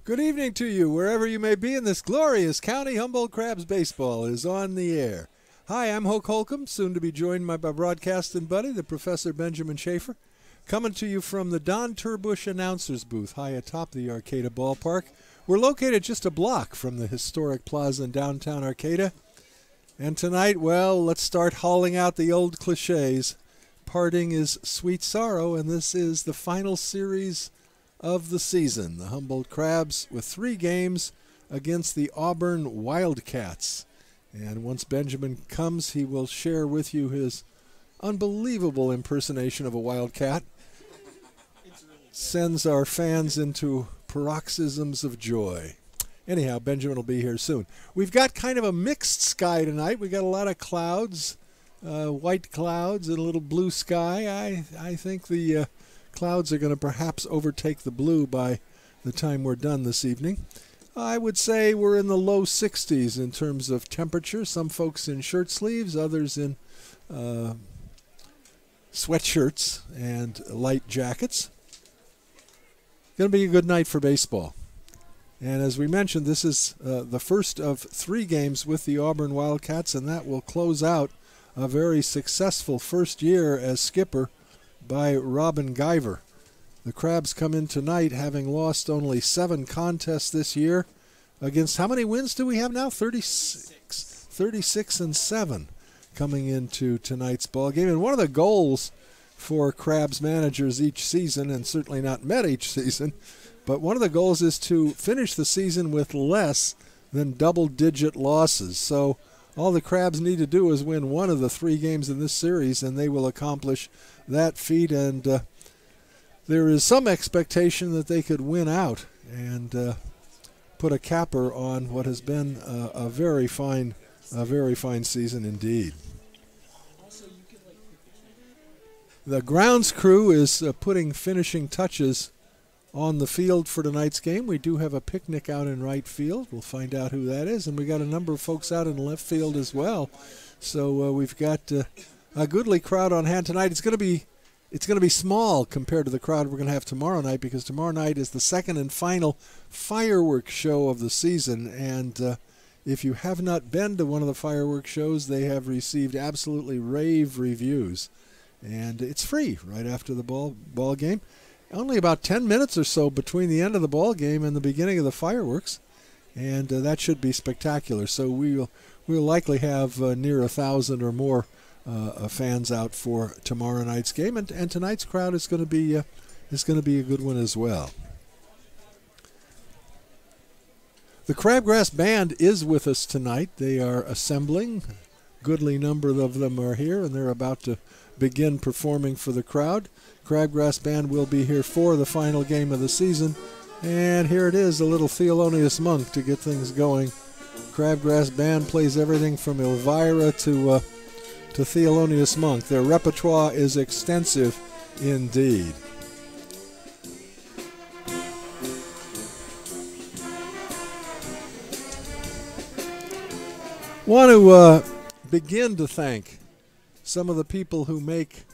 Good evening to you, wherever you may be in this glorious county. Humboldt Crabs baseball is on the air. Hi, I'm Hoke Holcomb, soon to be joined by my broadcasting buddy, the Professor Benjamin Schaefer, coming to you from the Don Turbush announcer's booth high atop the Arcata ballpark. We're located just a block from the historic plaza in downtown Arcata. And tonight, well, let's start hauling out the old cliches. Parting is sweet sorrow, and this is the final series of the season. The Humboldt Crabs with 3 games against the Auburn Wildcats. And once Benjamin comes, he will share with you his unbelievable impersonation of a Wildcat. Sends our fans into paroxysms of joy. Anyhow, Benjamin will be here soon. We've got kind of a mixed sky tonight. We got a lot of clouds, white clouds and a little blue sky. I think the clouds are going to perhaps overtake the blue by the time we're done this evening. I would say we're in the low 60s in terms of temperature. Some folks in shirt sleeves, others in sweatshirts and light jackets. Going to be a good night for baseball. And as we mentioned, this is the first of 3 games with the Auburn Wildcats, and that will close out a very successful first year as skipper by Robin Guyver. The Crabs come in tonight having lost only 7 contests this year against, how many wins do we have now? 36. 36-7 coming into tonight's ball game. And one of the goals for Crabs managers each season, and certainly not met each season, but one of the goals is to finish the season with less than double-digit losses. So all the Crabs need to do is win one of the 3 games in this series, and they will accomplish that feat. And there is some expectation that they could win out and put a capper on what has been a very fine season indeed. The grounds crew is putting finishing touches on the field for tonight's game. We do have a picnic out in right field. We'll find out who that is. And we got a number of folks out in left field as well. So we've got a goodly crowd on hand tonight. It's going to be small compared to the crowd we're going to have tomorrow night, because tomorrow night is the second and final fireworks show of the season. And if you have not been to one of the fireworks shows, they have received absolutely rave reviews. And it's free right after the ball game. Only about 10 minutes or so between the end of the ball game and the beginning of the fireworks, and that should be spectacular. So we'll likely have near 1,000 or more fans out for tomorrow night's game, and tonight's crowd is going to be a good one as well. The Crabgrass Band is with us tonight. They are assembling. Goodly number of them are here, and they're about to begin performing for the crowd. Crabgrass Band will be here for the final game of the season. And here it is, a little Thelonious Monk to get things going. Crabgrass Band plays everything from Elvira to Thelonious Monk. Their repertoire is extensive indeed. Want to begin to thank some of the people who make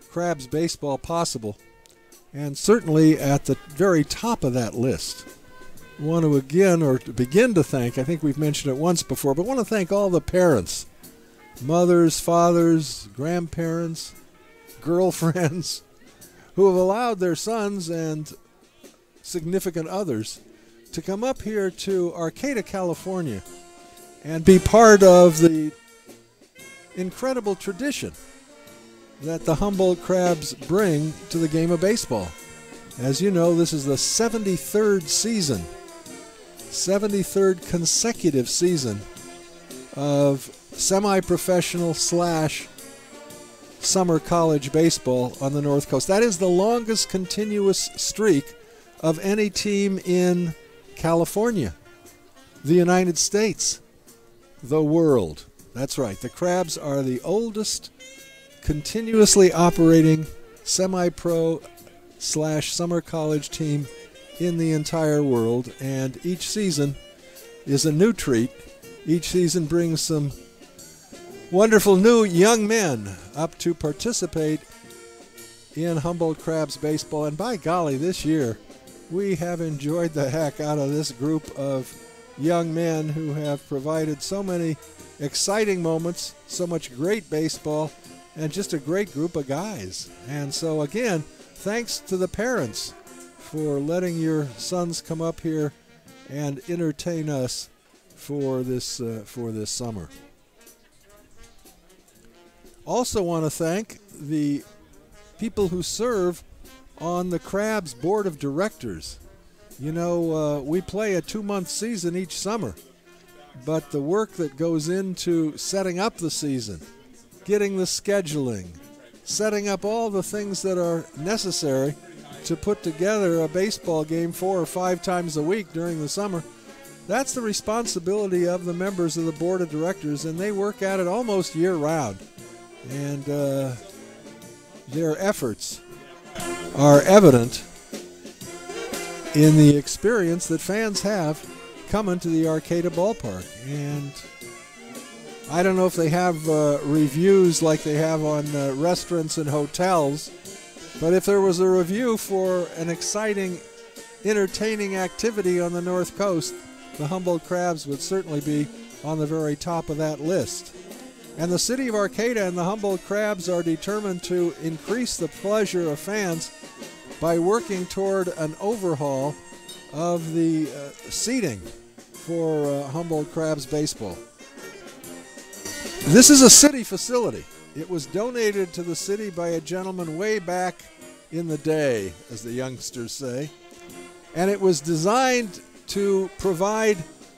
Crabs baseball possible, and certainly at the very top of that list, I want to begin to thank, I think we've mentioned it once before, but I want to thank all the parents, mothers, fathers, grandparents, girlfriends, who have allowed their sons and significant others to come up here to Arcata, California, and be part of the incredible tradition that the Humboldt Crabs bring to the game of baseball. As you know, this is the 73rd season, 73rd consecutive season of semi-professional / summer college baseball on the North Coast. That is the longest continuous streak of any team in California, the United States, the world. That's right. The Crabs are the oldest continuously operating semi-pro / summer college team in the entire world, and each season is a new treat. Each season brings some wonderful new young men up to participate in Humboldt Crabs baseball, and by golly, this year we have enjoyed the heck out of this group of young men who have provided so many exciting moments, so much great baseball, and just a great group of guys. And so again, thanks to the parents for letting your sons come up here and entertain us for this summer. Also want to thank the people who serve on the Crabs Board of Directors. You know, we play a 2-month season each summer, but the work that goes into setting up the season, getting the scheduling, setting up all the things that are necessary to put together a baseball game 4 or 5 times a week during the summer, that's the responsibility of the members of the Board of Directors, and they work at it almost year-round. And their efforts are evident in the experience that fans have coming to the Arcata ballpark. And I don't know if they have reviews like they have on restaurants and hotels, but if there was a review for an exciting, entertaining activity on the North Coast, the Humboldt Crabs would certainly be on the very top of that list. And the city of Arcata and the Humboldt Crabs are determined to increase the pleasure of fans by working toward an overhaul of the seating for Humboldt Crabs baseball. This is a city facility. It was donated to the city by a gentleman way back in the day, as the youngsters say, and it was designed to provide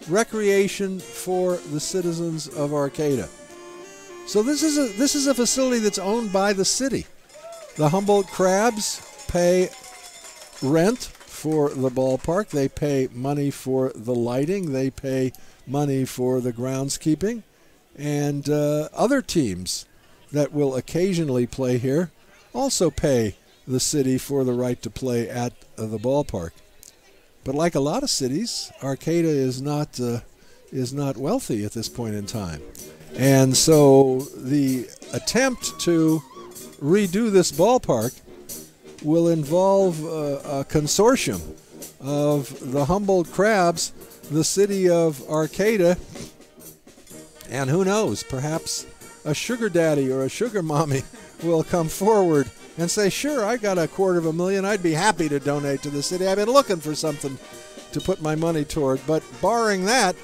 recreation for the citizens of Arcata. So this is a facility that's owned by the city. The Humboldt Crabs pay rent for the ballpark. They pay money for the lighting. They pay money for the groundskeeping. And other teams that will occasionally play here also pay the city for the right to play at the ballpark. But like a lot of cities, Arcata is not wealthy at this point in time. And so the attempt to redo this ballpark will involve a consortium of the Humboldt Crabs, the city of Arcata, and who knows, perhaps a sugar daddy or a sugar mommy will come forward and say, sure, I got $250,000. I'd be happy to donate to the city. I've been looking for something to put my money toward. But barring that,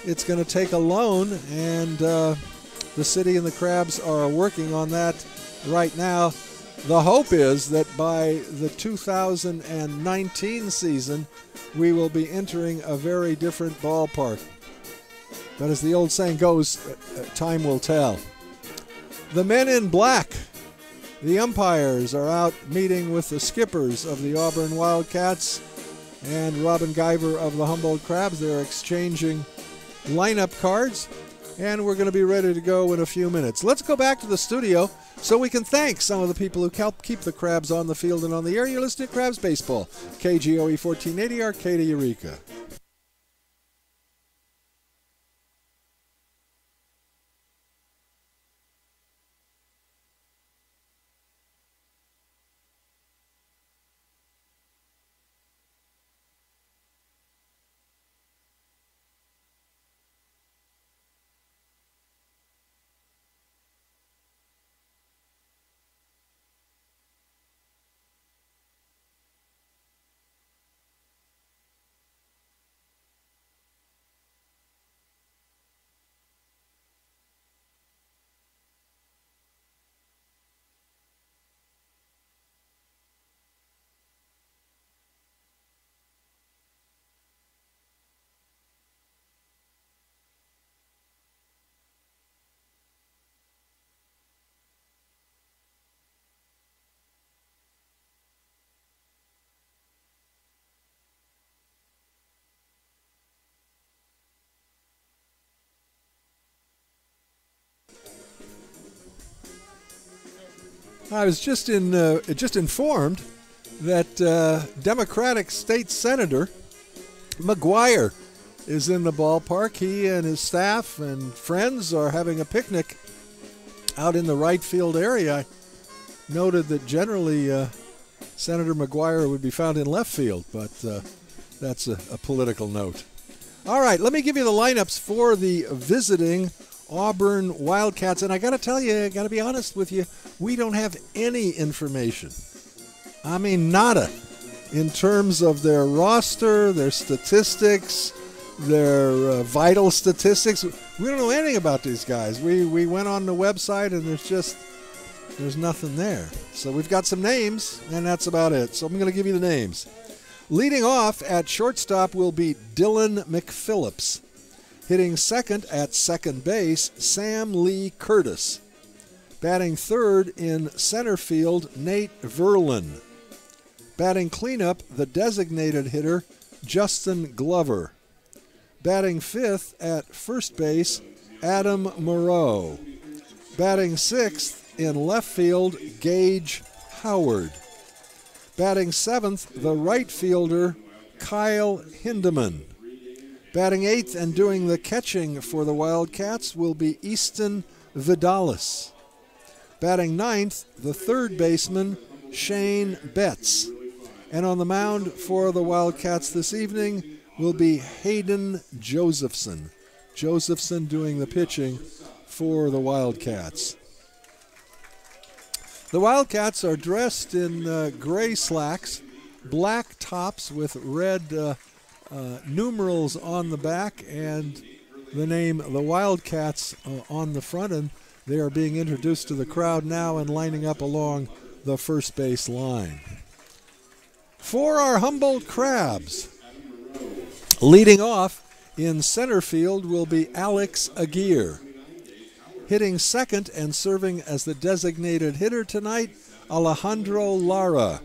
it's going to take a loan, and the city and the Crabs are working on that right now. The hope is that by the 2019 season, we will be entering a very different ballpark. But as the old saying goes, time will tell. The men in black, the umpires, are out meeting with the skippers of the Auburn Wildcats and Robin Guyver of the Humboldt Crabs. They're exchanging lineup cards, and we're going to be ready to go in a few minutes. Let's go back to the studio so we can thank some of the people who help keep the Crabs on the field and on the air. You're listening to Crabs Baseball, KGOE 1480, Arcata, Eureka. I was just informed that Democratic State Senator McGuire is in the ballpark. He and his staff and friends are having a picnic out in the right field area. I noted that generally Senator McGuire would be found in left field, but that's a political note. All right, let me give you the lineups for the visiting Auburn Wildcats. And I got to tell you, I got to be honest with you, we don't have any information. I mean, nada. In terms of their roster, their statistics, their vital statistics. We don't know anything about these guys. We went on the website and there's nothing there. So we've got some names, and that's about it. So I'm going to give you the names. Leading off at shortstop will be Dylan McPhillips. Hitting second at second base, Sam Lee Curtis. Batting third in center field, Nate Verlin. Batting cleanup, the designated hitter, Justin Glover. Batting fifth at first base, Adam Moreau. Batting sixth in left field, Gage Howard. Batting seventh, the right fielder, Kyle Hindeman. Batting eighth and doing the catching for the Wildcats will be Easton Vidalis. Batting ninth, the third baseman, Shane Betts. And on the mound for the Wildcats this evening will be Hayden Josephson. Josephson doing the pitching for the Wildcats. The Wildcats are dressed in gray slacks, black tops with red numerals on the back, and the name the Wildcats on the front, and they are being introduced to the crowd now and lining up along the first base line. For our Humboldt Crabs, leading off in center field will be Alex Aguirre. Hitting second and serving as the designated hitter tonight, Alejandro Lara.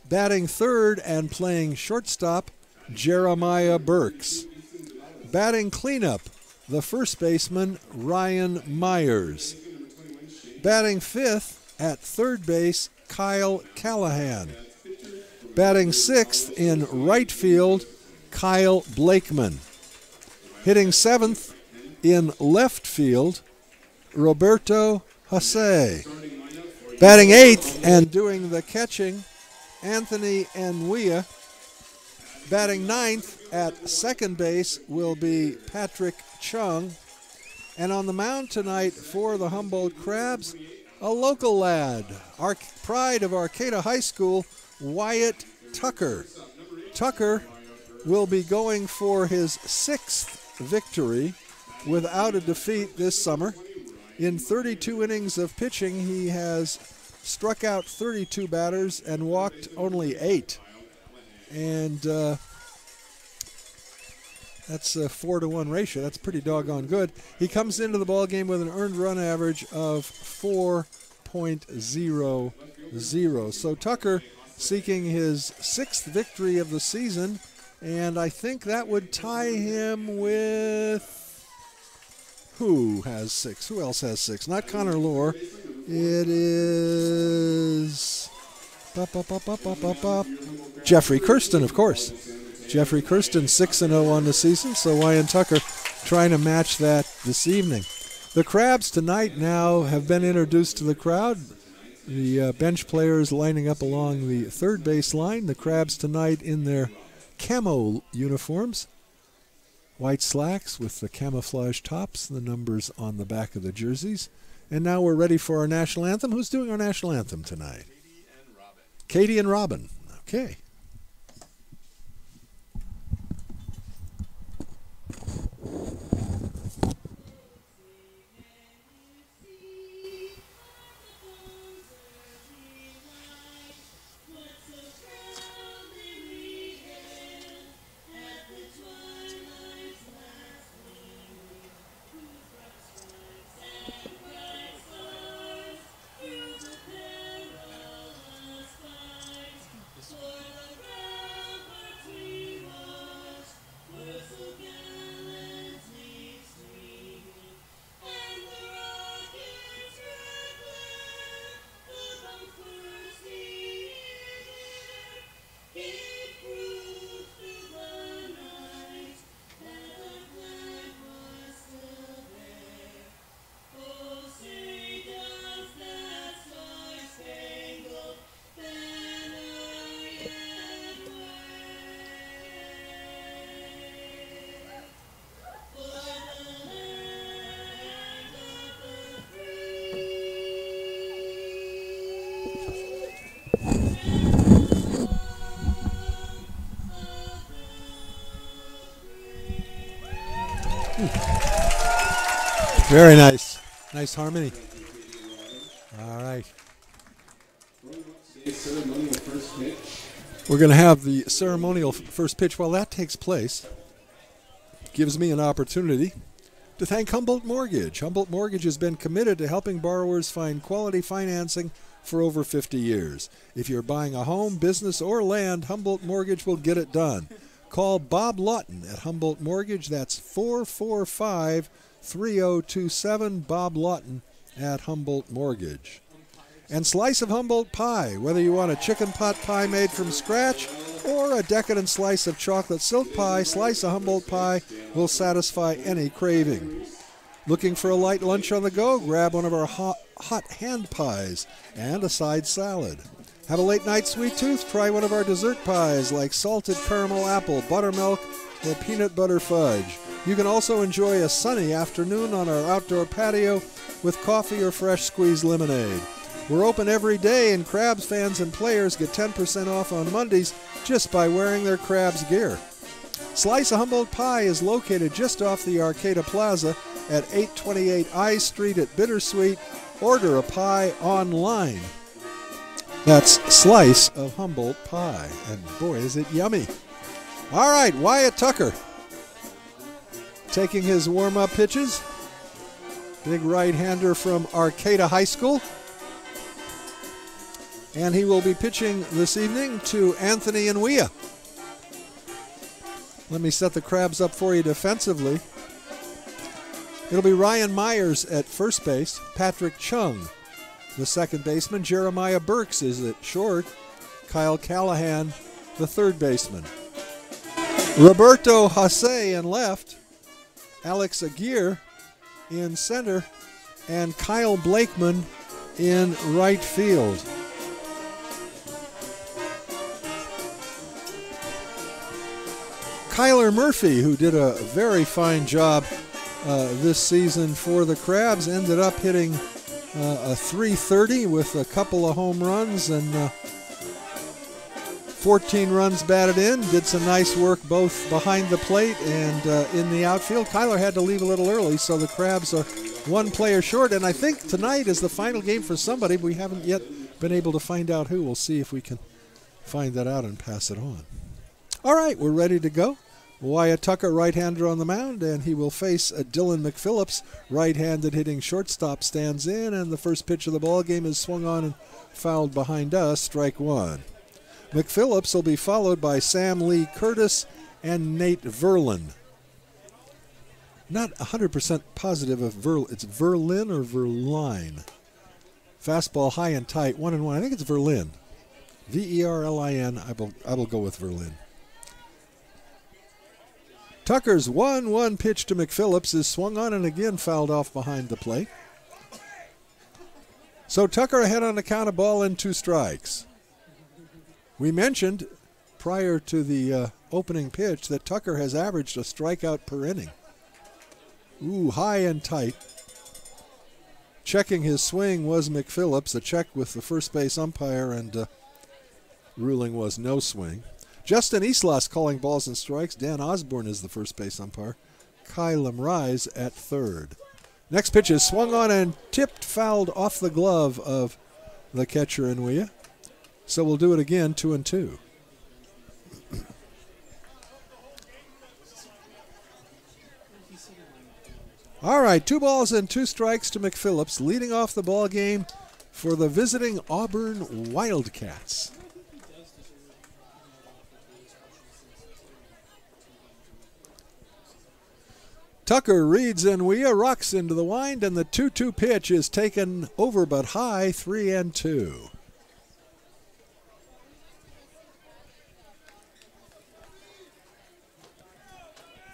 Batting third and playing shortstop, Jeremiah Burks. Batting cleanup, the first baseman, Ryan Myers. Batting fifth at third base, Kyle Callahan. Batting sixth in right field, Kyle Blakeman. Hitting seventh in left field, Roberto Jose. Batting eighth and doing the catching, Anthony Enwia. Batting ninth at second base will be Patrick Chung. And on the mound tonight for the Humboldt Crabs, a local lad, our pride of Arcata High School, Wyatt Tucker. Tucker will be going for his sixth victory without a defeat this summer. In 32 innings of pitching, he has struck out 32 batters and walked only 8. And that's a 4-to-1 ratio. That's pretty doggone good. He comes into the ballgame with an earned run average of 4.00. So Tucker seeking his sixth victory of the season, and I think that would tie him with... Who has 6? Who else has 6? Not Connor Lohr. It is Jeffrey Kirsten, of course. Jeffrey Kirsten, 6-0 on the season, so Wyatt Tucker trying to match that this evening. The Crabs tonight now have been introduced to the crowd. The bench players lining up along the third base line. The Crabs tonight in their camo uniforms. White slacks with the camouflage tops, the numbers on the back of the jerseys. And now we're ready for our national anthem. Who's doing our national anthem tonight? Katie and Robin. Okay. Very nice. Nice harmony. All right. We're going to have the ceremonial first pitch. While that takes place, gives me an opportunity to thank Humboldt Mortgage. Humboldt Mortgage has been committed to helping borrowers find quality financing for over 50 years. If you're buying a home, business, or land, Humboldt Mortgage will get it done. Call Bob Lawton at Humboldt Mortgage. That's 445-3027, Bob Lawton at Humboldt Mortgage. And Slice of Humboldt Pie, whether you want a chicken pot pie made from scratch or a decadent slice of chocolate silk pie, Slice of Humboldt Pie will satisfy any craving. Looking for a light lunch on the go? Grab one of our hot hand pies and a side salad. Have a late night sweet tooth? Try one of our dessert pies like salted caramel apple, buttermilk, or peanut butter fudge. You can also enjoy a sunny afternoon on our outdoor patio with coffee or fresh squeezed lemonade. We're open every day, and Crabs fans and players get 10% off on Mondays just by wearing their Crabs gear. Slice of Humboldt Pie is located just off the Arcata Plaza at 828 I Street at Bittersweet. Order a pie online. That's Slice of Humboldt Pie. And boy, is it yummy. All right, Wyatt Tucker taking his warm-up pitches. Big right-hander from Arcata High School. And he will be pitching this evening to Anthony Nwia. Let me set the Crabs up for you defensively. It'll be Ryan Myers at first base, Patrick Chung, the second baseman. Jeremiah Burks is at short. Kyle Callahan, the third baseman. Roberto Jose in left. Alex Aguirre in center. And Kyle Blakeman in right field. Kyler Murphy, who did a very fine job this season for the Crabs, ended up hitting a .330 with a couple of home runs and 14 runs batted in. Did some nice work both behind the plate and in the outfield. Kyler had to leave a little early, so the Crabs are one player short. And I think tonight is the final game for somebody. We haven't yet been able to find out who. We'll see if we can find that out and pass it on. All right, we're ready to go. Wyatt Tucker, right-hander on the mound, and he will face Dylan McPhillips, right-handed hitting shortstop, stands in, and the first pitch of the ball game is swung on and fouled behind us, strike one. McPhillips will be followed by Sam Lee Curtis and Nate Verlin. Not 100% positive if it's Verlin or Verline. Fastball high and tight, 1-1. I think it's Verlin. Verlin. I will go with Verlin. Tucker's 1-1 pitch to McPhillips is swung on and again fouled off behind the plate. So Tucker ahead on the count of ball and 2 strikes. We mentioned prior to the opening pitch that Tucker has averaged a strikeout per inning. Ooh, high and tight. Checking his swing was McPhillips. A check with the first base umpire, and ruling was no swing. Justin Islas calling balls and strikes. Dan Osborne is the first base umpire. Kai Lemrise at third. Next pitch is swung on and tipped, fouled off the glove of the catcher Nwia. So we'll do it again, 2-2. All right, 2 balls and 2 strikes to McPhillips, leading off the ball game for the visiting Auburn Wildcats. Tucker reads Nwia, rocks into the wind, and the 2-2 pitch is taken over but high, 3-2.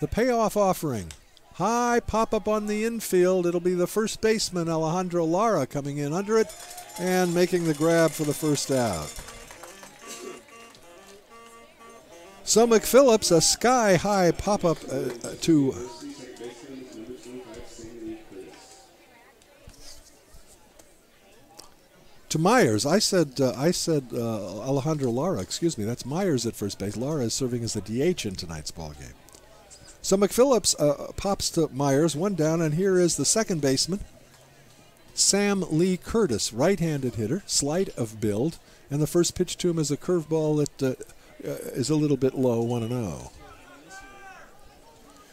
The payoff offering. High pop-up on the infield. It'll be the first baseman, Alejandro Lara, coming in under it and making the grab for the first out. So McPhillips, a sky-high pop-up to Myers. I said Alejandro Lara, excuse me. That's Myers at first base. Lara is serving as the DH in tonight's ball game. So McPhillips pops to Myers, one down, and here is the second baseman, Sam Lee Curtis, right-handed hitter, slight of build, and the first pitch to him is a curveball that is a little bit low, 1-0.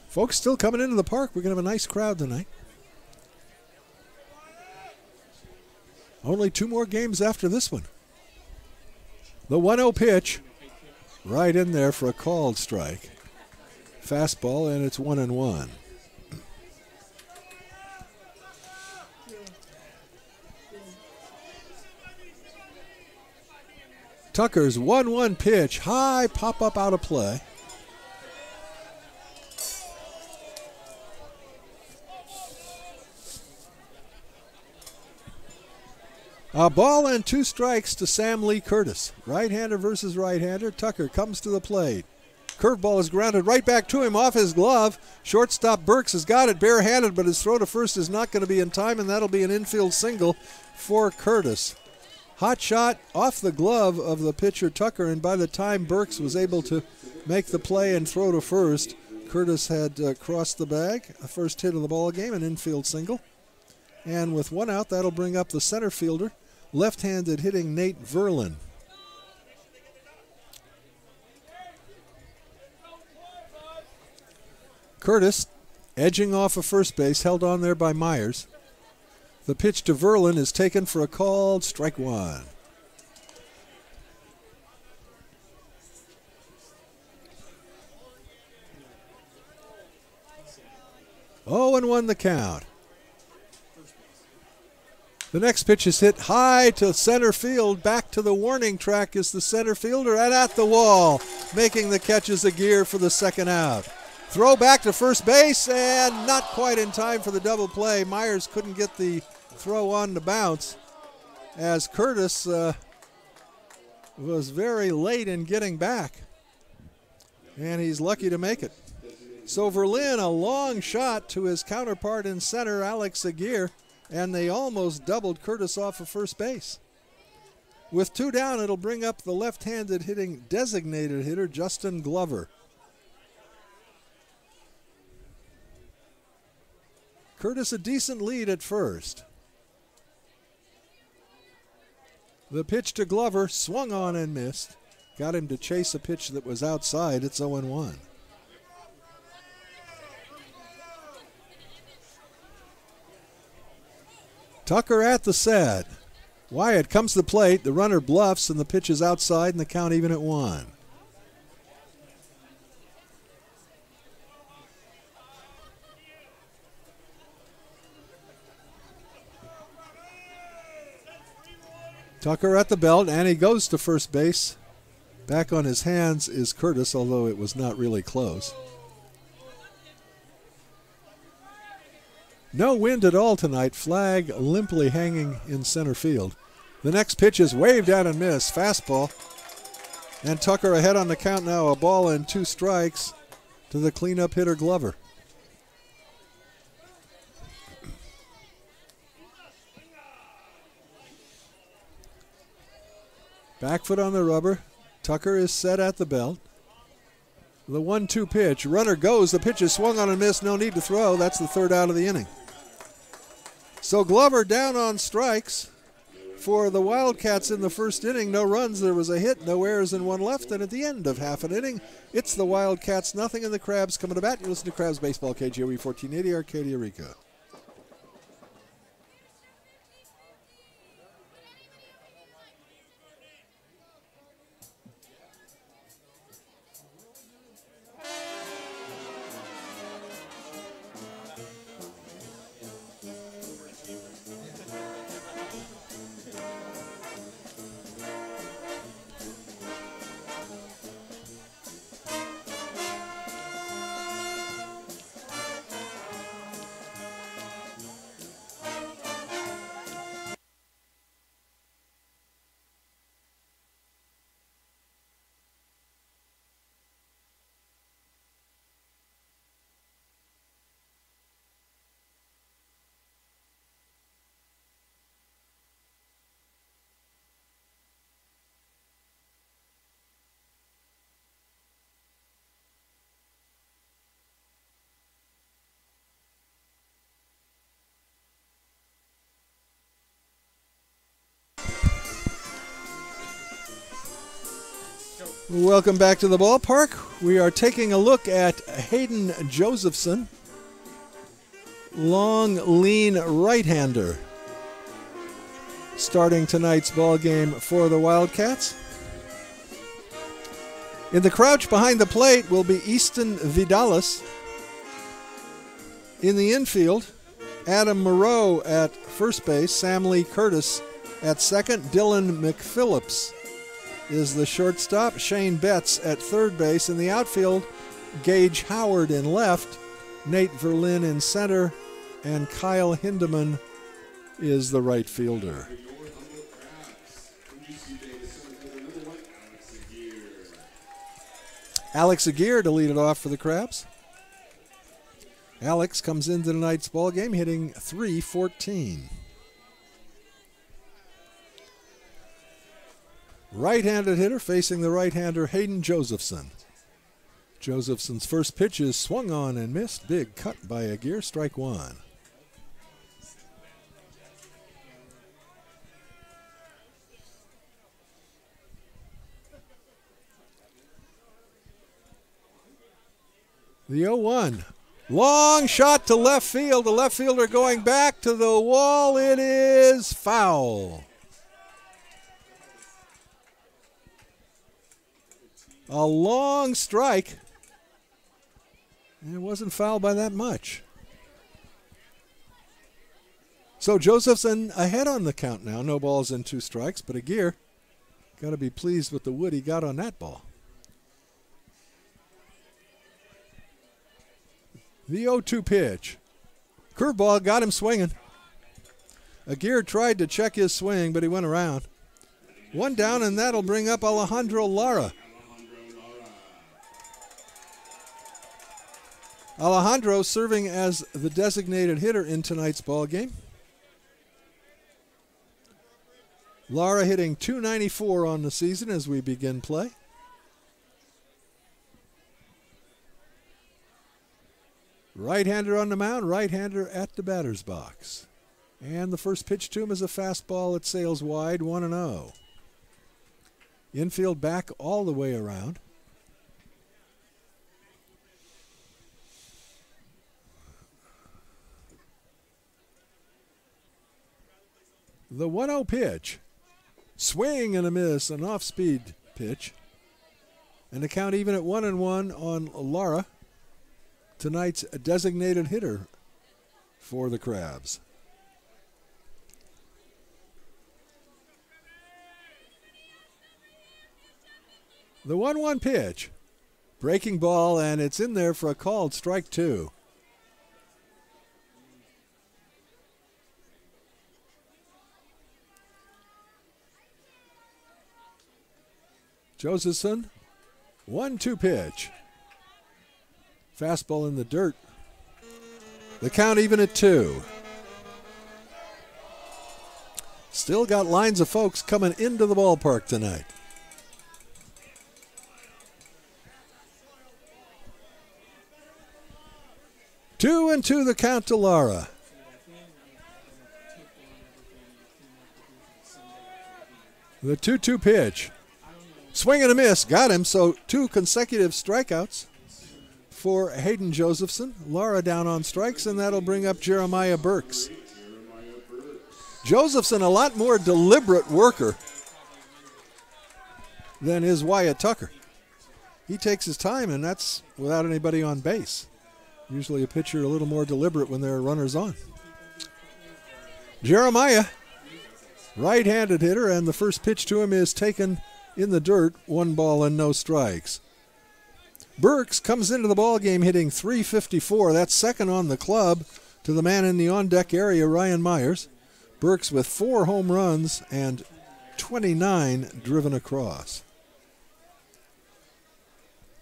Folks still coming into the park. We're going to have a nice crowd tonight. Only 2 more games after this one. The 1-0 pitch, right in there for a called strike. Fastball, and it's 1-1. Tucker's 1-1 pitch, high pop-up out of play. A ball and 2 strikes to Sam Lee Curtis. Right-hander versus right-hander. Tucker comes to the plate. Curveball is grounded right back to him off his glove. Shortstop Burks has got it barehanded, but his throw to first is not going to be in time, and that'll be an infield single for Curtis. Hot shot off the glove of the pitcher Tucker, and by the time Burks was able to make the play and throw to first, Curtis had crossed the bag. A first hit of the ball game, an infield single. And with 1 out, that'll bring up the center fielder, left-handed hitting Nate Verlin. Curtis edging off of first base, held on there by Myers. The pitch to Verlin is taken for a called strike 1. Oh, and 1 the count. The next pitch is hit high to center field. Back to the warning track is the center fielder, and at the wall, making the catch is Aguirre for the second out. Throw back to first base, and not quite in time for the double play. Myers couldn't get the throw on the bounce, as Curtis was very late in getting back, and he's lucky to make it. So Verlin, a long shot to his counterpart in center, Alex Aguirre, and they almost doubled Curtis off of first base. With 2 down, it'll bring up the left-handed hitting designated hitter, Justin Glover. Curtis a decent lead at first. The pitch to Glover, swung on and missed. Got him to chase a pitch that was outside. It's 0-1. Tucker at the set. Wyatt comes to the plate. The runner bluffs, and the pitch is outside, and the count even at 1. Tucker at the belt, and he goes to first base. Back on his hands is Curtis, although it was not really close. No wind at all tonight. Flag limply hanging in center field. The next pitch is waved out and missed. Fastball. And Tucker ahead on the count now. A ball and 2 strikes to the cleanup hitter Glover. Back foot on the rubber. Tucker is set at the belt. The 1-2 pitch. Runner goes. The pitch is swung on and missed. No need to throw. That's the 3rd out of the inning. So Glover down on strikes for the Wildcats in the first inning. No runs. There was a hit. No errors and 1 left. And at the end of half an inning, it's the Wildcats nothing and the Crabs coming to bat. You listen to Crabs Baseball, KGOE 1480, Arcadia, Rico. Welcome back to the ballpark. We are taking a look at Hayden Josephson, long, lean right-hander, starting tonight's ball game for the Wildcats. In the crouch behind the plate will be Easton Vidalis. In the infield, Adam Moreau at first base, Sam Lee Curtis at second, Dylan McPhillips is the shortstop, Shane Betts at third base. In the outfield, Gage Howard in left, Nate Verlin in center, and Kyle Hindeman is the right fielder. Alex Aguirre to lead it off for the Crabs. Alex comes into tonight's ball game hitting .314. Right-handed hitter facing the right-hander Hayden Josephson. Josephson's first pitch is swung on and missed. Big cut by Aguirre, strike one. The 0-1. Long shot to left field. The left fielder going back to the wall. It is foul. A long strike. It wasn't fouled by that much. So Josephson ahead on the count now. No balls and 2 strikes, but Aguirre got to be pleased with the wood he got on that ball. The 0-2 pitch. Curveball got him swinging. Aguirre tried to check his swing, but he went around. One down, and that'll bring up Alejandro Lara. Alejandro serving as the designated hitter in tonight's ball game. Lara hitting .294 on the season as we begin play. Right-hander on the mound, right-hander at the batter's box. And the first pitch to him is a fastball that sails wide, 1-0. Infield back all the way around. The 1-0 pitch. Swing and a miss, an off-speed pitch. And the count even at 1-1 on Lara, tonight's designated hitter for the Crabs. The 1-1 pitch. Breaking ball, and it's in there for a called strike 2. Josephson, 1-2 pitch. Fastball in the dirt. The count even at 2. Still got lines of folks coming into the ballpark tonight. Two and 2 the count to Lara. The 2-2 pitch. Swing and a miss. Got him. So 2 consecutive strikeouts for Hayden Josephson. Lara down on strikes, and that'll bring up Jeremiah Burks. Josephson, a lot more deliberate worker than is Wyatt Tucker. He takes his time, and that's without anybody on base. Usually a pitcher a little more deliberate when there are runners on. Jeremiah, right-handed hitter, and the first pitch to him is taken in the dirt, 1 ball and no strikes. Burks comes into the ball game hitting .354. That's second on the club to the man in the on-deck area, Ryan Myers. Burks with 4 home runs and 29 driven across.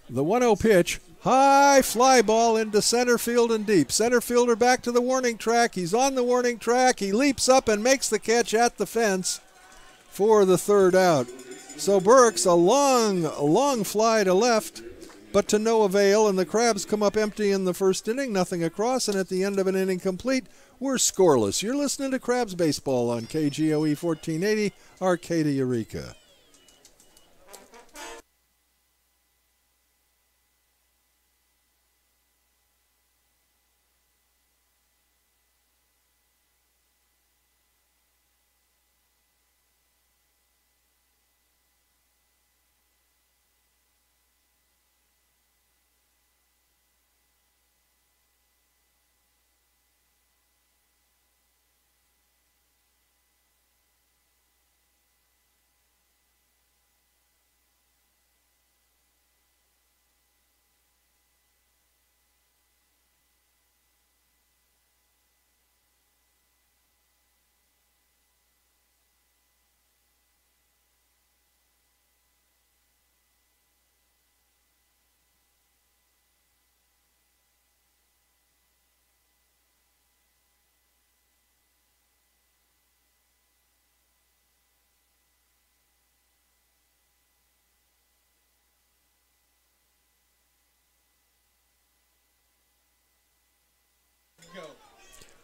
The 1-0 pitch. High fly ball into center field and deep. Center fielder back to the warning track. He's on the warning track. He leaps up and makes the catch at the fence for the 3rd out. So Burks, a long fly to left, but to no avail, and the Crabs come up empty in the first inning, nothing across, and at the end of an inning complete, we're scoreless. You're listening to Crabs Baseball on KGOE 1480, Arcata, Eureka.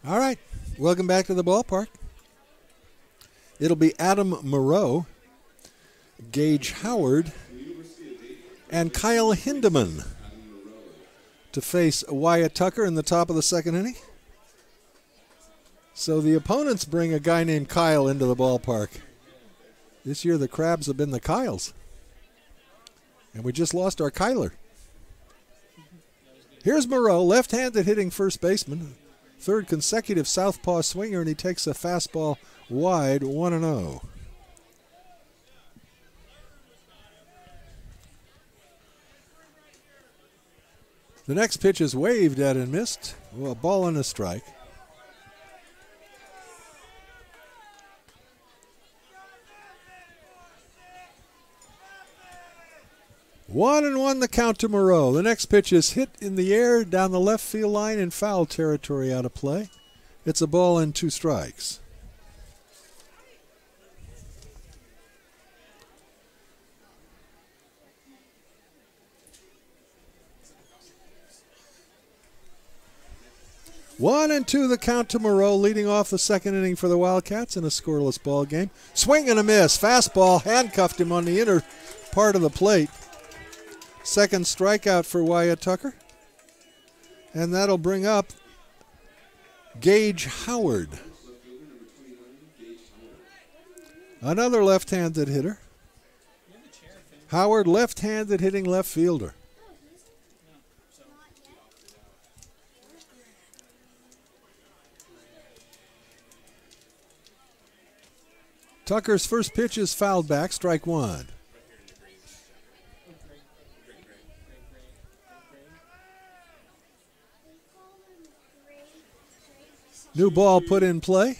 All right, welcome back to the ballpark. It'll be Adam Moreau, Gage Howard, and Kyle Hindeman to face Wyatt Tucker in the top of the second inning. So the opponents bring a guy named Kyle into the ballpark. This year the Crabs have been the Kyles. And we just lost our Kyler. Here's Moreau, left-handed hitting first baseman. Third consecutive southpaw swinger, and he takes a fastball wide, 1-0. The next pitch is waved at and missed. Well, a ball and a strike. One and one the count to Moreau. The next pitch is hit in the air down the left field line in foul territory out of play. It's a ball and 2 strikes. One and two the count to Moreau, leading off the second inning for the Wildcats in a scoreless ball game. Swing and a miss. Fastball handcuffed him on the inner part of the plate. Second strikeout for Wyatt Tucker. And that'll bring up Gage Howard. Another left-handed hitter. Howard, left-handed hitting left fielder. Tucker's first pitch is fouled back, strike one. New ball put in play.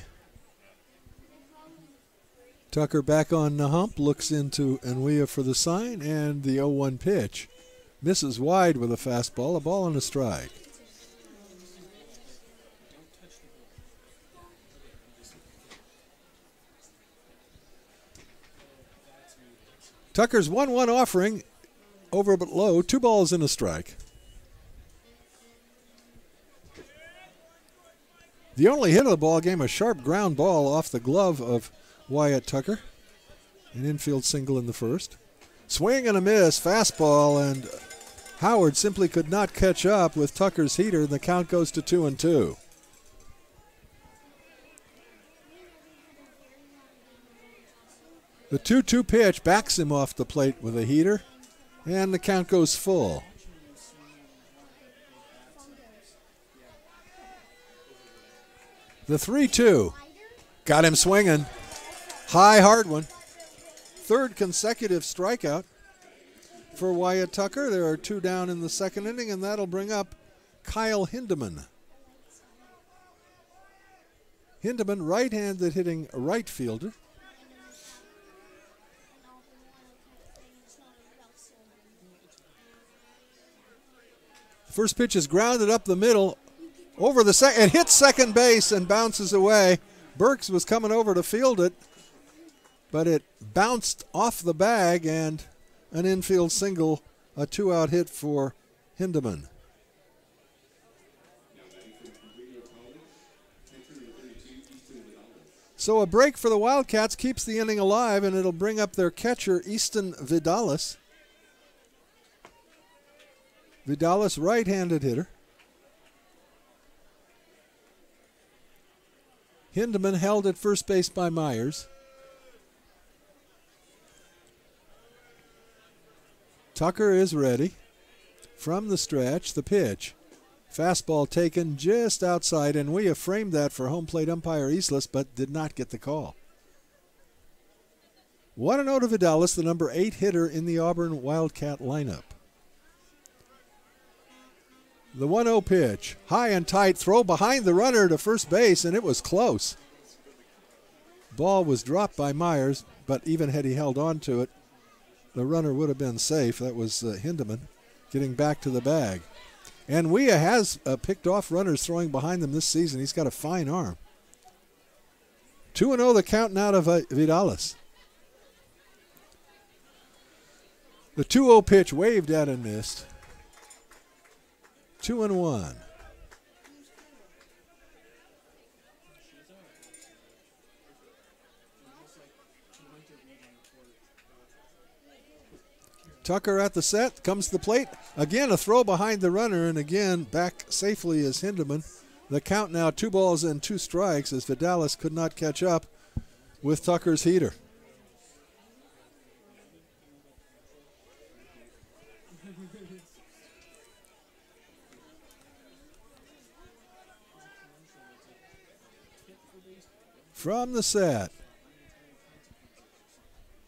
Tucker back on the hump, looks into Enwia for the sign, and the 0-1 pitch. Misses wide with a fastball, a ball and a strike. Tucker's 1-1 offering, over but low, 2 balls and a strike. The only hit of the ball game, a sharp ground ball off the glove of Wyatt Tucker. An infield single in the first. Swing and a miss, fastball, and Howard simply could not catch up with Tucker's heater, and the count goes to 2-2. The 2-2 pitch backs him off the plate with a heater, and the count goes full. The 3-2 got him swinging. High, hard one. Third consecutive strikeout for Wyatt Tucker. There are 2 down in the second inning, and that'll bring up Kyle Hindeman. Hindeman, right-handed hitting right fielder. First pitch is grounded up the middle. Over the second, it hits second base and bounces away. Burks was coming over to field it, but it bounced off the bag, and an infield single, a 2-out hit for Hindeman. So a break for the Wildcats keeps the inning alive, and it'll bring up their catcher, Easton Vidalis. Vidalis, right-handed hitter. Hindeman held at first base by Myers. Tucker is ready. From the stretch, the pitch. Fastball taken just outside, and we have framed that for home plate umpire Eastless, but did not get the call. 1-0 to Vidalis, the number 8 hitter in the Auburn Wildcat lineup. The 1-0 pitch, high and tight, throw behind the runner to first base, and it was close. Ball was dropped by Myers, but even had he held on to it, the runner would have been safe. That was Hindeman getting back to the bag. And Wea has picked off runners throwing behind them this season. He's got a fine arm. 2-0 the count now to Vidalis. The 2-0 pitch waved at and missed. 2-1. Tucker at the set, comes to the plate. Again, a throw behind the runner, and again, back safely is Hindeman. The count now 2 balls and 2 strikes as Vidalis could not catch up with Tucker's heater. From the set.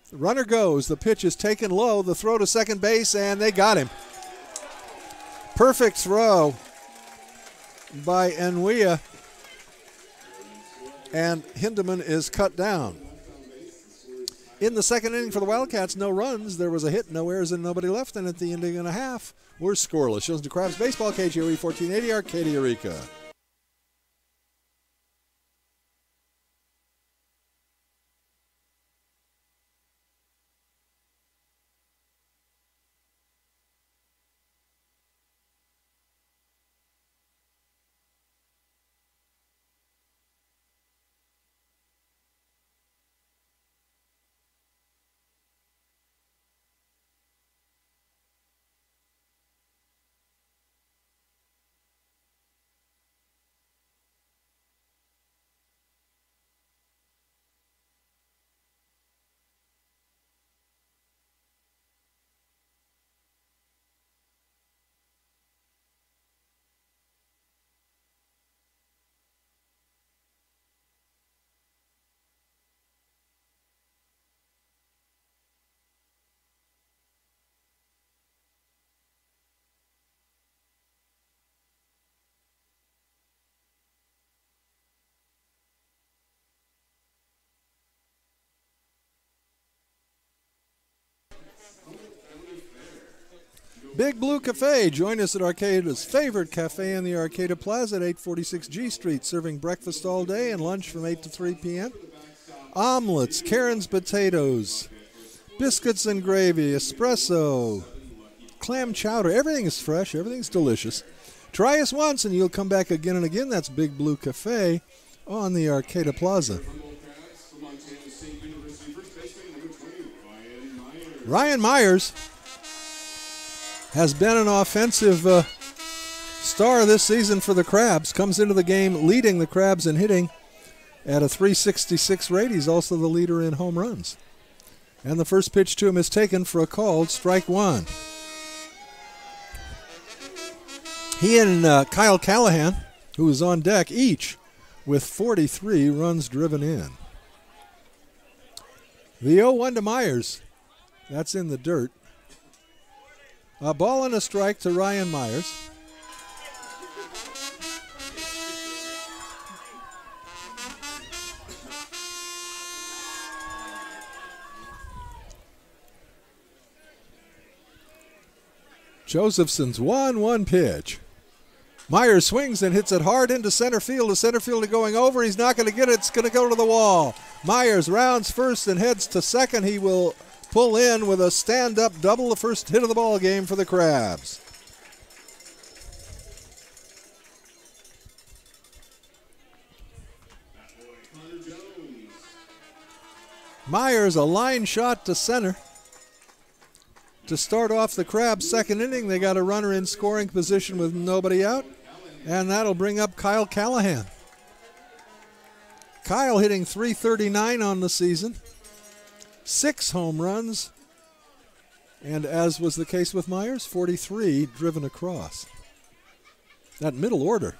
The runner goes. The pitch is taken low. The throw to second base, and they got him. Perfect throw by Enwia. And Hindeman is cut down. In the second inning for the Wildcats, no runs. There was a hit, no errors, and nobody left. And at the ending and a half, we're scoreless. Shows to Crabs Baseball, KGOE 1480, Arcadia, Eureka. Big Blue Cafe. Join us at Arcadia's favorite cafe in the Arcata Plaza at 846 G Street, serving breakfast all day and lunch from 8 to 3 p.m. Omelets, Karen's potatoes, biscuits and gravy, espresso, clam chowder. Everything is fresh. Everything's delicious. Try us once and you'll come back again and again. That's Big Blue Cafe on the Arcata Plaza. Ryan Myers has been an offensive star this season for the Crabs. Comes into the game leading the Crabs in hitting at a .366 rate. He's also the leader in home runs. And the first pitch to him is taken for a called strike one. He and Kyle Callahan, who is on deck, each with 43 runs driven in. The 0-1 to Myers. That's in the dirt. A ball and a strike to Ryan Myers. Josephson's 1-1 pitch. Myers swings and hits it hard into center field. The center fielder going over. He's not going to get it. It's going to go to the wall. Myers rounds first and heads to second. He will pull in with a stand-up double, the first hit of the ball game for the Crabs. Myers, a line shot to center. To start off the Crabs' second inning, they got a runner in scoring position with nobody out, and that'll bring up Kyle Callahan. Kyle hitting .339 on the season. 6 home runs, and as was the case with Myers, 43 driven across. That middle order,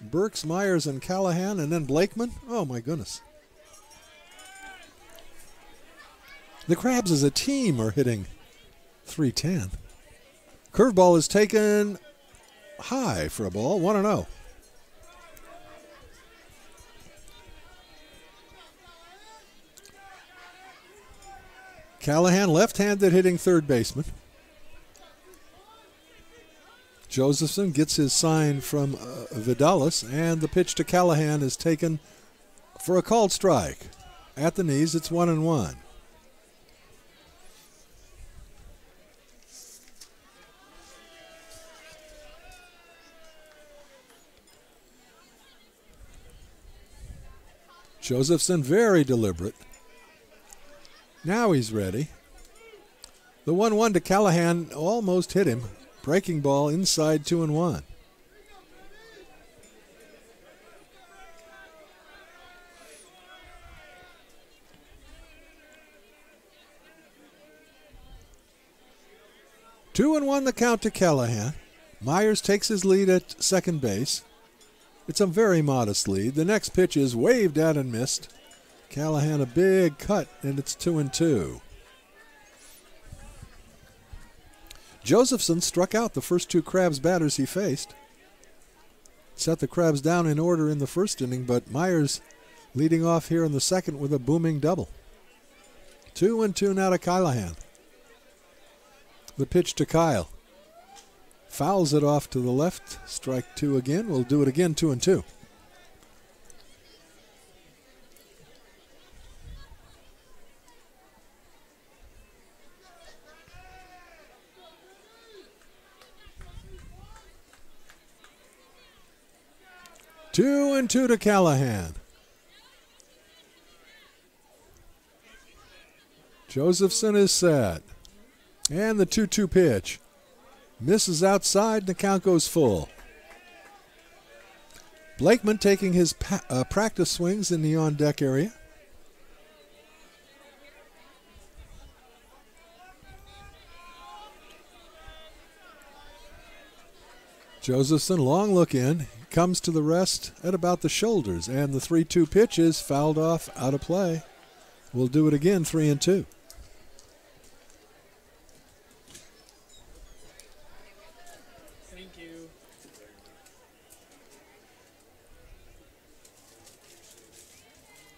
Burks, Myers, and Callahan, and then Blakeman. Oh, my goodness. The Crabs as a team are hitting .310. Curveball is taken high for a ball, 1-0. Callahan, left-handed, hitting third baseman. Josephson gets his sign from Vidalis, and the pitch to Callahan is taken for a called strike. At the knees, it's 1-1. Josephson very deliberate. Now he's ready. The 1-1 to Callahan almost hit him. Breaking ball inside 2-1. Two and 1 the count to Callahan. Myers takes his lead at second base. It's a very modest lead. The next pitch is waved at and missed. Callahan a big cut, and it's 2-2. Josephson struck out the first two Crabs batters he faced. Set the Crabs down in order in the first inning, but Myers leading off here in the second with a booming double. 2-2 now to Callahan. The pitch to Kyle. Fouls it off to the left. Strike two again. We'll do it again, 2-2. Two and two to Callahan. Josephson is set. And the 2-2 pitch. Misses outside, the count goes full. Blakeman taking his practice swings in the on-deck area. Josephson, long look in, comes to the rest at about the shoulders, and the 3-2 pitch is fouled off, out of play. We'll do it again, 3-2. Thank you.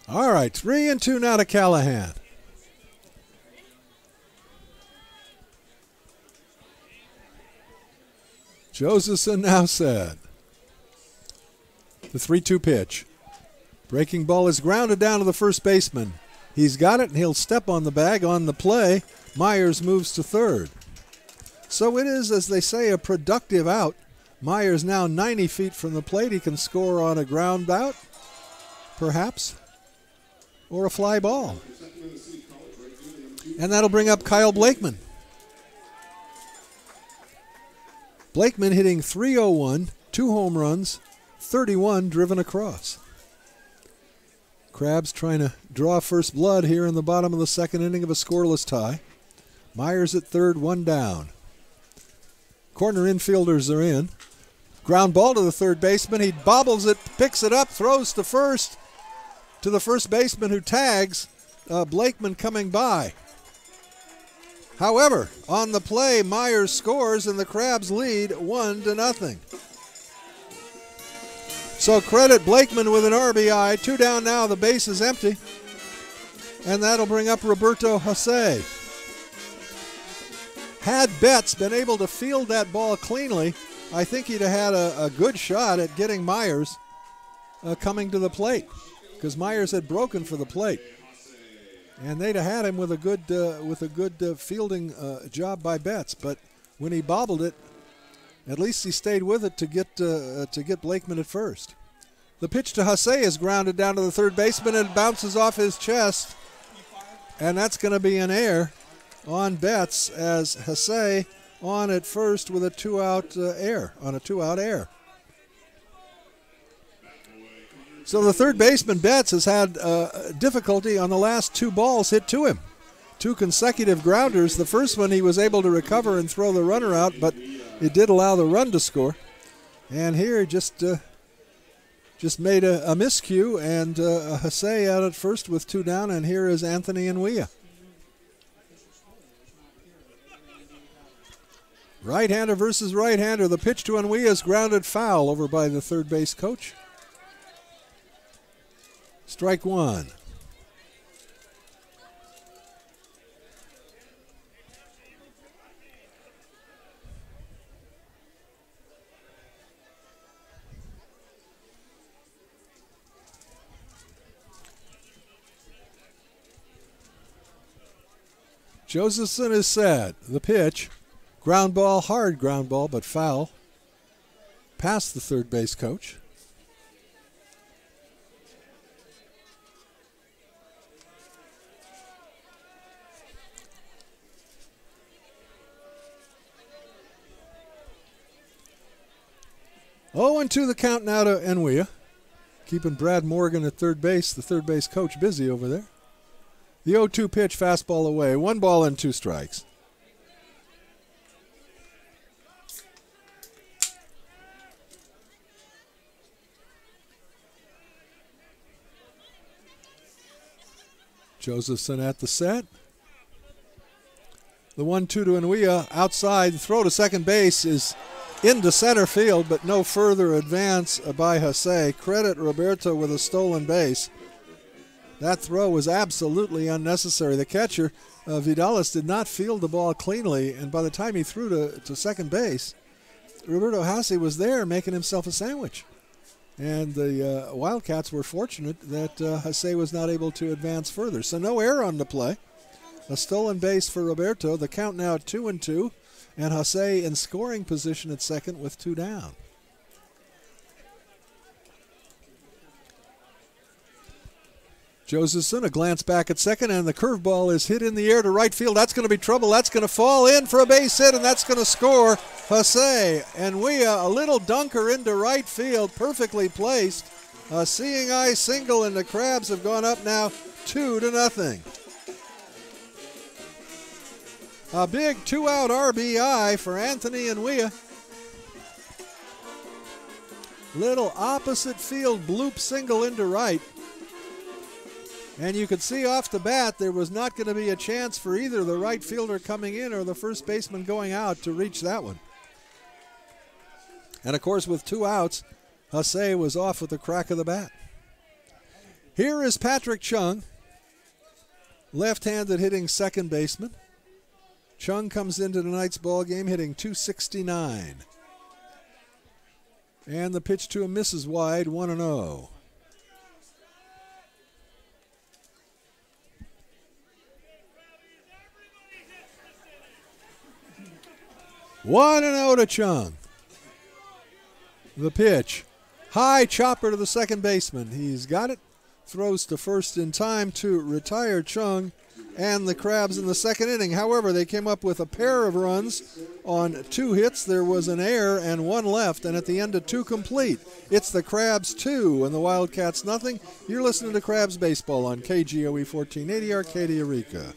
All right, 3-2 now to Callahan. Josephson now set. The 3-2 pitch. Breaking ball is grounded down to the first baseman. He's got it, and he'll step on the bag on the play. Myers moves to third. So it is, as they say, a productive out. Myers now 90 feet from the plate. He can score on a ground out, perhaps, or a fly ball. And that'll bring up Kyle Blakeman. Blakeman hitting .301, 2 home runs, 31 driven across. Crabs trying to draw first blood here in the bottom of the second inning of a scoreless tie. Myers at third, 1 down. Corner infielders are in. Ground ball to the third baseman. He bobbles it, picks it up, throws to first, to the first baseman who tags. Blakeman coming by. However, on the play, Myers scores and the Crabs lead 1-0. So credit Blakeman with an RBI. 2 down now, the base is empty. And that'll bring up Roberto Jose. Had Betts been able to field that ball cleanly, I think he'd have had a good shot at getting Myers coming to the plate, because Myers had broken for the plate. And they'd have had him with a good fielding job by Betts. But when he bobbled it, at least he stayed with it to get Blakeman at first. The pitch to Jose is grounded down to the third baseman and bounces off his chest. And that's going to be an error on Betts, as Jose on at first with a 2-out error. So the third baseman, Betts, has had difficulty on the last 2 balls hit to him. 2 consecutive grounders. The first one he was able to recover and throw the runner out, but it did allow the run to score. And here just made a miscue, and Jose out at first with 2 down, and here is Anthony Enwia. Right-hander versus right-hander. The pitch to Enwia is grounded foul over by the third base coach. Strike 1. Josephson is set. The pitch. Ground ball, hard ground ball, but foul. Past the third base coach. 0-2 the count now to Enwea. Keeping Brad Morgan at third base, the third base coach, busy over there. The 0-2 pitch, fastball away. 1 ball and 2 strikes. Josephson at the set. The 1-2 to Enwea outside. The throw to second base is into center field, but no further advance by Jose. Credit Roberto with a stolen base. That throw was absolutely unnecessary. The catcher, Vidalis, did not field the ball cleanly, and by the time he threw to second base, Roberto Jose was there making himself a sandwich. And the Wildcats were fortunate that Jose was not able to advance further. So no error on the play. A stolen base for Roberto. The count now at 2-2. And Jose in scoring position at second with 2 down. Josephson, a glance back at second, and the curveball is hit in the air to right field. That's going to be trouble. That's going to fall in for a base hit, and that's going to score Jose. Enwea, a little dunker into right field, perfectly placed. A seeing eye single, and the Crabs have gone up now 2-0. A big 2-out RBI for Anthony Enwea. Little opposite field bloop single into right. And you could see off the bat there was not going to be a chance for either the right fielder coming in or the first baseman going out to reach that one. And of course, with 2 outs, Jose was off with the crack of the bat. Here is Patrick Chung, left-handed hitting second baseman. Chung comes into tonight's ball game hitting .269. And the pitch to him misses wide, 1-0. 1-0 to Chung. The pitch. High chopper to the second baseman. He's got it. Throws to first in time to retire Chung and the Crabs in the second inning. However, they came up with a pair of runs on 2 hits. There was an error and 1 left, and at the end of 2 complete. It's the Crabs 2 and the Wildcats nothing. You're listening to Crabs Baseball on KGOE 1480 Arcadia Rica.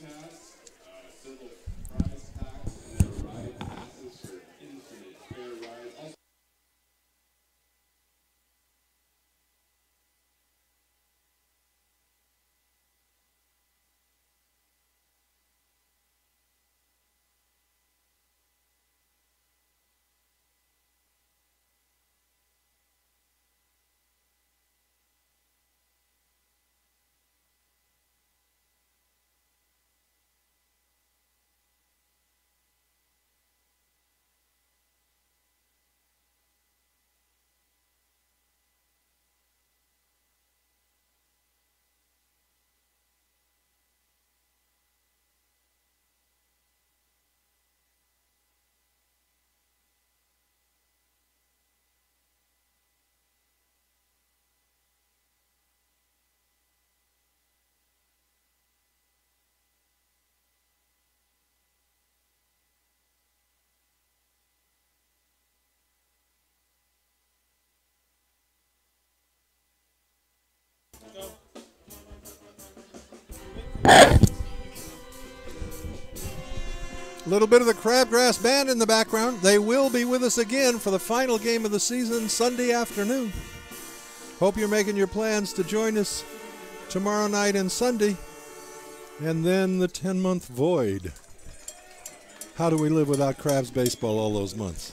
A little bit of the Crabgrass Band in the background. They will be with us again for the final game of the season Sunday afternoon. Hope you're making your plans to join us tomorrow night and Sunday. And then the 10-month void. How do we live without Crabs baseball all those months?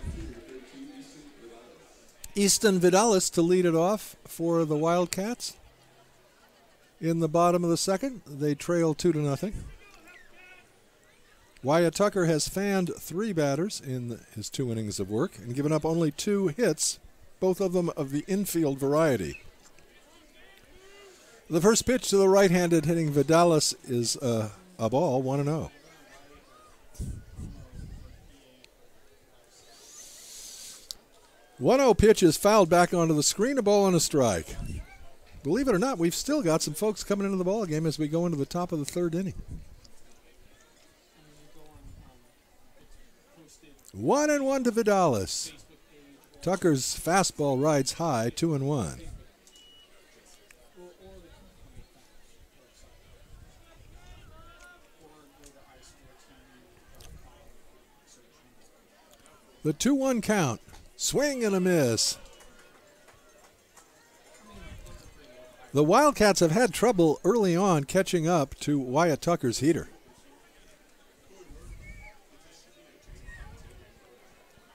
Easton Vidalis to lead it off for the Wildcats. In the bottom of the second, they trail 2-0. Wyatt Tucker has fanned 3 batters in his 2 innings of work and given up only 2 hits, both of them of the infield variety. The first pitch to the right-handed hitting Vidalis is a ball, 1-0. Pitch is fouled back onto the screen, a ball and a strike. Believe it or not, we've still got some folks coming into the ball game as we go into the top of the 3rd inning. 1-1 to Vidalis. Tucker's fastball rides high, 2-1. The 2-1 count. Swing and a miss. The Wildcats have had trouble early on catching up to Wyatt Tucker's heater.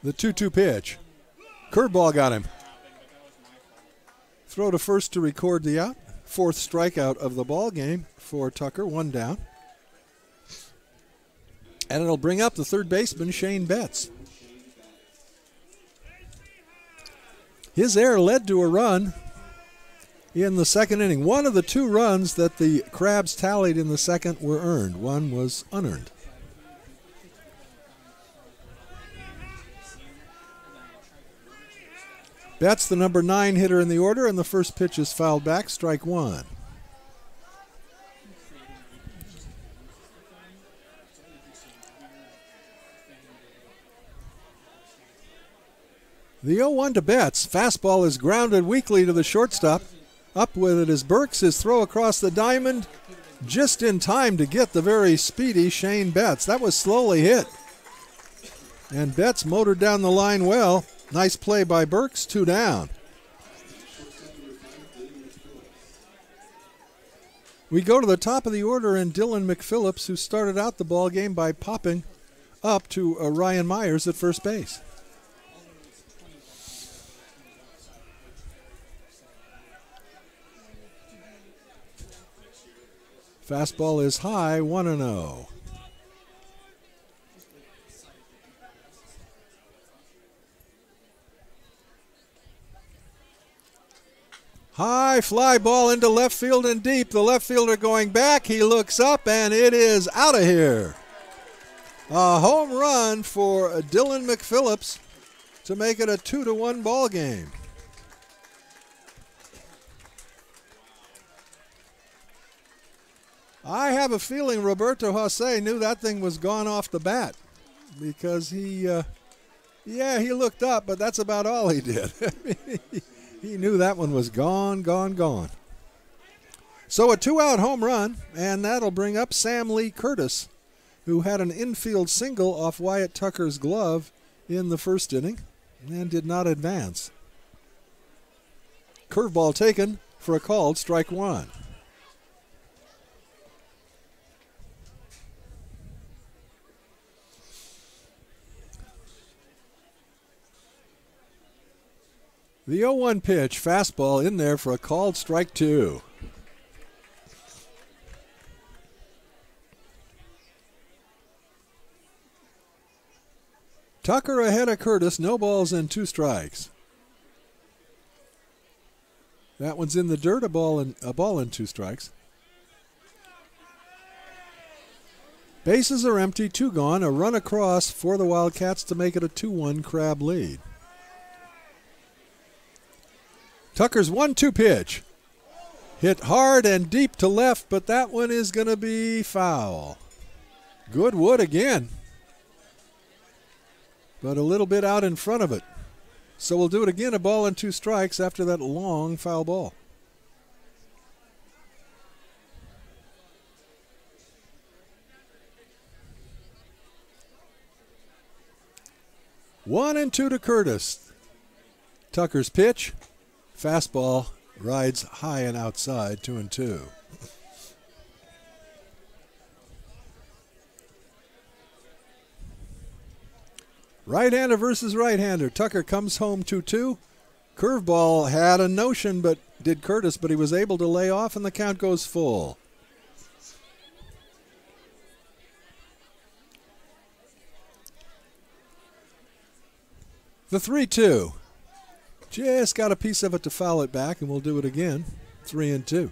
The 2-2 pitch. Curveball got him. Throw to first to record the out. Fourth strikeout of the ball game for Tucker, 1 down. And it'll bring up the third baseman, Shane Betts. His error led to a run in the second inning. One of the 2 runs that the Crabs tallied in the second were earned. One was unearned. Betts, the number 9 hitter in the order, and the first pitch is fouled back, strike 1. The 0-1 to Betts. Fastball is grounded weakly to the shortstop. Up with it is Burks. His throw across the diamond just in time to get the very speedy Shane Betts. That was slowly hit. And Betts motored down the line well. Nice play by Burks, 2 down. We go to the top of the order, and Dylan McPhillips, who started out the ball game by popping up to Ryan Myers at first base. Fastball is high, 1-0. High fly ball into left field and deep. The left fielder going back. He looks up, and it is out of here. A home run for Dylan McPhillips to make it a 2-1 ball game. I have a feeling Roberto Jose knew that thing was gone off the bat, because he looked up, but that's about all he did. He knew that one was gone. So a 2-out home run, and that'll bring up Sam Lee Curtis, who had an infield single off Wyatt Tucker's glove in the first inning and did not advance. Curveball taken for a called strike 1. The 0-1 pitch, fastball in there for a called strike 2. Tucker ahead of Curtis, no balls and 2 strikes. That one's in the dirt, a ball and 2 strikes. Bases are empty, 2 gone, a run across for the Wildcats to make it a 2-1 Crab lead. Tucker's 1-2 pitch. Hit hard and deep to left, but that one is going to be foul. Good wood again, but a little bit out in front of it. So we'll do it again, a ball and 2 strikes after that long foul ball. One and 2 to Curtis. Tucker's pitch. Fastball rides high and outside, 2-2. Right-hander versus right-hander. Tucker comes home 2-2. Curveball had a notion, but did Curtis, but he was able to lay off, and the count goes full. The 3-2. Just got a piece of it to foul it back, and we'll do it again. 3-2.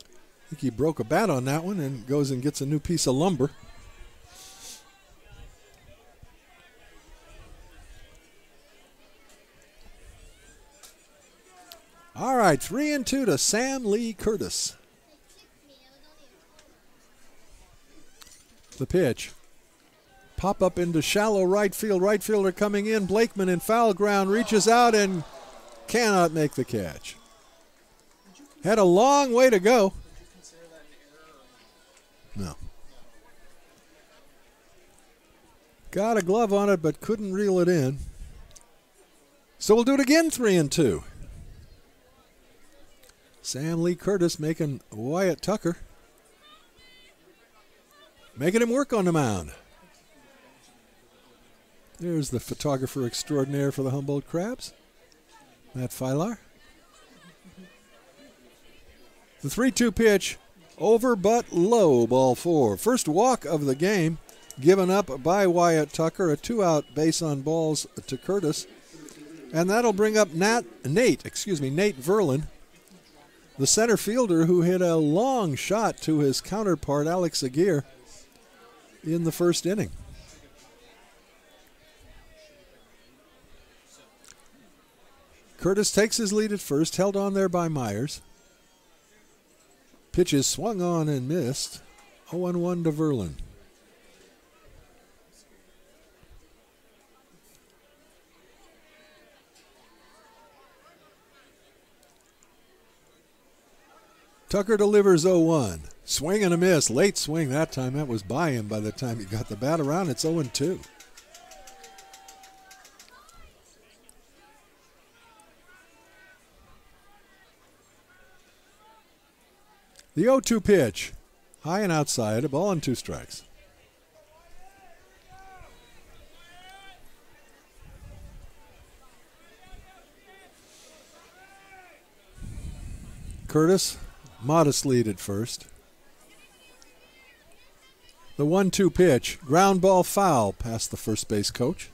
I think he broke a bat on that one and goes and gets a new piece of lumber. All right, 3-2 to Sam Lee Curtis. The pitch. Pop up into shallow right field. Right fielder coming in. Blakeman in foul ground. Reaches out and cannot make the catch. Had a long way to go. No. Got a glove on it but couldn't reel it in. So we'll do it again, 3-2. Sam Lee Curtis making Wyatt Tucker. Making him work on the mound. There's the photographer extraordinaire for the Humboldt Crabs, Matt Filar. The 3-2 pitch, over but low, ball 4. First walk of the game, given up by Wyatt Tucker, a 2-out base on balls to Curtis. And that'll bring up Nate Verlin, the center fielder who hit a long shot to his counterpart, Alex Aguirre, in the first inning. Curtis takes his lead at first, held on there by Myers. Pitch is swung on and missed. 0-1 to Verlin. Tucker delivers 0-1. Swing and a miss. Late swing that time. That was by him by the time he got the bat around. It's 0-2. The 0-2 pitch. High and outside. A ball and 2 strikes. Curtis, modest lead at first. The 1-2 pitch, ground ball foul past the first base coach.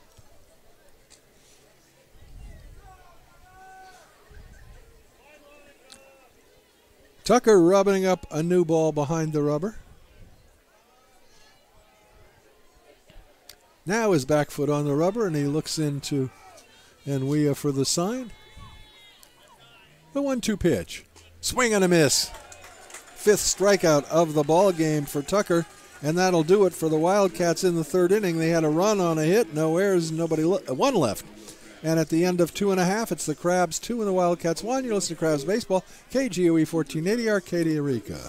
Tucker rubbing up a new ball behind the rubber. Now his back foot on the rubber and he looks into Enwea for the sign. The 1-2 pitch. Swing and a miss. 5th strikeout of the ball game for Tucker, and that'll do it for the Wildcats in the 3rd inning. They had a run on a hit, no errors, one left. And at the end of 2.5, it's the Crabs 2 and the Wildcats 1. You're listening to Crabs Baseball, KGOE 1480, Arcadia, Eureka.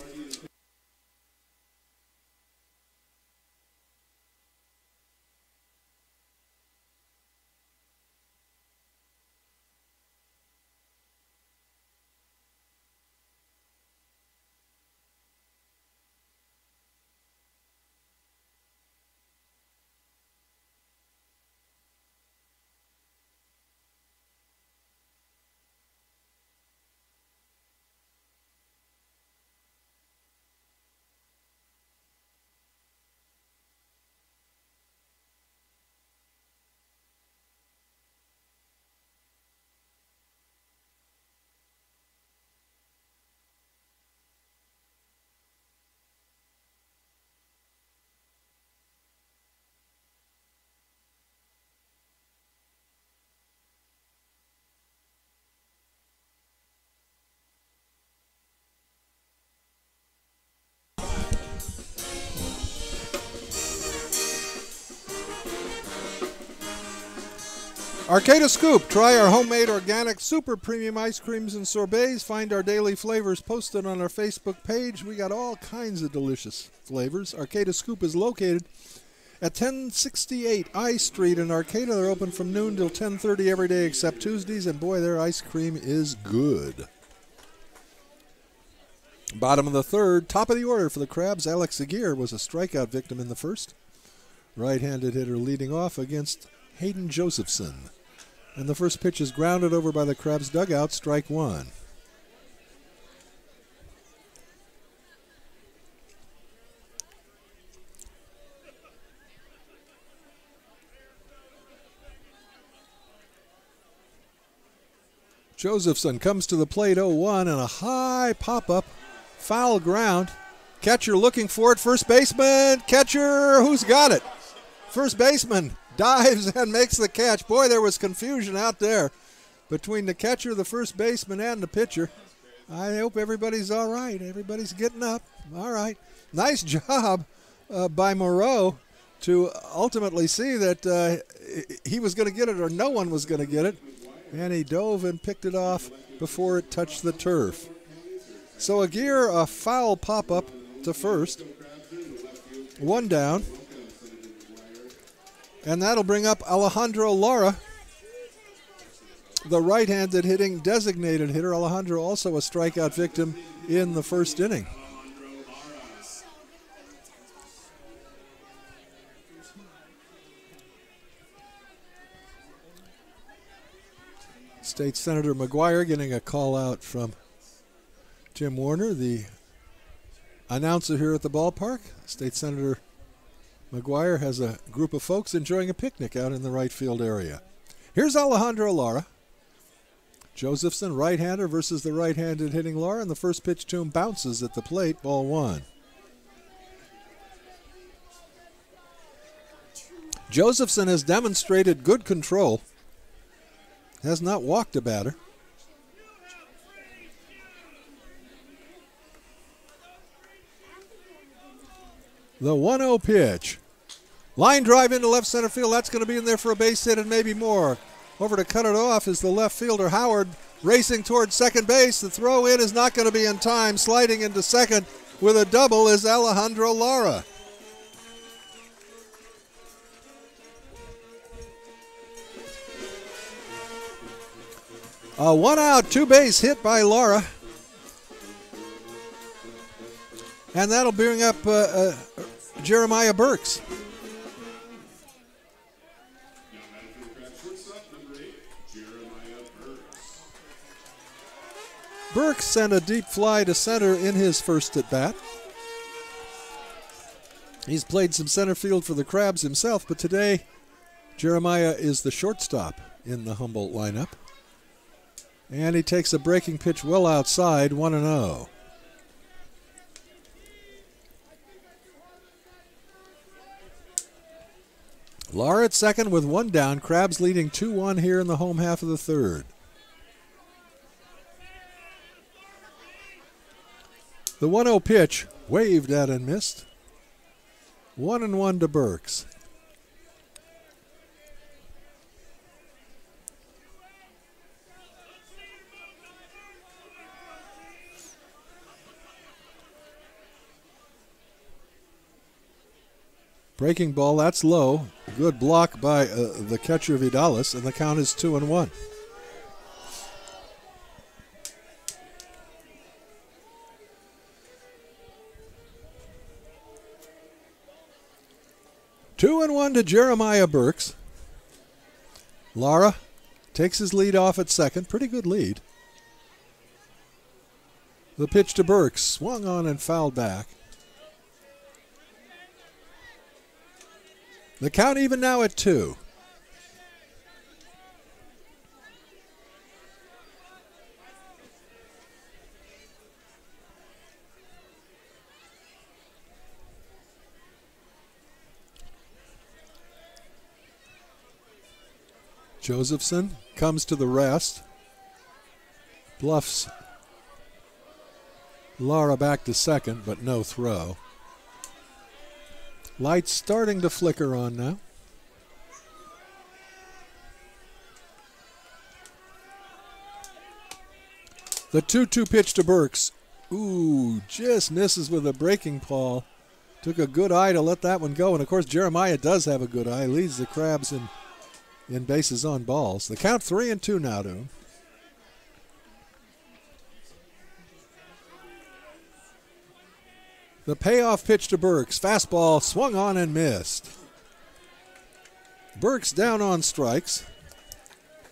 Arcata Scoop. Try our homemade organic super premium ice creams and sorbets. Find our daily flavors posted on our Facebook page. We got all kinds of delicious flavors. Arcata Scoop is located at 1068 I Street in Arcata. They're open from noon till 10:30 every day except Tuesdays, and boy, their ice cream is good. Bottom of the 3rd, top of the order for the Crabs. Alex Aguirre was a strikeout victim in the first. Right-handed hitter leading off against Hayden Josephson. And the first pitch is grounded over by the Crabs dugout, strike 1. Josephson comes to the plate 0-1 and a high pop-up, foul ground. Catcher looking for it, first baseman, catcher, who's got it? First baseman dives and makes the catch. Boy, there was confusion out there between the catcher, the first baseman, and the pitcher. I hope everybody's all right. Everybody's getting up. All right. Nice job by Moreau to ultimately see that he was going to get it or no one was going to get it. And he dove and picked it off before it touched the turf. So a foul pop-up to first. One down. And that'll bring up Alejandro Lara, the right-handed hitting designated hitter. Alejandro also a strikeout victim in the first inning. State Senator McGuire getting a call out from Jim Warner, the announcer here at the ballpark. State Senator McGuire has a group of folks enjoying a picnic out in the right field area. Here's Alejandro Lara. Josephson, right-hander versus the right-handed hitting Lara, and the first pitch to him bounces at the plate, ball one. Josephson has demonstrated good control. Has not walked a batter. The 1-0 pitch. Line drive into left center field. That's going to be in there for a base hit and maybe more. Over to cut it off is the left fielder, Howard, racing towards second base. The throw in is not going to be in time. Sliding into second with a double is Alejandro Lara. A 1-out, 2-base hit by Lara. And that'll bring up Jeremiah Burks. Burks sent a deep fly to center in his first at-bat. He's played some center field for the Crabs himself, but today Jeremiah is the shortstop in the Humboldt lineup. And he takes a breaking pitch well outside, 1-0. Lara at second with one down. Crabs leading 2-1 here in the home half of the third. The 1-0 pitch waved at and missed. 1-1 to Burks. Breaking ball, that's low. Good block by the catcher Vidalis, and the count is 2-1. Two and one to Jeremiah Burks. Lara takes his lead off at second. Pretty good lead. The pitch to Burks, swung on and fouled back. The count even now at 2. Josephson comes to the rest. Bluffs Lara back to second, but no throw. Lights starting to flicker on now. The 2-2 pitch to Burks. Ooh, just misses with a breaking ball. Took a good eye to let that one go. And, of course, Jeremiah does have a good eye. Leads the Crabs in bases on balls. The count 3-2 now to him. The payoff pitch to Burks. Fastball swung on and missed. Burks down on strikes.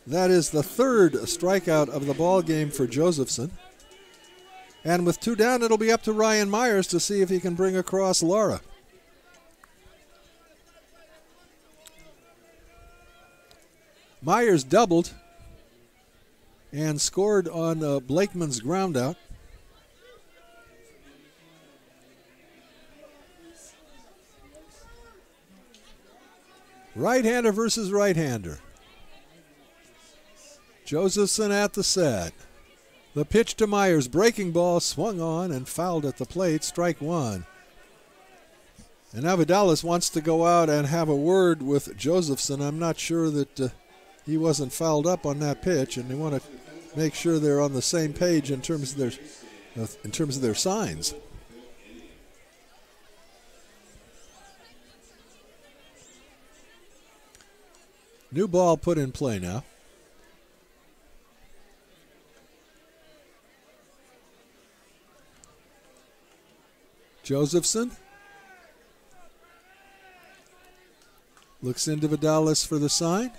That is the third strikeout of the ball game for Josephson. And with 2 down, it'll be up to Ryan Myers to see if he can bring across Lara. Myers doubled and scored on Blakeman's groundout. Right-hander versus right-hander. Josephson at the set. The pitch to Myers. Breaking ball swung on and fouled at the plate. Strike one. And now Vidalis wants to go out and have a word with Josephson. I'm not sure that he wasn't fouled up on that pitch, and they want to make sure they're on the same page in terms of their signs. New ball put in play now. Josephson looks into Vidalis for the sign.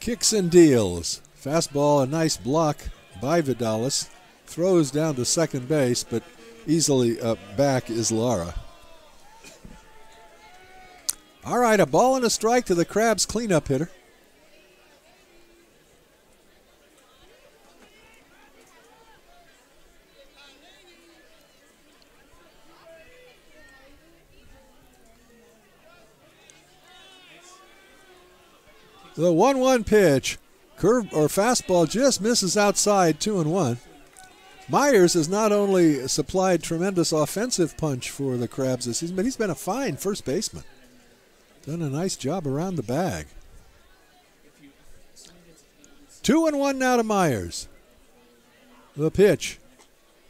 Kicks and deals. Fastball, a nice block by Vidalis. Throws down to second base, but easily back is Lara. All right, a ball and a strike to the Crabs cleanup hitter. The 1-1 pitch. Curve or fastball just misses outside, 2-1. Myers has not only supplied tremendous offensive punch for the Crabs this season, but he's been a fine first baseman. Done a nice job around the bag. 2-1 now to Myers. The pitch.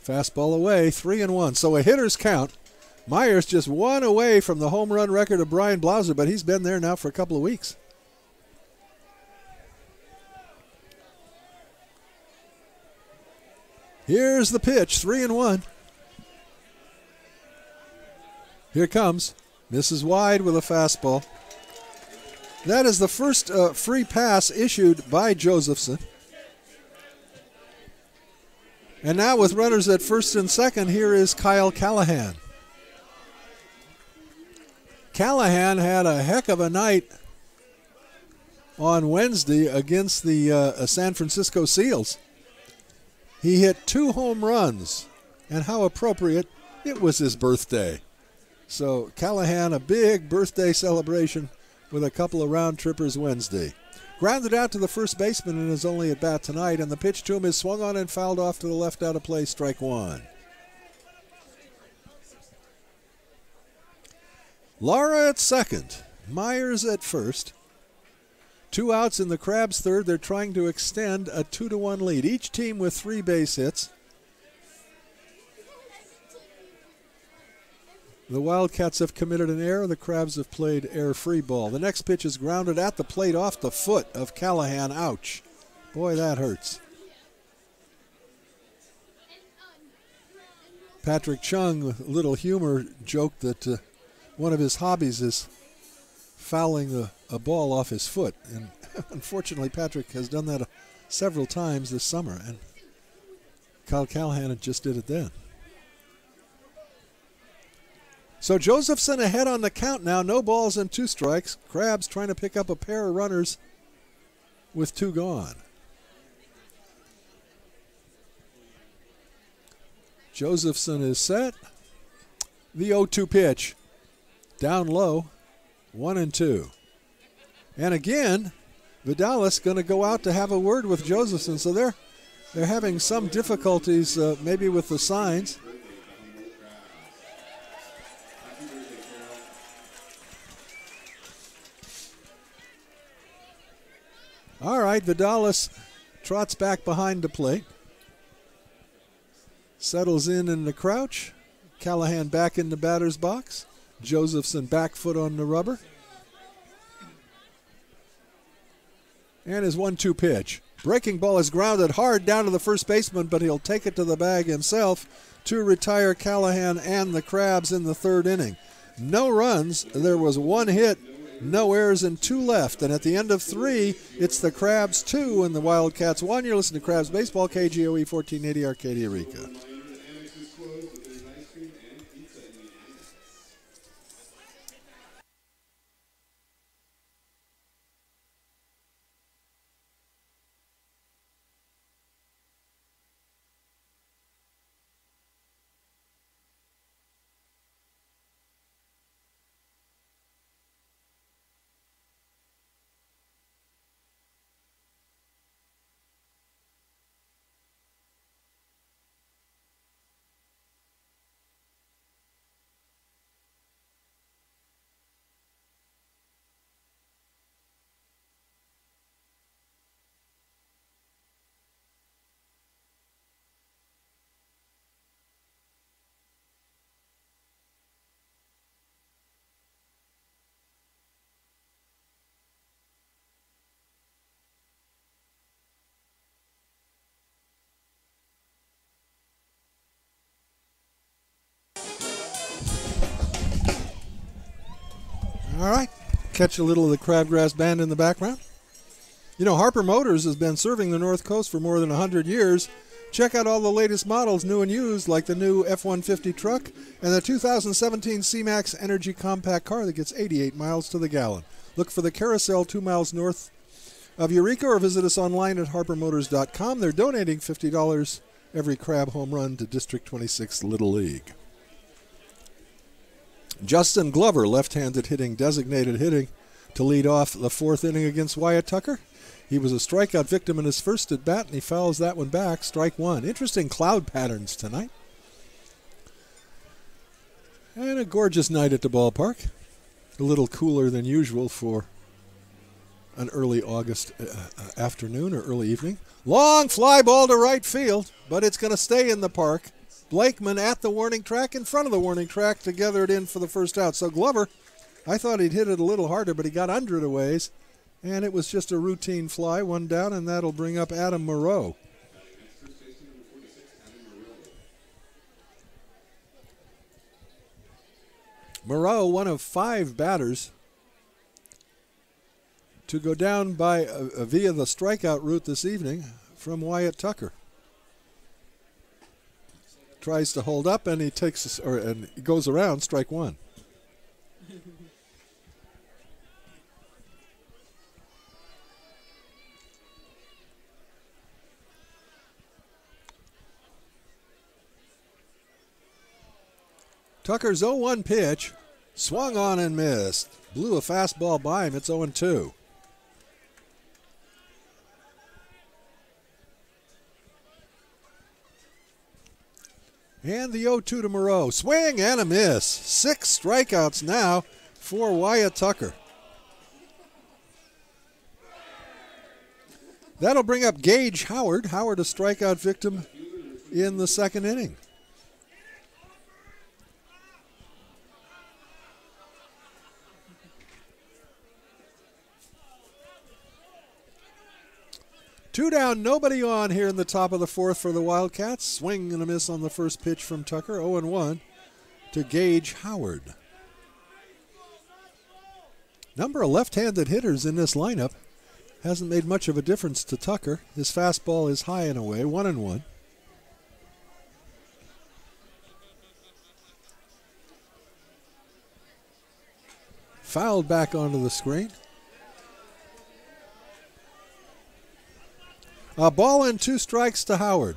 Fastball away, 3-1. So a hitter's count. Myers just one away from the home run record of Brian Blauser, but he's been there now for a couple of weeks. Here's the pitch, 3-1. Here comes. Misses wide with a fastball. That is the first free pass issued by Josephson. And now with runners at first and second, here is Kyle Callahan. Callahan had a heck of a night on Wednesday against the San Francisco Seals. He hit 2 home runs, and how appropriate, it was his birthday. So Callahan, a big birthday celebration with a couple of round trippers Wednesday. Grounded out to the first baseman in his only at bat tonight, and the pitch to him is swung on and fouled off to the left out of play, strike 1. Lara at second, Myers at first. 2 outs in the Crabs' third. They're trying to extend a 2-1 lead. Each team with 3 base hits. The Wildcats have committed an error. The Crabs have played error-free ball. The next pitch is grounded at the plate off the foot of Callahan. Ouch. Boy, that hurts. Patrick Chung, with a little humor, joked that one of his hobbies is fouling a ball off his foot. And unfortunately, Patrick has done that several times this summer. And Kyle Callahan just did it then. So Josephson ahead on the count now. No balls and 2 strikes. Crabs trying to pick up a pair of runners with 2 gone. Josephson is set. The 0-2 pitch. Down low. 1-2. And again, Vidalis going to go out to have a word with Josephson. So they're having some difficulties maybe with the signs. All right, Vidalis trots back behind the plate. Settles in the crouch. Callahan back in the batter's box. Josephson back foot on the rubber. And his 1-2 pitch. Breaking ball is grounded hard down to the first baseman, but he'll take it to the bag himself to retire Callahan and the Crabs in the 3rd inning. No runs. There was 1 hit, no errors, and 2 left. And at the end of 3, it's the Crabs 2 and the Wildcats 1. You're listening to Crabs Baseball, KGOE 1480, Arcadia, Rica. All right. Catch a little of the Crabgrass Band in the background. You know, Harper Motors has been serving the North Coast for more than 100 years. Check out all the latest models, new and used, like the new F-150 truck and the 2017 C-Max Energy compact car that gets 88 miles to the gallon. Look for the Carousel 2 miles north of Eureka or visit us online at harpermotors.com. They're donating $50 every Crab home run to District 26 Little League. Justin Glover, left-handed hitting, designated hitting to lead off the fourth inning against Wyatt Tucker. He was a strikeout victim in his first at bat, and he fouls that one back, strike one. Interesting cloud patterns tonight. And a gorgeous night at the ballpark. A little cooler than usual for an early August afternoon or early evening. Long fly ball to right field, but it's going to stay in the park. Blakeman at the warning track, in front of the warning track to gather it in for the first out. So Glover, I thought he'd hit it a little harder, but he got under it a ways, and it was just a routine fly, one down, and that'll bring up Adam Moreau. Moreau, one of 5 batters to go down by via the strikeout route this evening from Wyatt Tucker. Tries to hold up, and he takes and he goes around, strike one. Tucker's 0-1 pitch, swung on and missed. Blew a fastball by him. It's 0-2. And the 0-2 to Moreau. Swing and a miss. 6 strikeouts now for Wyatt Tucker. That'll bring up Gage Howard. Howard, a strikeout victim in the second inning. Two down, nobody on here in the top of the fourth for the Wildcats. Swing and a miss on the first pitch from Tucker. 0-1 to Gage Howard. Number of left-handed hitters in this lineup hasn't made much of a difference to Tucker. His fastball is high and away, 1-1. Fouled back onto the screen. A ball and 2 strikes to Howard.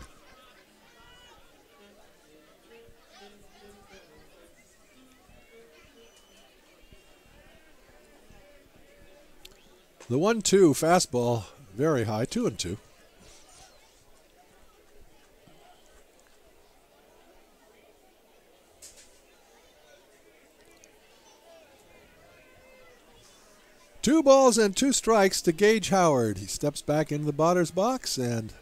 The 1-2 fastball, very high, 2-2. Two balls and 2 strikes to Gage Howard. He steps back into the batter's box, and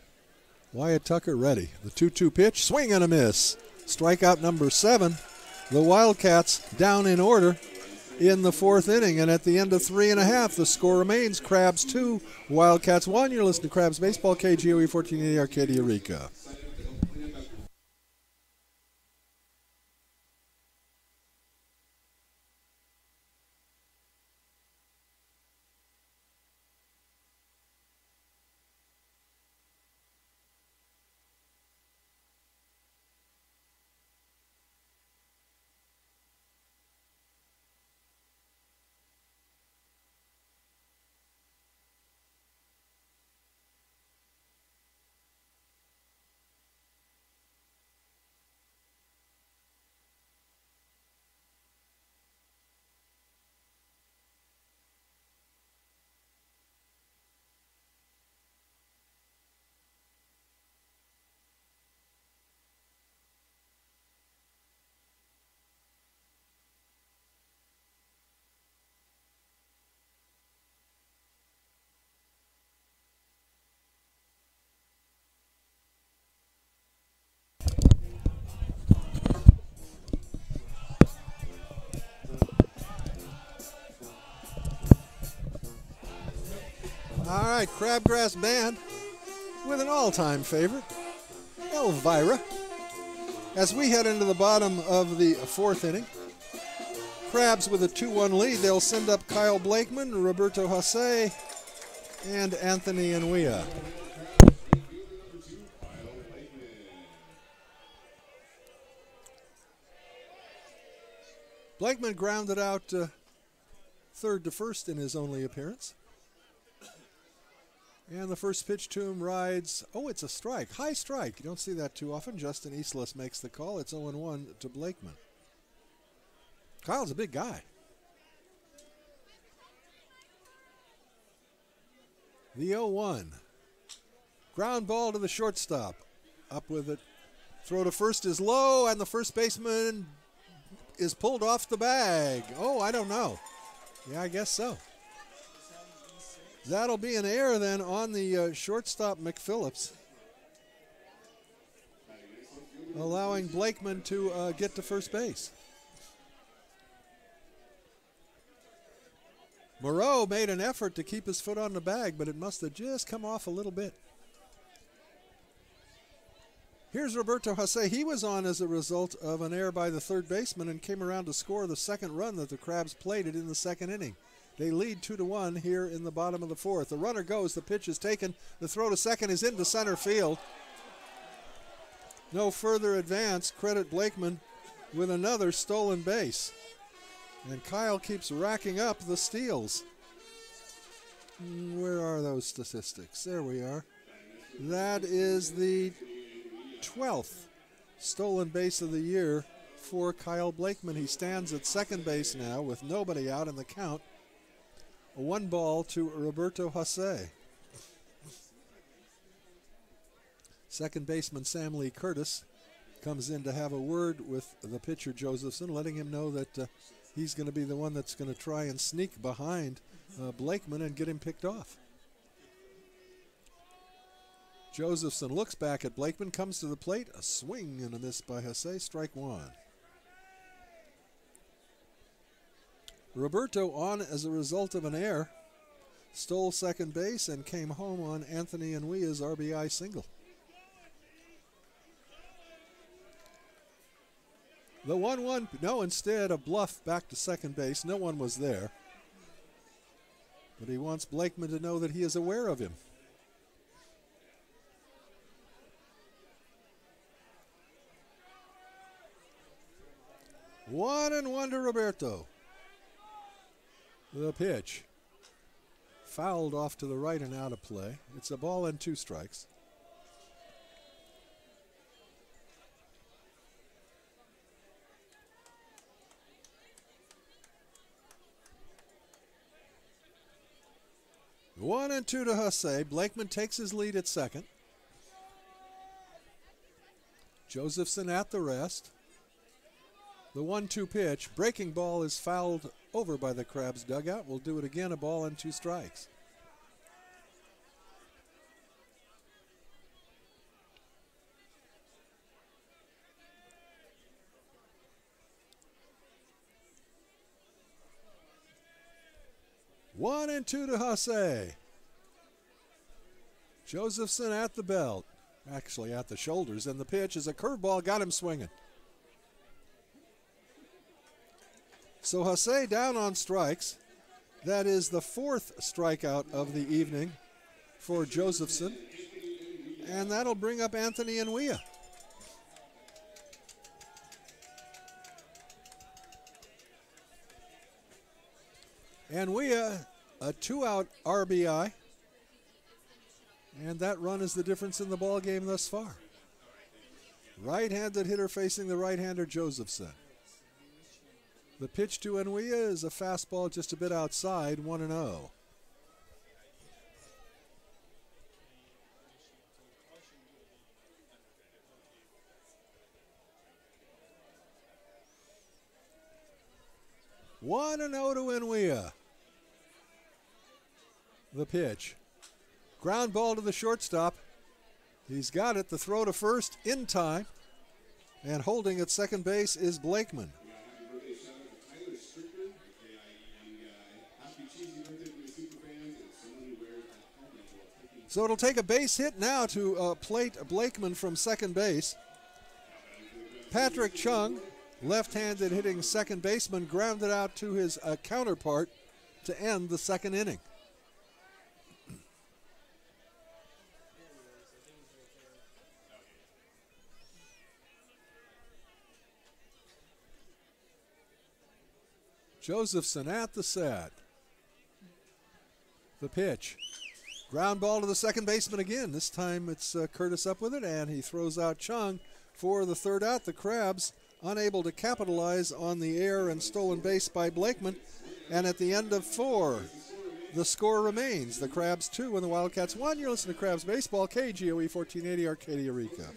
Wyatt Tucker ready. The 2-2 pitch, swing and a miss. Strikeout number 7. The Wildcats down in order in the fourth inning, and at the end of 3.5, the score remains Crabs 2, Wildcats 1. You're listening to Crabs Baseball, KGOE 1480 Arcadia, Eureka. All right, Crabgrass Band with an all-time favorite, Elvira. As we head into the bottom of the fourth inning, Crabs with a 2-1 lead. They'll send up Kyle Blakeman, Roberto Jose, and Anthony Nguia. Blakeman grounded out third to first in his only appearance. And the first pitch to him rides, oh, it's a strike, high strike. You don't see that too often. Justin Eastless makes the call. It's 0-1 to Blakeman. Kyle's a big guy. The 0-1. Ground ball to the shortstop. Up with it. Throw to first is low, and the first baseman is pulled off the bag. Oh, I don't know. Yeah, I guess so. That'll be an error then on the shortstop McPhillips, allowing Blakeman to get to first base. Moreau made an effort to keep his foot on the bag, but it must have just come off a little bit. Here's Roberto Jose. He was on as a result of an error by the third baseman and came around to score the second run that the Crabs plated in the second inning. They lead 2-1 here in the bottom of the fourth. The runner goes, the pitch is taken, the throw to second is into center field. No further advance. Credit Blakeman with another stolen base. And Kyle keeps racking up the steals. Where are those statistics? There we are. That is the 12th stolen base of the year for Kyle Blakeman. He stands at second base now with nobody out in the count. A 1-ball to Roberto Jose. Second baseman Sam Lee Curtis comes in to have a word with the pitcher Josephson, letting him know that he's going to be the one that's going to try and sneak behind Blakeman and get him picked off. Josephson looks back at Blakeman, comes to the plate, a swing and a miss by Jose, strike one. Roberto on as a result of an error, stole second base and came home on Anthony Nguia's RBI single. The 1-1, no, instead a bluff back to second base. No one was there. But he wants Blakeman to know that he is aware of him. One and one to Roberto. The pitch. Fouled off to the right and out of play. It's a ball and 2 strikes. One and two to Jose. Blakeman takes his lead at second. Josephson at the rest. The 1-2 pitch. Breaking ball is fouled over by the Crabs dugout. We'll do it again, a ball and 2 strikes. One and two to Jose. Josephson at the belt. Actually at the shoulders. And the pitch is a curveball. Got him swinging. So Jose down on strikes. That is the 4th strikeout of the evening for Josephson. And that'll bring up Anthony Nguia. Nguia, a 2-out RBI. And that run is the difference in the ball game thus far. Right-handed hitter facing the right-hander Josephson. The pitch to Nguia is a fastball just a bit outside, 1-0. One and 0 to Nguia. The pitch. Ground ball to the shortstop. He's got it. The throw to first in time. And holding at second base is Blakeman. So it'll take a base hit now to plate Blakeman from second base. Patrick Chung left-handed hitting second baseman grounded out to his counterpart to end the second inning. Josephson at the set. The pitch. Ground ball to the second baseman again. This time it's Curtis up with it, and he throws out Chung for the third out. The Crabs unable to capitalize on the error and stolen base by Blakeman. And at the end of 4, the score remains. The Crabs 2 and the Wildcats 1. You're listening to Crabs Baseball, KGOE 1480, Arcadia, Eureka.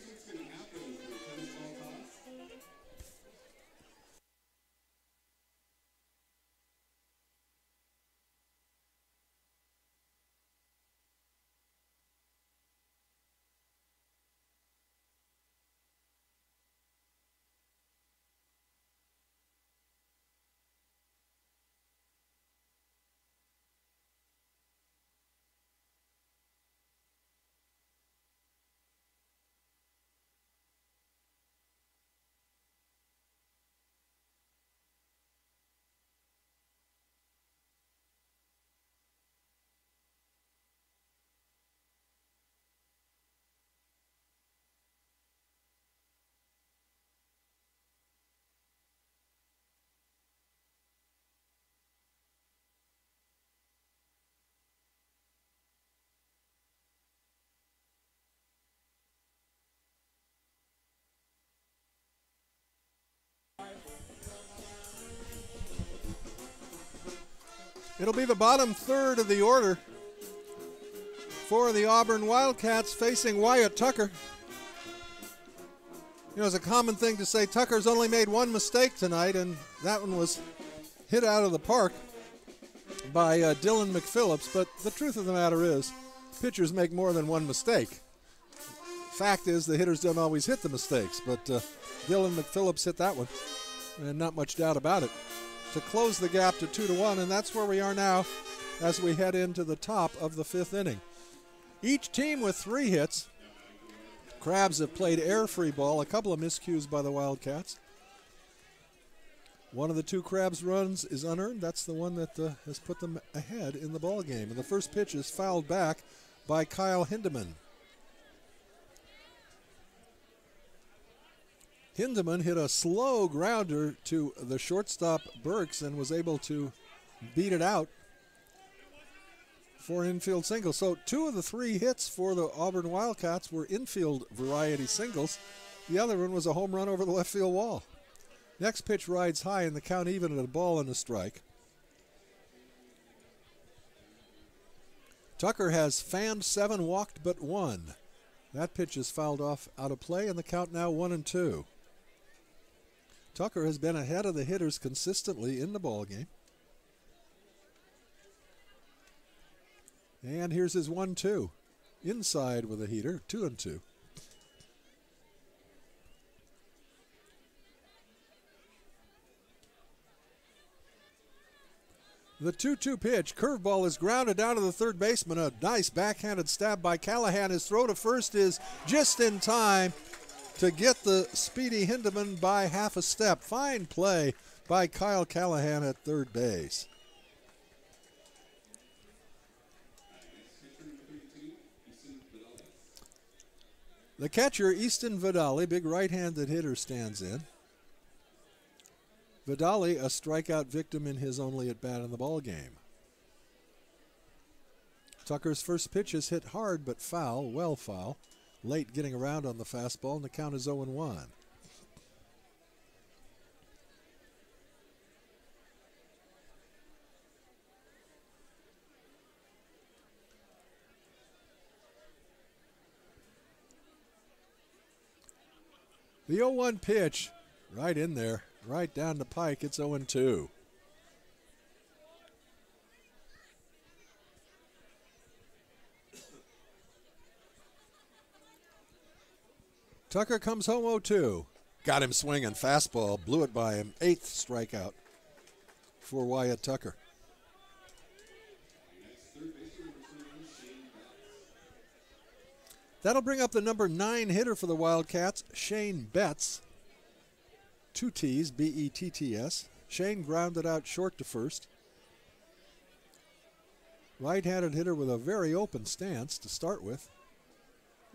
It'll be the bottom third of the order for the Auburn Wildcats facing Wyatt Tucker. You know, it's a common thing to say Tucker's only made one mistake tonight, and that one was hit out of the park by Dylan McPhillips. But the truth of the matter is, pitchers make more than one mistake. Fact is, the hitters don't always hit the mistakes, but Dylan McPhillips hit that one, and not much doubt about it, to close the gap to 2-1, and that's where we are now as we head into the top of the 5th inning. Each team with 3 hits. Crabs have played air-free ball, a couple of miscues by the Wildcats. One of the 2 Crabs runs is unearned. That's the one that has put them ahead in the ball game. And the first pitch is fouled back by Kyle Hindeman. Hindeman hit a slow grounder to the shortstop Burks and was able to beat it out for an infield single. So 2 of the 3 hits for the Auburn Wildcats were infield variety singles. The other one was a home run over the left field wall. Next pitch rides high and the count even at a ball and a strike. Tucker has fanned 7, walked but 1. That pitch is fouled off out of play, and the count now 1-2. Tucker has been ahead of the hitters consistently in the ball game. And here's his 1-2. Inside with a heater, 2-2. The 2-2 pitch, curveball is grounded down to the third baseman. A nice backhanded stab by Callahan. His throw to first is just in time to get the speedy Hindeman by half a step. Fine play by Kyle Callahan at third base. The catcher, Easton Vidali, big right-handed hitter, stands in. Vidali, a strikeout victim in his only at-bat in the ball game. Tucker's first pitch is hit hard but foul, well foul. Late getting around on the fastball, and the count is 0-1. The 0-1 pitch, right in there, right down the pike. It's 0-2. Tucker comes home 0-2. Got him swinging. Fastball. Blew it by him. 8th strikeout for Wyatt Tucker. That'll bring up the number 9 hitter for the Wildcats, Shane Betts. 2 T's, B-E-T-T-S. Shane grounded out short to first. Right-handed hitter with a very open stance to start with.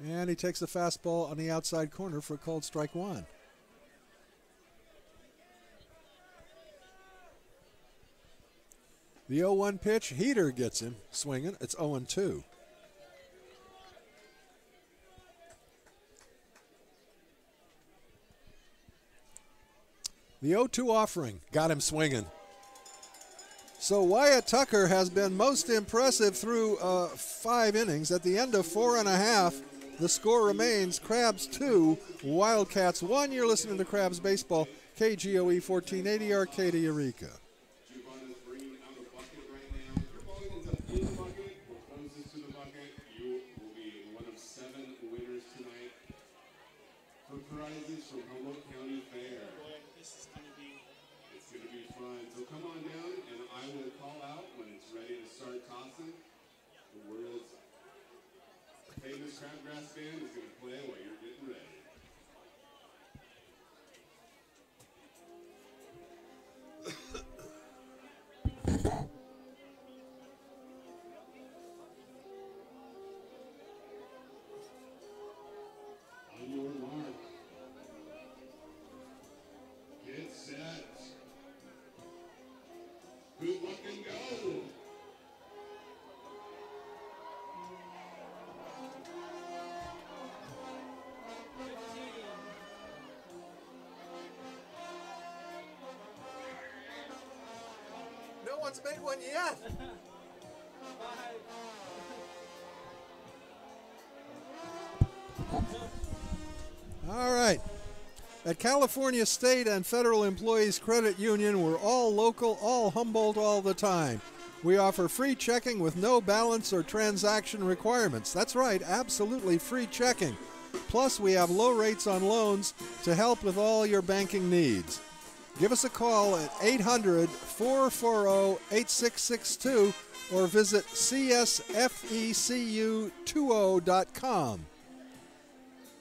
And he takes a fastball on the outside corner for a called strike one. The 0-1 pitch, Heater gets him swinging. It's 0-2. The 0-2 offering got him swinging. So Wyatt Tucker has been most impressive through 5 innings. At the end of 4.5, the score remains Crabs 2, Wildcats 1. You're listening to Crabs Baseball, KGOE 1480, Arcadia, Eureka. Prizes from Humboldt County Fair. Boy, this is going to be... It's going to be fun. So come on down, and I will call out when it's ready to start tossing. The world's famous crabgrass band is going to play while you're getting ready. On your mark. Get set. Good luck and go. No one's made one yet. All right. At California State and Federal Employees Credit Union, we're all local, all Humboldt all the time. We offer free checking with no balance or transaction requirements. That's right, absolutely free checking. Plus, we have low rates on loans to help with all your banking needs. Give us a call at 800-440-8662 or visit csfecu20.com.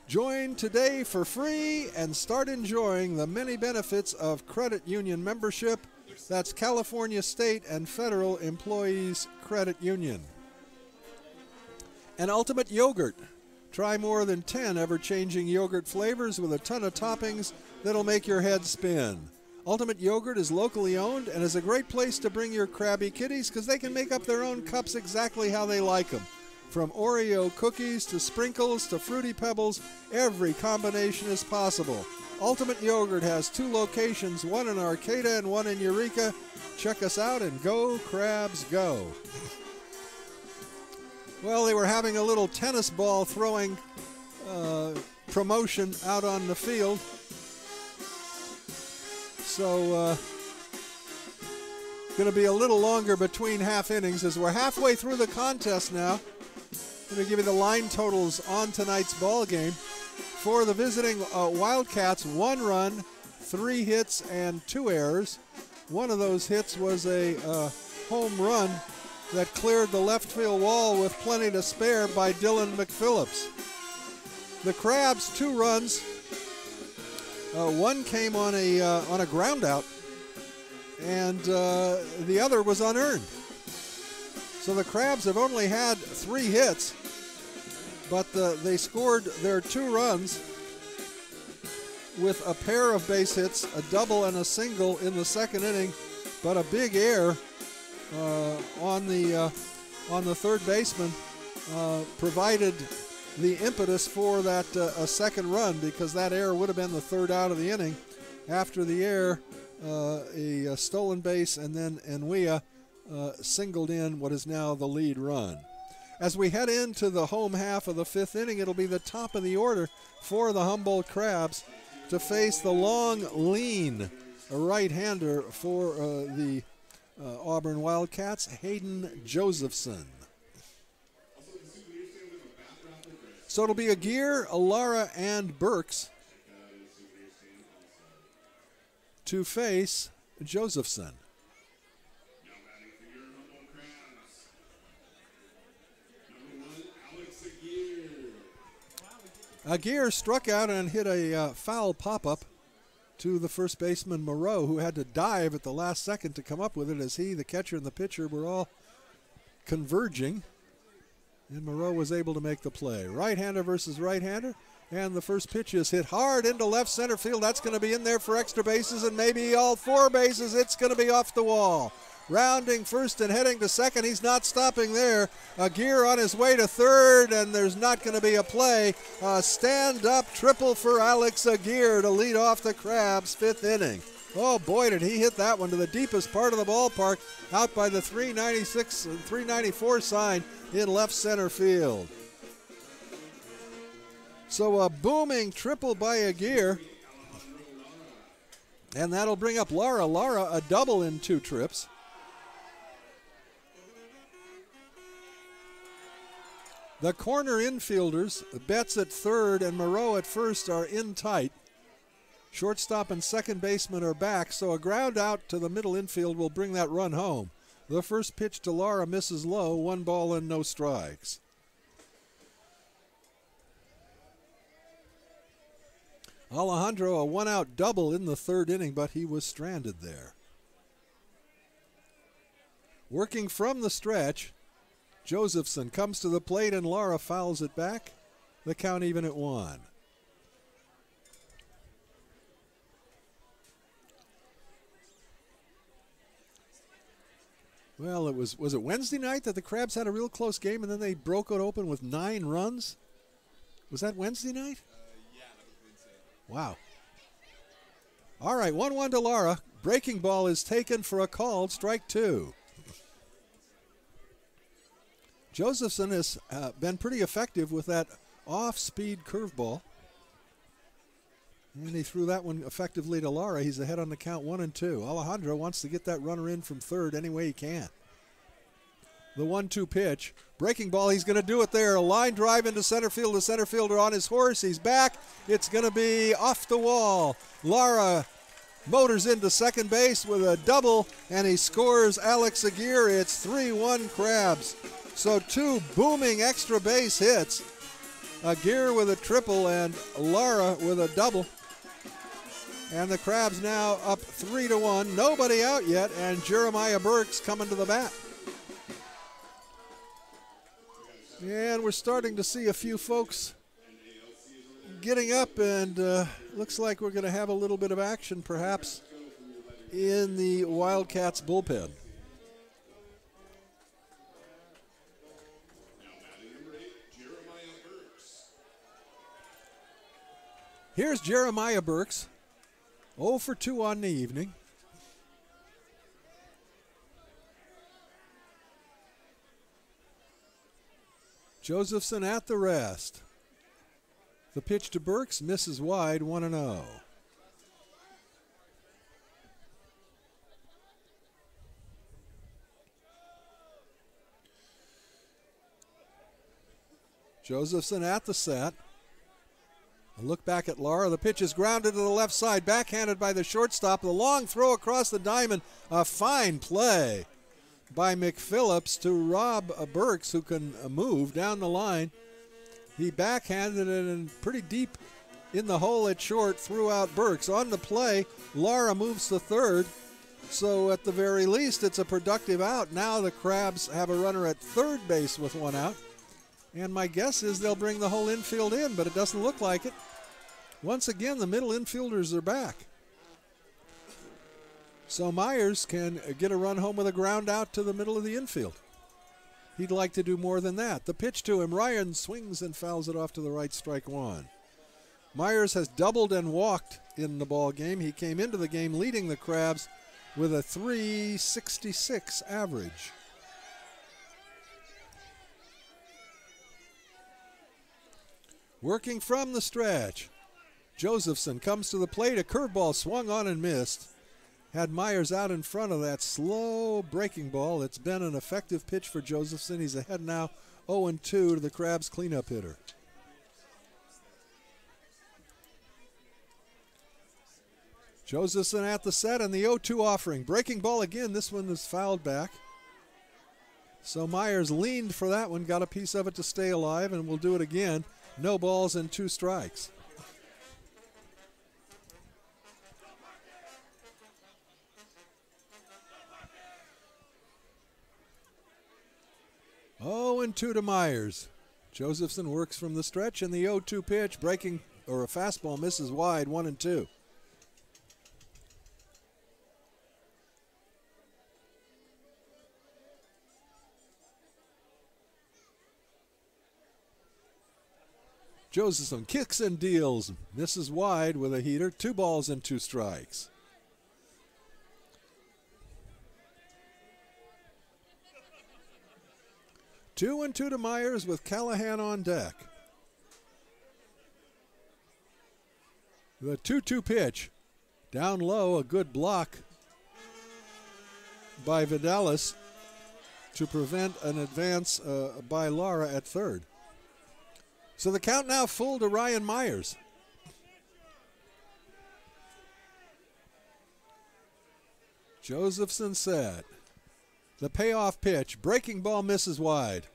Join today for free and start enjoying the many benefits of credit union membership. That's California State and Federal Employees Credit Union. And Ultimate Yogurt. Try more than 10 ever-changing yogurt flavors with a ton of toppings that'll make your head spin. Ultimate Yogurt is locally owned and is a great place to bring your crabby kitties because they can make up their own cups exactly how they like them. From Oreo cookies to sprinkles to Fruity Pebbles, every combination is possible. Ultimate Yogurt has 2 locations, one in Arcata and one in Eureka. Check us out and go, Crabs, go. Well, they were having a little tennis ball throwing promotion out on the field. So, going to be a little longer between half innings as we're halfway through the contest now. I'm going to give you the line totals on tonight's ball game. For the visiting Wildcats, 1 run, 3 hits, and 2 errors. One of those hits was a home run that cleared the left field wall with plenty to spare by Dylan McPhillips. The Crabs, 2 runs. One came on a ground out, and the other was unearned. So the Crabs have only had 3 hits, but they scored their 2 runs with a pair of base hits, a double and a single in the second inning, but a big error on the third baseman provided the impetus for that a second run, because that error would have been the 3rd out of the inning. After the error, a stolen base, and then Enwea singled in what is now the lead run. As we head into the home half of the 5th inning, it'll be the top of the order for the Humboldt Crabs to face the long, lean right-hander for the Auburn Wildcats, Hayden Josephson. So it'll be Aguirre, Alara, and Burks to face Josephson. Aguirre struck out and hit a foul pop-up to the first baseman Moreau, who had to dive at the last second to come up with it as he, the catcher, and the pitcher were all converging. And Moreau was able to make the play. Right-hander versus right-hander. And the first pitch is hit hard into left center field. That's going to be in there for extra bases and maybe all 4 bases. It's going to be off the wall. Rounding first and heading to second. He's not stopping there. Aguirre on his way to third, and there's not going to be a play. A stand-up triple for Alex Aguirre to lead off the Crabs' 5th inning. Oh, boy, did he hit that one to the deepest part of the ballpark, out by the 396 and 394 sign in left center field. So a booming triple by Aguirre, and that'll bring up Lara. Lara, a double in 2 trips. The corner infielders, Betts at third and Moreau at first, are in tight. Shortstop and second baseman are back, so a ground out to the middle infield will bring that run home. The first pitch to Lara misses low, 1 ball and no strikes. Alejandro, a 1-out double in the 3rd inning, but he was stranded there. Working from the stretch, Josephson comes to the plate and Lara fouls it back. The count even at 1. Well, was it Wednesday night that the Crabs had a real close game and then they broke it open with 9 runs? Was that Wednesday night? Yeah, that was Wednesday. Wow. All right, 1-1 to Lara. Breaking ball is taken for a called strike 2. Josephson has been pretty effective with that off-speed curveball. And he threw that one effectively to Lara. He's ahead on the count 1-2. Alejandro wants to get that runner in from third any way he can. The 1-2 pitch. Breaking ball, he's going to do it there. A line drive into center field. The center fielder on his horse. He's back. It's going to be off the wall. Lara motors into second base with a double, and he scores Alex Aguirre. It's 3-1 Crabs. So 2 booming extra base hits. Aguirre with a triple and Lara with a double. And the Crabs now up 3-1. Nobody out yet, and Jeremiah Burks coming to the bat. And we're starting to see a few folks getting up, and looks like we're going to have a little bit of action perhaps in the Wildcats bullpen. Here's Jeremiah Burks, 0 for 2 on the evening. Josephson at the rest. The pitch to Burks misses wide, 1-0. Josephson at the set. A look back at Lara. The pitch is grounded to the left side, backhanded by the shortstop. The long throw across the diamond. A fine play by McPhillips to Rob Burks, who can move down the line. He backhanded it and pretty deep in the hole at short, threw out Burks. On the play, Lara moves to third. So at the very least, it's a productive out. Now the Crabs have a runner at third base with 1 out. And my guess is they'll bring the whole infield in, but it doesn't look like it. Once again, the middle infielders are back. So Myers can get a run home with a ground out to the middle of the infield. He'd like to do more than that. The pitch to him, Ryan swings and fouls it off to the right, strike 1. Myers has doubled and walked in the ball game. He came into the game leading the Crabs with a .366 average. Working from the stretch, Josephson comes to the plate. A curveball swung on and missed. Had Myers out in front of that slow breaking ball. It's been an effective pitch for Josephson. He's ahead now 0-2 to the Crabs cleanup hitter. Josephson at the set and the 0-2 offering. Breaking ball again. This one is fouled back. So Myers leaned for that one, got a piece of it to stay alive, and will do it again. No balls and 2 strikes. 0-2 to Myers. Josephson works from the stretch, and the 0-2 pitch, breaking, or a fastball misses wide, 1-2. Josephson kicks and deals, misses wide with a heater, 2 balls and 2 strikes. Two and 2 to Myers with Callahan on deck. The 2-2 pitch. Down low, a good block by Vidalis to prevent an advance by Lara at third. So the count now full to Ryan Myers. Josephson set. The payoff pitch. Breaking ball misses wide.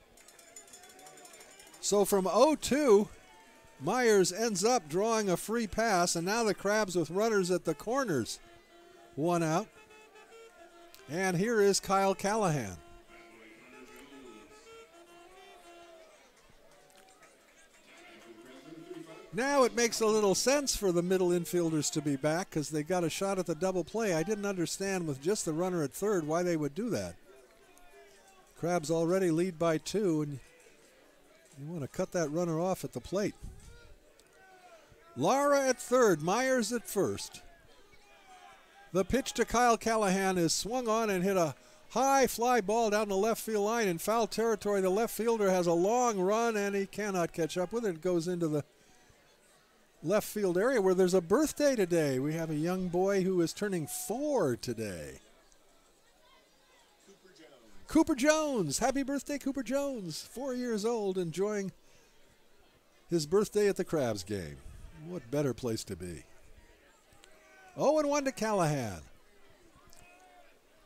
So from 0-2, Myers ends up drawing a free pass, and now the Crabs with runners at the corners. 1 out. And here is Kyle Callahan. Now it makes a little sense for the middle infielders to be back because they got a shot at the double play. I didn't understand with just the runner at third why they would do that. Crabs already lead by 2, and you want to cut that runner off at the plate. Lara at third, Myers at first. The pitch to Kyle Callahan is swung on and hit a high fly ball down the left field line in foul territory. The left fielder has a long run, and he cannot catch up with it. It goes into the left field area where there's a birthday today. We have a young boy who is turning 4 today. Cooper Jones. Happy birthday, Cooper Jones. 4 years old, enjoying his birthday at the Crabs game. What better place to be? 0-1 to Callahan.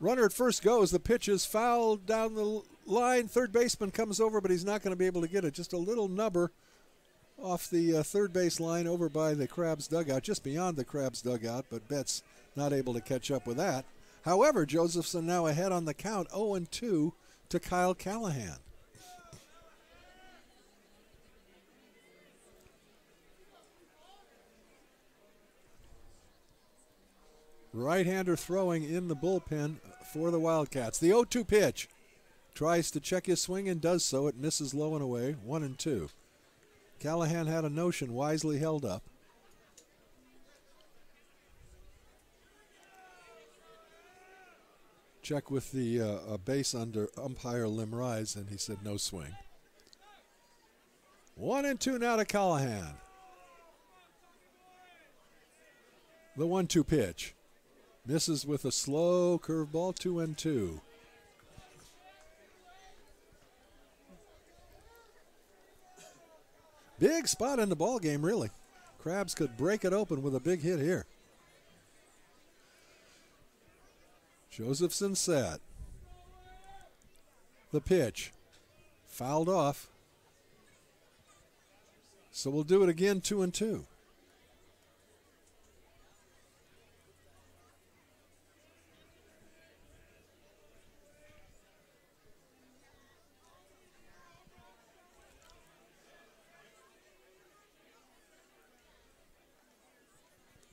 Runner at first goes. The pitch is fouled down the line. Third baseman comes over, but he's not going to be able to get it. Just a little nubber off the third base line over by the Crabs dugout, just beyond the Crabs dugout, but Betts not able to catch up with that. However, Josephson now ahead on the count, 0-2 to Kyle Callahan. Right-hander throwing in the bullpen for the Wildcats. The 0-2 pitch. Tries to check his swing and does so. It misses low and away, 1-2. Callahan had a notion, wisely held up. Check with the base under umpire Lim Rise, and he said no swing. 1-2 now to Callahan. The 1-2 pitch. Misses with a slow curveball, 2-2. Big spot in the ball game, really. Crabs could break it open with a big hit here. Josephson set. The pitch. Fouled off. So we'll do it again, 2-2.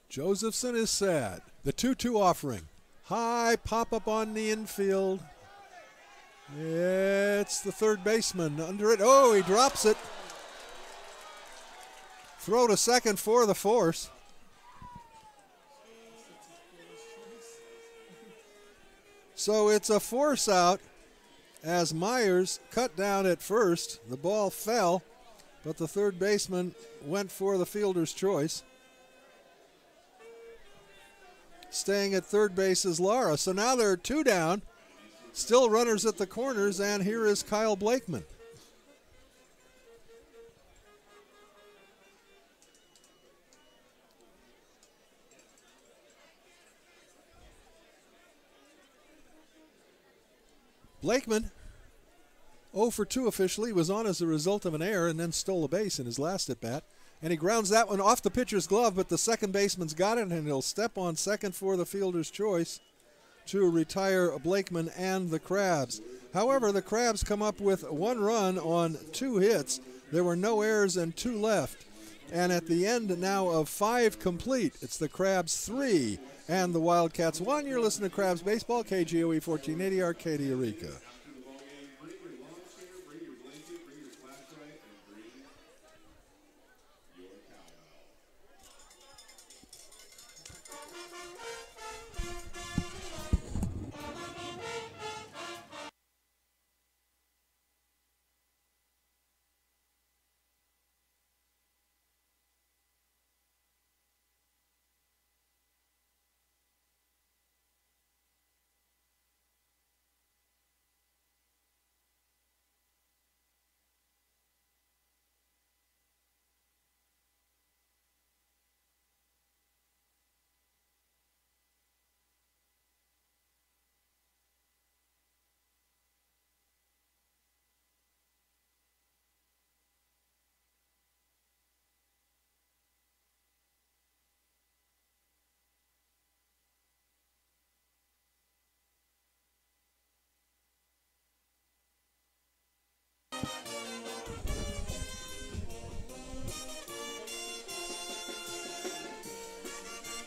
Josephson is set. The 2-2 offering. High pop-up on the infield. It's the third baseman under it. Oh, he drops it. Throw to second for the force. So it's a force out as Myers cut down at first. The ball fell, but the third baseman went for the fielder's choice. Staying at third base is Lara. So now there are 2 down. Still runners at the corners, and here is Kyle Blakeman. Blakeman, 0 for 2 officially, was on as a result of an error and then stole a base in his last at bat. And he grounds that one off the pitcher's glove, but the second baseman's got it, and he'll step on second for the fielder's choice to retire Blakeman and the Crabs. However, the Crabs come up with 1 run on 2 hits. There were no errors and 2 left. And at the end now of 5 complete, it's the Crabs 3 and the Wildcats 1. You're listening to Crabs Baseball, KGOE 1480, Arcadia, Eureka. After the ball game, bring your lawn chair, bring your blanket, bring your flashlight, and bring your cowbell.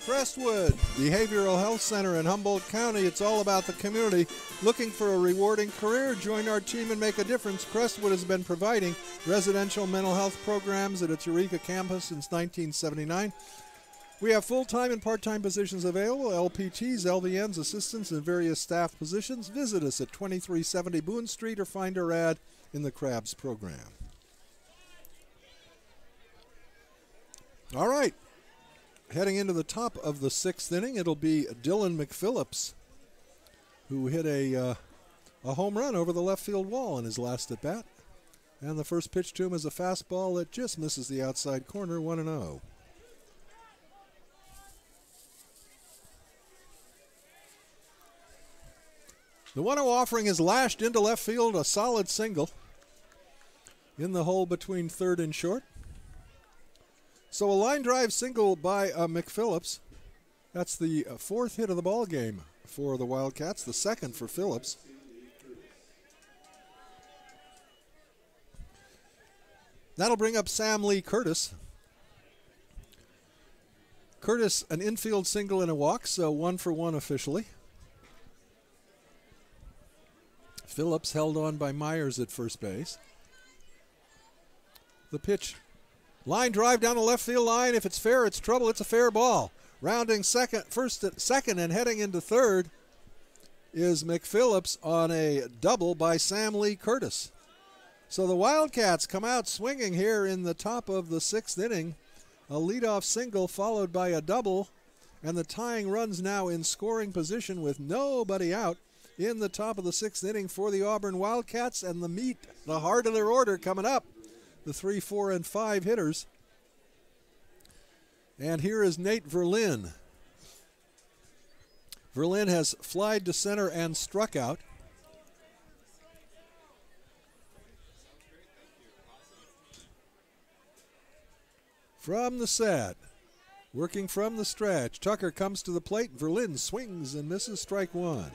Crestwood Behavioral Health Center in Humboldt County. It's all about the community. Looking for a rewarding career? Join our team and make a difference. Crestwood has been providing residential mental health programs at its Eureka campus since 1979. We have full-time and part-time positions available, LPTs, LVNs, assistants, and various staff positions. Visit us at 2370 Boone Street or find our ad in the Crabs program. All right. Heading into the top of the 6th inning, it'll be Dylan McPhillips, who hit a home run over the left field wall in his last at-bat. And the first pitch to him is a fastball that just misses the outside corner, 1-0. The 1-0 offering is lashed into left field, a solid single in the hole between third and short. So a line drive single by McPhillips. That's the 4th hit of the ball game for the Wildcats, the 2nd for Phillips. That'll bring up Sam Lee Curtis. Curtis, an infield single and a walk, so 1 for 1 officially. Phillips held on by Myers at first base. The pitch. Line drive down the left field line. If it's fair, it's trouble. It's a fair ball. Rounding second and heading into third is McPhillips on a double by Sam Lee Curtis. So the Wildcats come out swinging here in the top of the 6th inning. A leadoff single followed by a double, and the tying runs now in scoring position with nobody out in the top of the 6th inning for the Auburn Wildcats, and the heart of their order coming up. The 3, 4, and 5 hitters. And here is Nate Verlin. Verlin has flied to center and struck out. From the set, working from the stretch, Tucker comes to the plate. Verlin swings and misses, strike 1.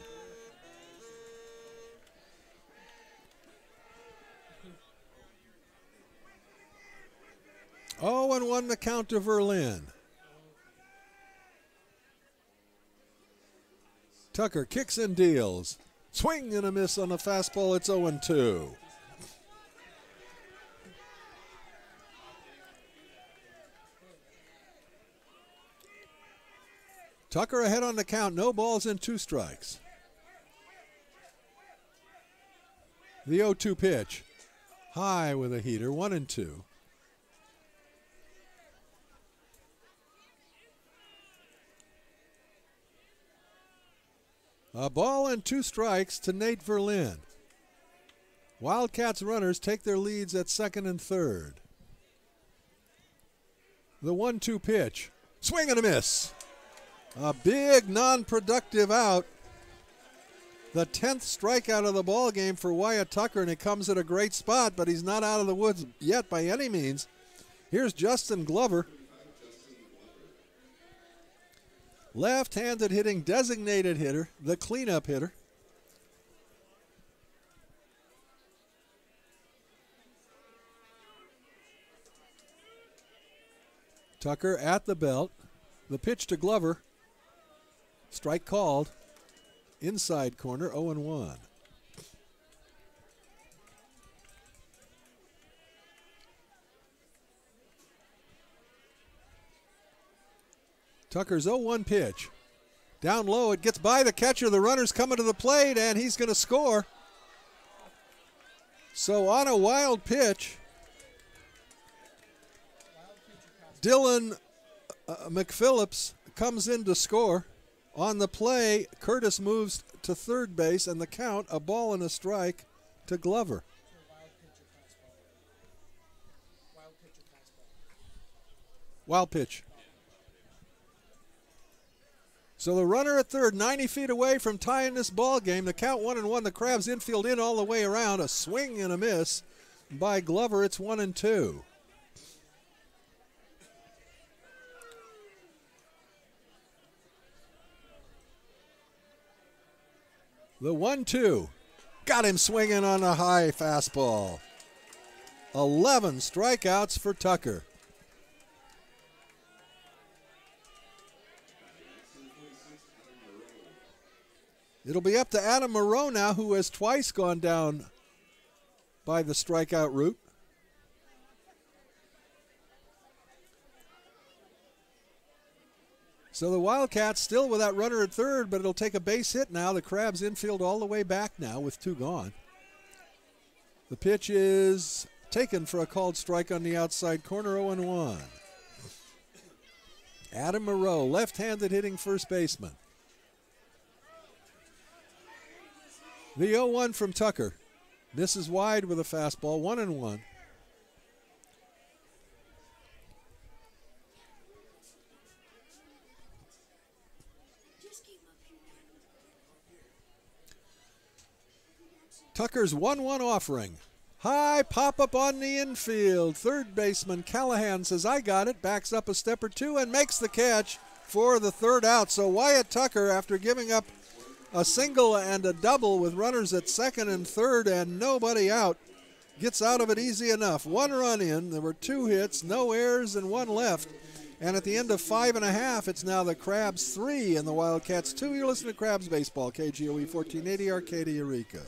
0-1 the count to Verlin. Tucker kicks and deals. Swing and a miss on the fastball. It's 0-2. Tucker ahead on the count. No balls and 2 strikes. The 0-2 pitch. High with a heater. 1-2. A ball and 2 strikes to Nate Verlin. Wildcats runners take their leads at second and third. The 1-2 pitch. Swing and a miss. A big non-productive out. The 10th strikeout of the ball game for Wyatt Tucker, and it comes at a great spot, but he's not out of the woods yet by any means. Here's Justin Glover. Left-handed hitting designated hitter, the cleanup hitter. Tucker at the belt. The pitch to Glover. Strike called. Inside corner, 0-1. Tucker's 0-1 pitch. Down low, it gets by the catcher. The runner's coming to the plate, and he's going to score. So on a wild pitch, Dylan McPhillips comes in to score. On the play, Curtis moves to third base, and the count, a ball and a strike to Glover. Wild pitch. So the runner at third, 90 feet away from tying this ball game. The count 1-1. The Crabs infield in all the way around. A swing and a miss by Glover. It's 1-2. The 1-2. Got him swinging on a high fastball. 11 strikeouts for Tucker. It'll be up to Adam Moreau now, who has twice gone down by the strikeout route. So the Wildcats still with that runner at third, but it'll take a base hit now. The Crabs infield all the way back now with 2 gone. The pitch is taken for a called strike on the outside corner, 0-1. Adam Moreau, left-handed hitting first baseman. The 0-1 from Tucker. Misses wide with a fastball, 1-1. Tucker's 1-1 offering. High pop-up on the infield. Third baseman Callahan says, I got it. Backs up a step or two and makes the catch for the third out. So Wyatt Tucker, after giving up a single and a double with runners at second and third and nobody out, gets out of it easy enough. 1 run in. There were 2 hits, no errors, and 1 left. And at the end of 5.5, it's now the Crabs 3 and the Wildcats 2. You're listening to Crabs Baseball, KGOE 1480, Arcadia, Eureka.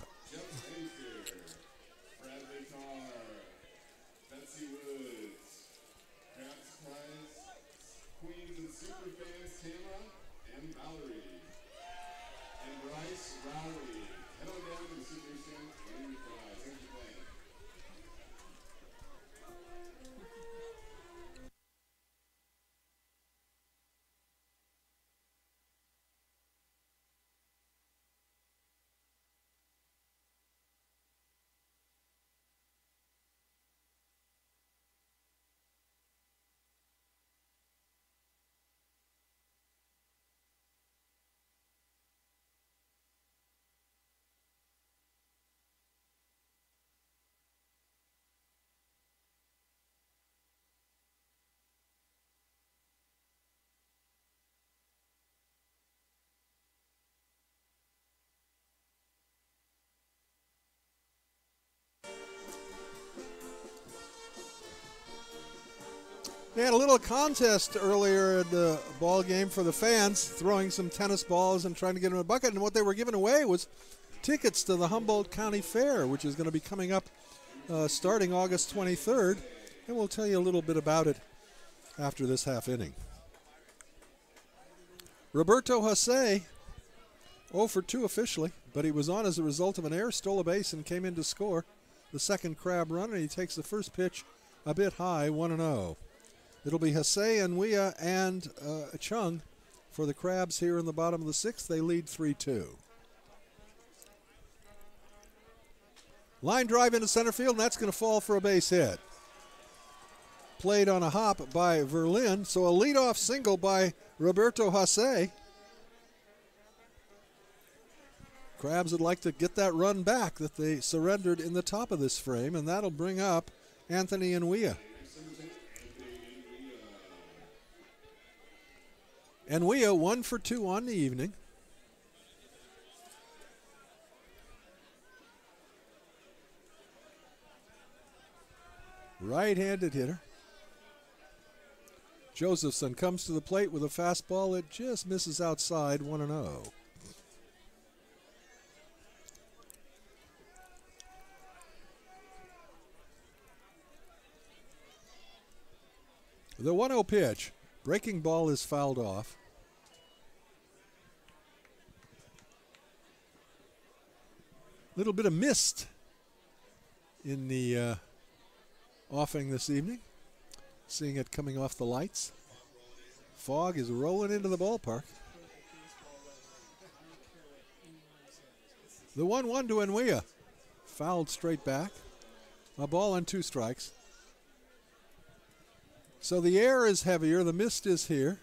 They had a little contest earlier in the ball game for the fans, throwing some tennis balls and trying to get them in a bucket. And what they were giving away was tickets to the Humboldt County Fair, which is going to be coming up starting August 23rd. And we'll tell you a little bit about it after this half inning. Roberto Jose, 0 for 2 officially, but he was on as a result of an error, stole a base, and came in to score the second Crab run. And he takes the first pitch a bit high, 1-0. It'll be Hase, Anwia, and Chung for the Crabs here in the bottom of the 6th. They lead 3-2. Line drive into center field, and that's going to fall for a base hit. Played on a hop by Verlin, so a leadoff single by Roberto Hase. Crabs would like to get that run back that they surrendered in the top of this frame, and that'll bring up Anthony Anwia. Anwia 1 for 2 on the evening. Right-handed hitter. Josephson comes to the plate with a fastball that just misses outside, 1-0. The 1-0 pitch. Breaking ball is fouled off. Little bit of mist in the offing this evening. Seeing it coming off the lights. Fog is rolling into the ballpark. The 1-1 to Enwea. Fouled straight back. A ball and 2 strikes. So the air is heavier, the mist is here.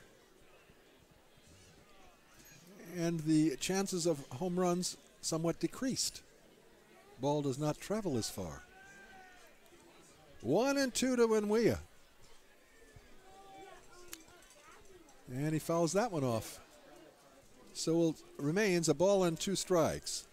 And the chances of home runs somewhat decreased. Ball does not travel as far. 1-2 to Enwea. And he fouls that one off. So it remains a ball and 2 strikes.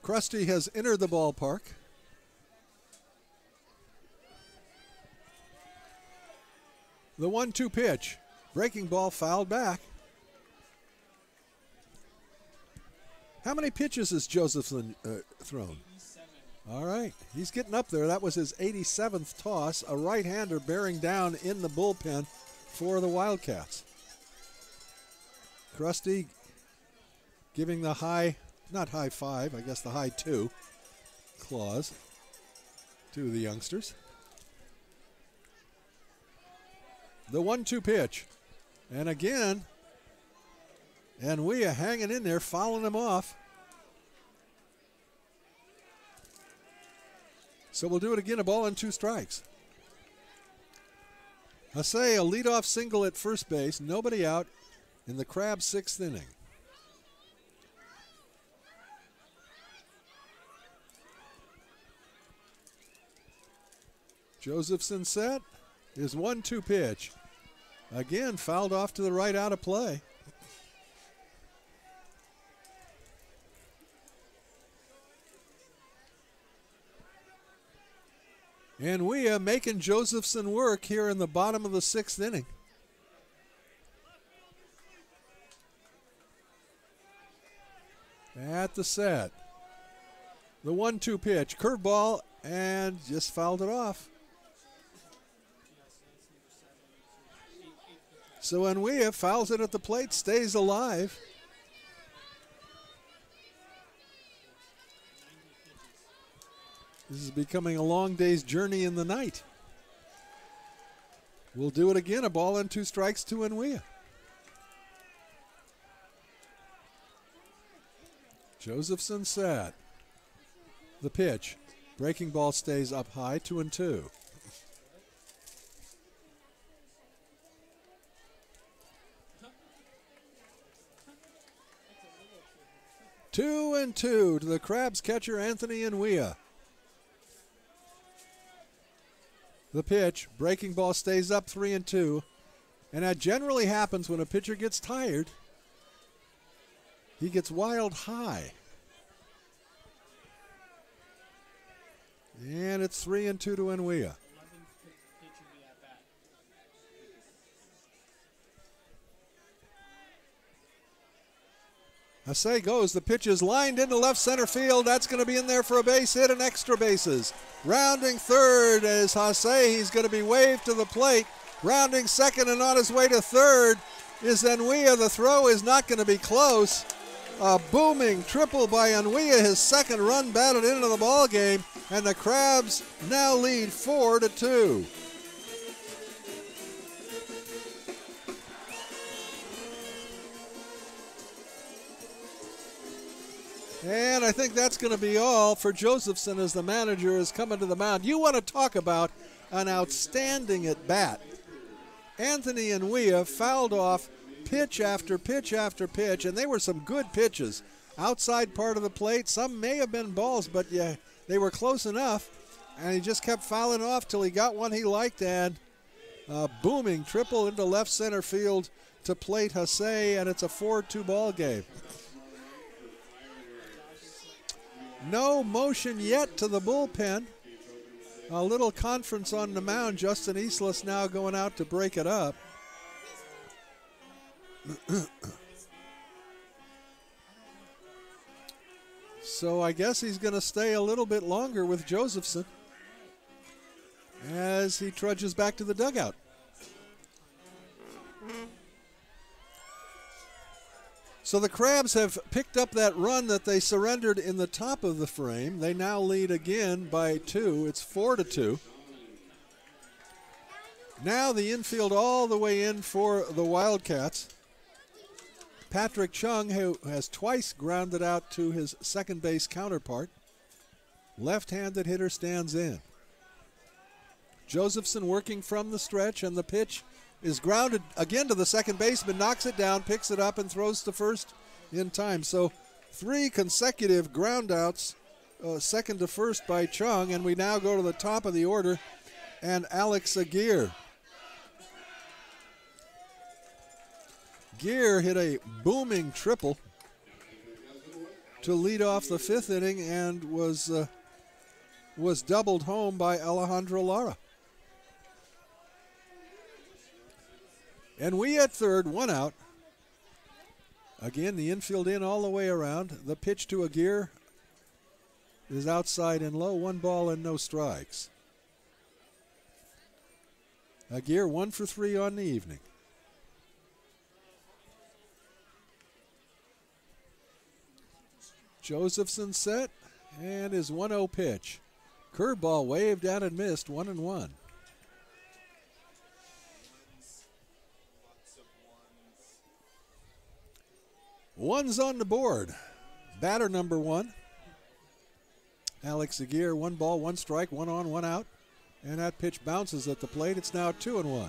Krusty has entered the ballpark. The 1-2 pitch. Breaking ball fouled back. How many pitches has Josephson thrown? 87. All right. He's getting up there. That was his 87th toss. A right-hander bearing down in the bullpen for the Wildcats. Krusty giving the high, not high 5, I guess the high 2 clause to the youngsters. The 1-2 pitch. And again, Enwea hanging in there, fouling him off. So we'll do it again, a ball and 2 strikes. Hassay, a leadoff single at first base, nobody out in the Crabs' 6th inning. Josephson set. His 1-2 pitch. Again, fouled off to the right, out of play. Enwea making Josephson work here in the bottom of the 6th inning. At the set. The 1-2 pitch. Curveball, and just fouled it off. So Enwea fouls it at the plate, stays alive. This is becoming a long day's journey in the night. We'll do it again, a ball and 2 strikes to Enwea. Josephson set. The pitch. Breaking ball stays up high, 2-2. 2-2 to the Crabs catcher Anthony Enwea. The pitch, breaking ball stays up, 3-2. And that generally happens when a pitcher gets tired. He gets wild high. And it's 3-2 to Enwea. Hassay goes. The pitch is lined into left center field. That's going to be in there for a base hit and extra bases. Rounding third is Hassay. He's going to be waved to the plate. Rounding second and on his way to third is Enwea. The throw is not going to be close. A booming triple by Enwea. His second run batted into the ball game, and the Crabs now lead 4-2. And I think that's going to be all for Josephson as the manager is coming to the mound. You want to talk about an outstanding at-bat. Anthony Enwea fouled off pitch after pitch after pitch, and they were some good pitches. Outside part of the plate, some may have been balls, but yeah, they were close enough, and he just kept fouling off till he got one he liked, and a booming triple into left center field to plate Hassay, and it's a 4-2 ball game. No motion yet to the bullpen. A little conference on the mound. Justin Eastless now going out to break it up. So I guess he's going to stay a little bit longer with Josephson as he trudges back to the dugout. So the Crabs have picked up that run that they surrendered in the top of the frame. They now lead again by 2. It's 4-2. Now the infield all the way in for the Wildcats. Patrick Chung, who has twice grounded out to his second base counterpart. Left-handed hitter stands in. Josephson working from the stretch, and the pitch is grounded again to the second baseman, knocks it down, picks it up, and throws to first in time. So 3 consecutive ground outs, second to first by Chung, and we now go to the top of the order, and Alex Aguirre. Gear hit a booming triple to lead off the 5th inning and was doubled home by Alejandro Lara. And we at third, 1 out. Again, the infield in all the way around. The pitch to Aguirre is outside and low. 1 ball and no strikes. Aguirre 1 for 3 on the evening. Josephson set, and his 1-0 pitch. Curveball waved out and missed, 1-1. One's on the board. Batter number 1. Alex Aguirre, 1 ball, 1 strike, 1 on, 1 out. And that pitch bounces at the plate. It's now 2-1.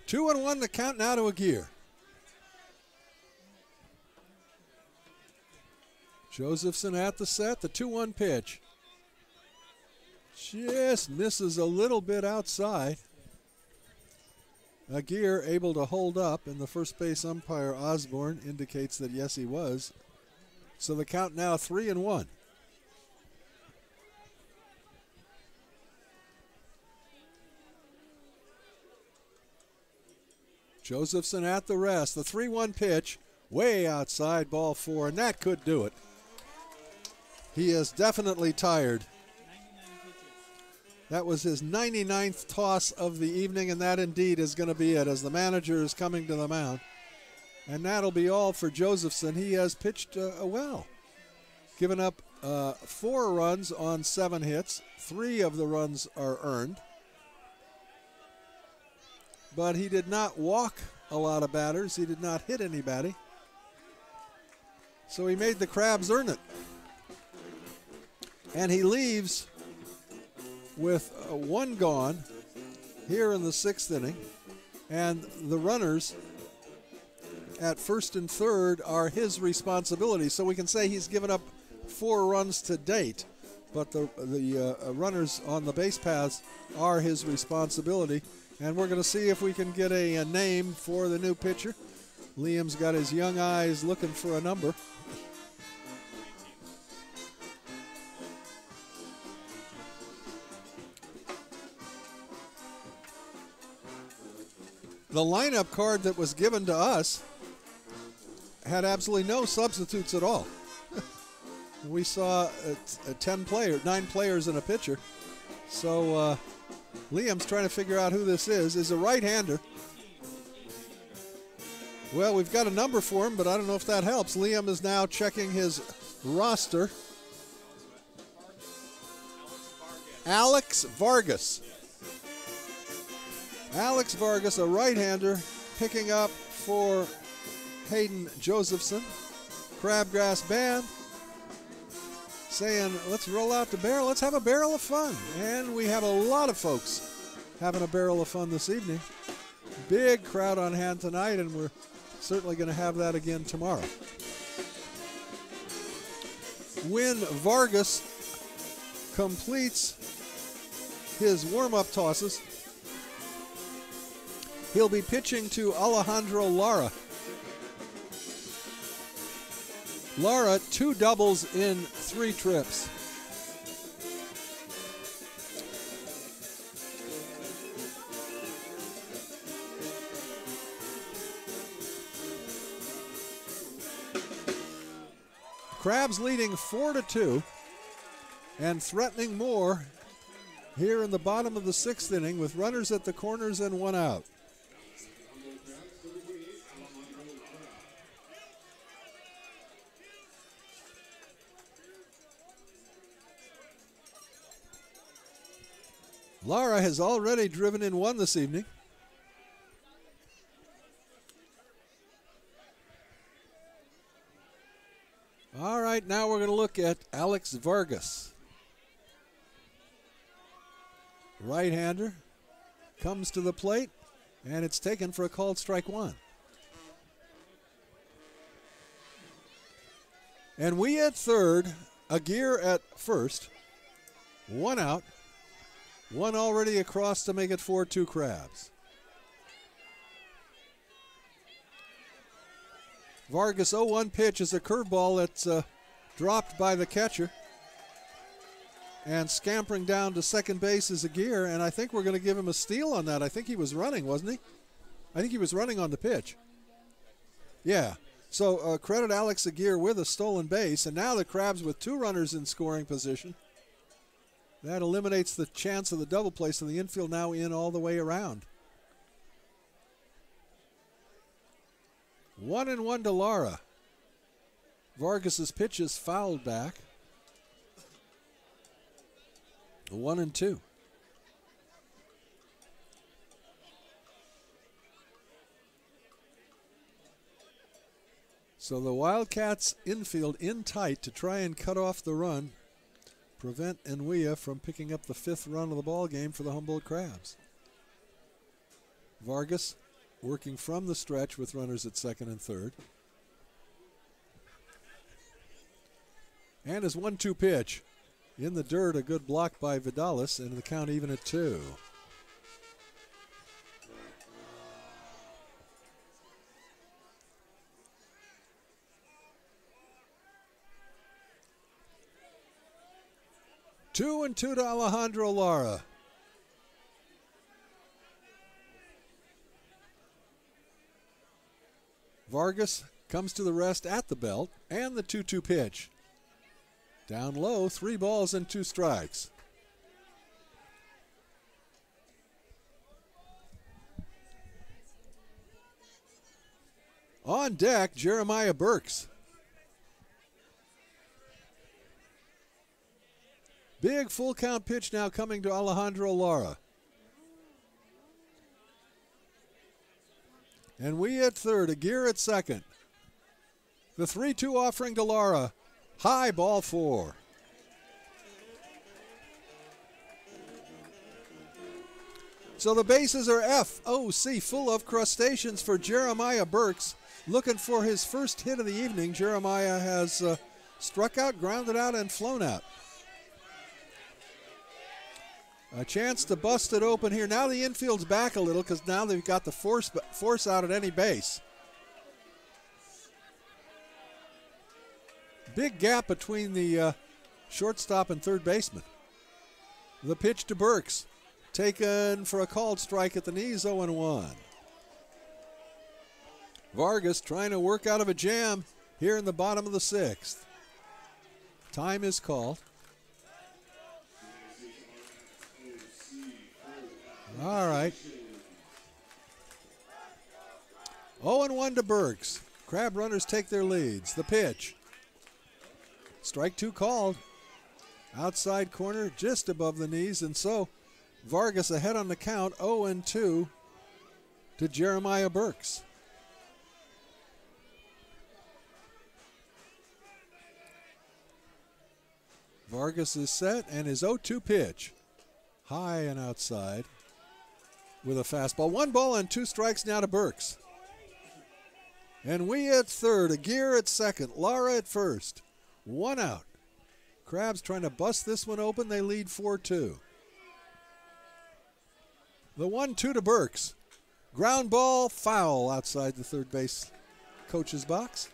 Two and 1 the count now to Aguirre. Josephson at the set, the 2-1 pitch. Just misses a little bit outside. Aguirre able to hold up, and the first base umpire Osborne indicates that yes, he was. So the count now 3-1. Josephson at the rest. The 3-1 pitch, way outside, ball 4, and that could do it. He is definitely tired. That was his 99th toss of the evening, and that indeed is going to be it as the manager is coming to the mound. And that'll be all for Josephson. He has pitched well. Given up 4 runs on 7 hits. 3 of the runs are earned. But he did not walk a lot of batters. He did not hit anybody. So he made the Crabs earn it. And he leaves with 1 gone here in the 6th inning. And the runners at first and third are his responsibility. So we can say he's given up 4 runs to date. But the runners on the base paths are his responsibility. And we're going to see if we can get a name for the new pitcher. Liam's got his young eyes looking for a number. The lineup card that was given to us had absolutely no substitutes at all. We saw 9 players and a pitcher. So Liam's trying to figure out who this is. Is a right-hander. Well, we've got a number for him, but I don't know if that helps. Liam is now checking his roster. Alex Vargas. Alex Vargas, a right-hander, picking up for Hayden Josephson. Crabgrass Band saying, let's roll out the barrel. Let's have a barrel of fun. And we have a lot of folks having a barrel of fun this evening. Big crowd on hand tonight, and we're certainly going to have that again tomorrow. When Vargas completes his warm-up tosses, He'll be pitching to Alejandro Lara. Lara, 2 doubles in 3 trips. Crabs leading 4-2 and threatening more here in the bottom of the 6th inning with runners at the corners and 1 out. Lara has already driven in 1 this evening. All right, now we're going to look at Alex Vargas. Right-hander comes to the plate, and it's taken for a called strike 1. And we at third, Aguirre at first, 1 out, 1 already across to make it 4-2 Crabs. Vargas' 0-1 pitch is a curveball that's dropped by the catcher. And scampering down to second base is Aguirre, and I think we're going to give him a steal on that. I think he was running, wasn't he? I think he was running on the pitch. Yeah. So credit Alex Aguirre with a stolen base, and now the Crabs with 2 runners in scoring position. That eliminates the chance of the double play, so the infield now in all the way around. 1-1 to Lara. Vargas's pitch is fouled back. 1-2. So the Wildcats infield in tight to try and cut off the run, prevent Enuia from picking up the 5th run of the ball game for the Humboldt Crabs. Vargas working from the stretch with runners at second and third. And his 1-2 pitch in the dirt, a good block by Vidalis, and the count even at 2. Two and 2 to Alejandro Lara. Vargas comes to the rest at the belt, and the 2-2 pitch. Down low, 3 balls and 2 strikes. On deck, Jeremiah Burks. Big full count pitch now coming to Alejandro Lara. And we at third, Aguirre at second. The 3-2 offering to Lara. High, ball 4. So the bases are FOC, full of crustaceans for Jeremiah Burks. Looking for his first hit of the evening. Jeremiah has struck out, grounded out, and flown out. A chance to bust it open here. Now the infield's back a little because now they've got the force out at any base. Big gap between the shortstop and third baseman. The pitch to Burks. Taken for a called strike at the knees, 0-1. Vargas trying to work out of a jam here in the bottom of the 6th. Time is called. All right. 0-1 to Burks. Crab runners take their leads. The pitch. Strike 2 called. Outside corner just above the knees, and so Vargas ahead on the count, 0-2 to Jeremiah Burks. Vargas is set, and his 0-2 pitch. High and outside with a fastball. 1 ball and 2 strikes now to Burks. And we at third, Aguirre at second, Lara at first. 1 out. Crabs trying to bust this one open. They lead 4-2. The 1-2 to Burks. Ground ball, foul outside the third base coach's box.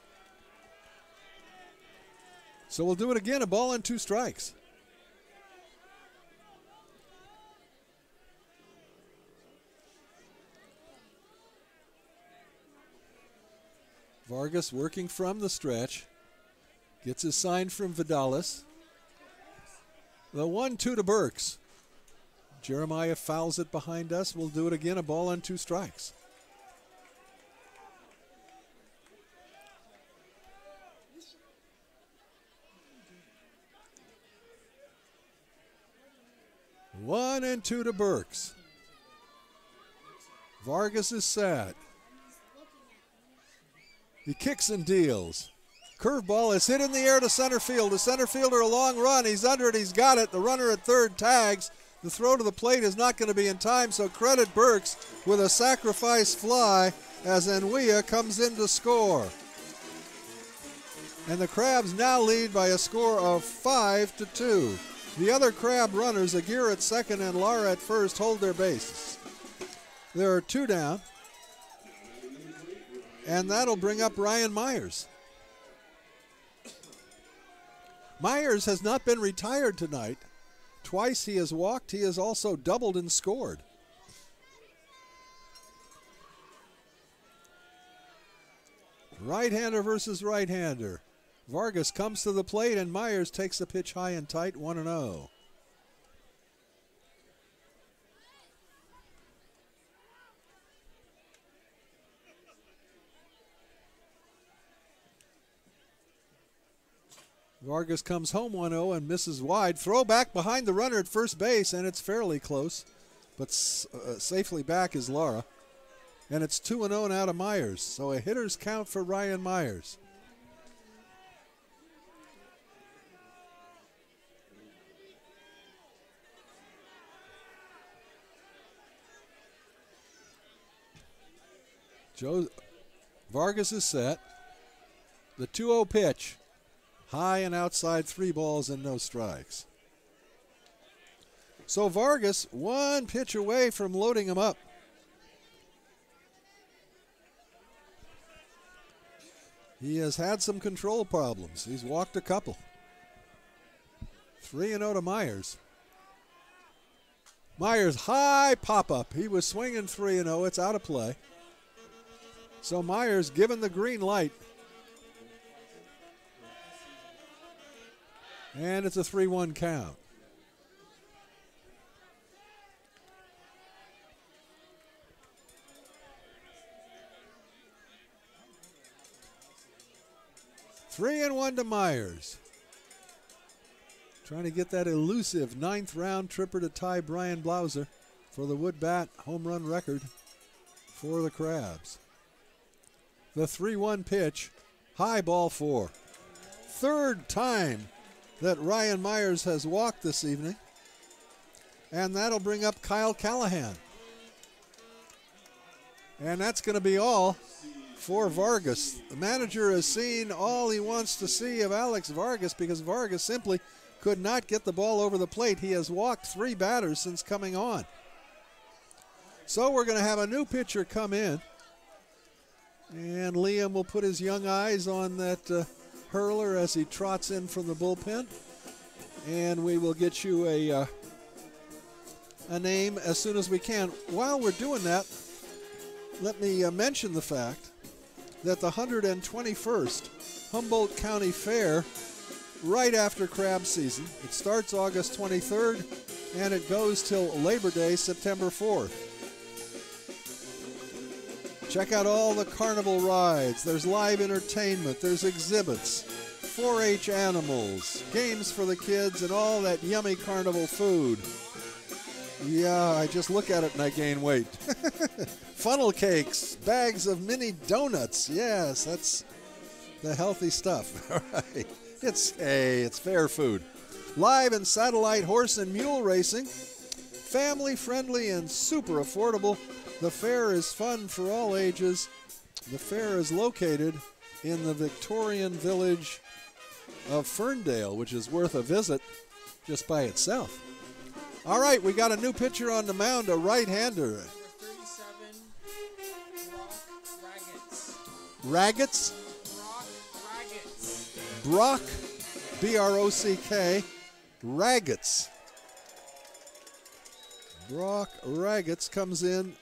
So we'll do it again, a ball and 2 strikes. Vargas working from the stretch. Gets his sign from Vidalis. The 1-2 to Burks. Jeremiah fouls it behind us. We'll do it again, a ball and 2 strikes. One and 2 to Burks. Vargas is set. He kicks and deals. Curveball is hit in the air to center field. The center fielder a long run. He's under it. He's got it. The runner at third tags. The throw to the plate is not going to be in time, so credit Burks with a sacrifice fly as Enwia comes in to score. And the Crabs now lead by a score of 5-2. The other Crab runners, Aguirre at second and Lara at first, hold their bases. There are 2 down. And that'll bring up Ryan Myers. Myers has not been retired tonight. Twice he has walked. He has also doubled and scored. Right-hander versus right-hander. Vargas comes to the plate and Myers takes the pitch high and tight, 1-0. Vargas comes home 1-0 and misses wide. Throw back behind the runner at first base, and it's fairly close, but safely back is Lara. And it's 2-0 now to Myers, so a hitter's count for Ryan Myers. Vargas is set. The 2-0 pitch. High and outside, 3 balls and no strikes. So Vargas, 1 pitch away from loading him up. He has had some control problems. He's walked a couple. 3-0 to Myers. Myers, high pop-up. He was swinging 3-0. It's out of play. So Myers given the green light. And it's a 3-1 count. Three and 1 to Myers. Trying to get that elusive 9th round tripper to tie Brian Blauser for the wood bat home run record for the Crabs. The 3-1 pitch, high ball 4. 3rd time that Ryan Myers has walked this evening. And that'll bring up Kyle Callahan. And that's going to be all for Vargas. The manager has seen all he wants to see of Alex Vargas because Vargas simply could not get the ball over the plate. He has walked 3 batters since coming on. So we're going to have a new pitcher come in. And Liam will put his young eyes on that hurler as he trots in from the bullpen. And we will get you a name as soon as we can. While we're doing that, let me mention the fact that the 121st Humboldt County Fair, right after crab season, it starts August 23rd and it goes till Labor Day, September 4th. Check out all the carnival rides. There's live entertainment. There's exhibits, 4-H animals, games for the kids, and all that yummy carnival food. Yeah, I just look at it and I gain weight. Funnel cakes, bags of mini donuts. Yes, that's the healthy stuff. All right. It's fair food. Live and satellite horse and mule racing. Family friendly and super affordable. The fair is fun for all ages. The fair is located in the Victorian village of Ferndale, which is worth a visit just by itself. All right, we got a new pitcher on the mound, a right-hander. Number 37, Raggets. Brock Raggets. Brock, B-R-O-C-K, Raggets. Brock Raggets comes in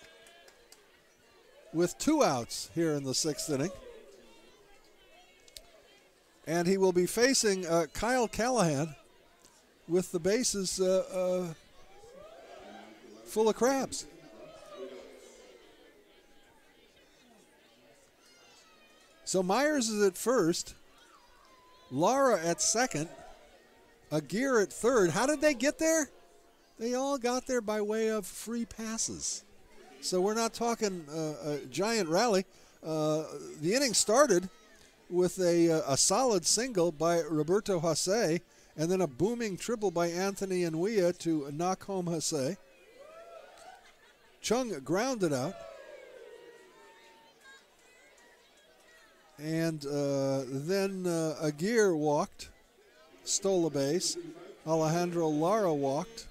with 2 outs here in the 6th inning. And he will be facing Kyle Callahan with the bases full of crabs. So Myers is at first, Lara at second, Aguirre at third. How did they get there? They all got there by way of free passes. So we're not talking a giant rally. The inning started with a solid single by Roberto Jose, and then a booming triple by Anthony Enuia to knock home Jose. Chung grounded out. And then Aguirre walked, stole a base. Alejandro Lara walked,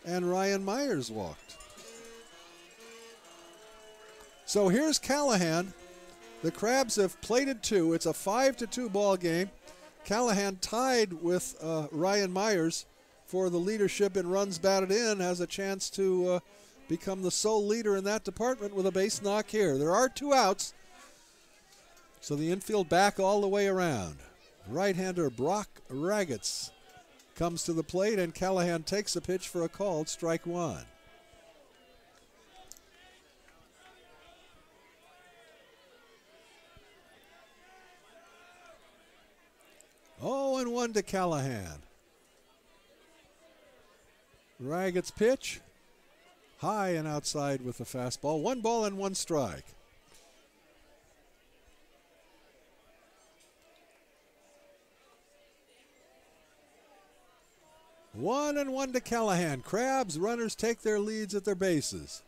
and Ryan Myers walked. So here's Callahan. The Crabs have plated 2. It's a 5-2 ball game. Callahan tied with Ryan Myers for the leadership in runs batted in, has a chance to become the sole leader in that department with a base knock here. There are 2 outs. So the infield back all the way around. Right-hander Brock Raggets comes to the plate, and Callahan takes a pitch for a called strike 1. Oh, and 1 to Callahan. Raggets pitch. High and outside with the fastball. 1 ball and 1 strike. One and 1 to Callahan. Crabs, runners take their leads at their bases.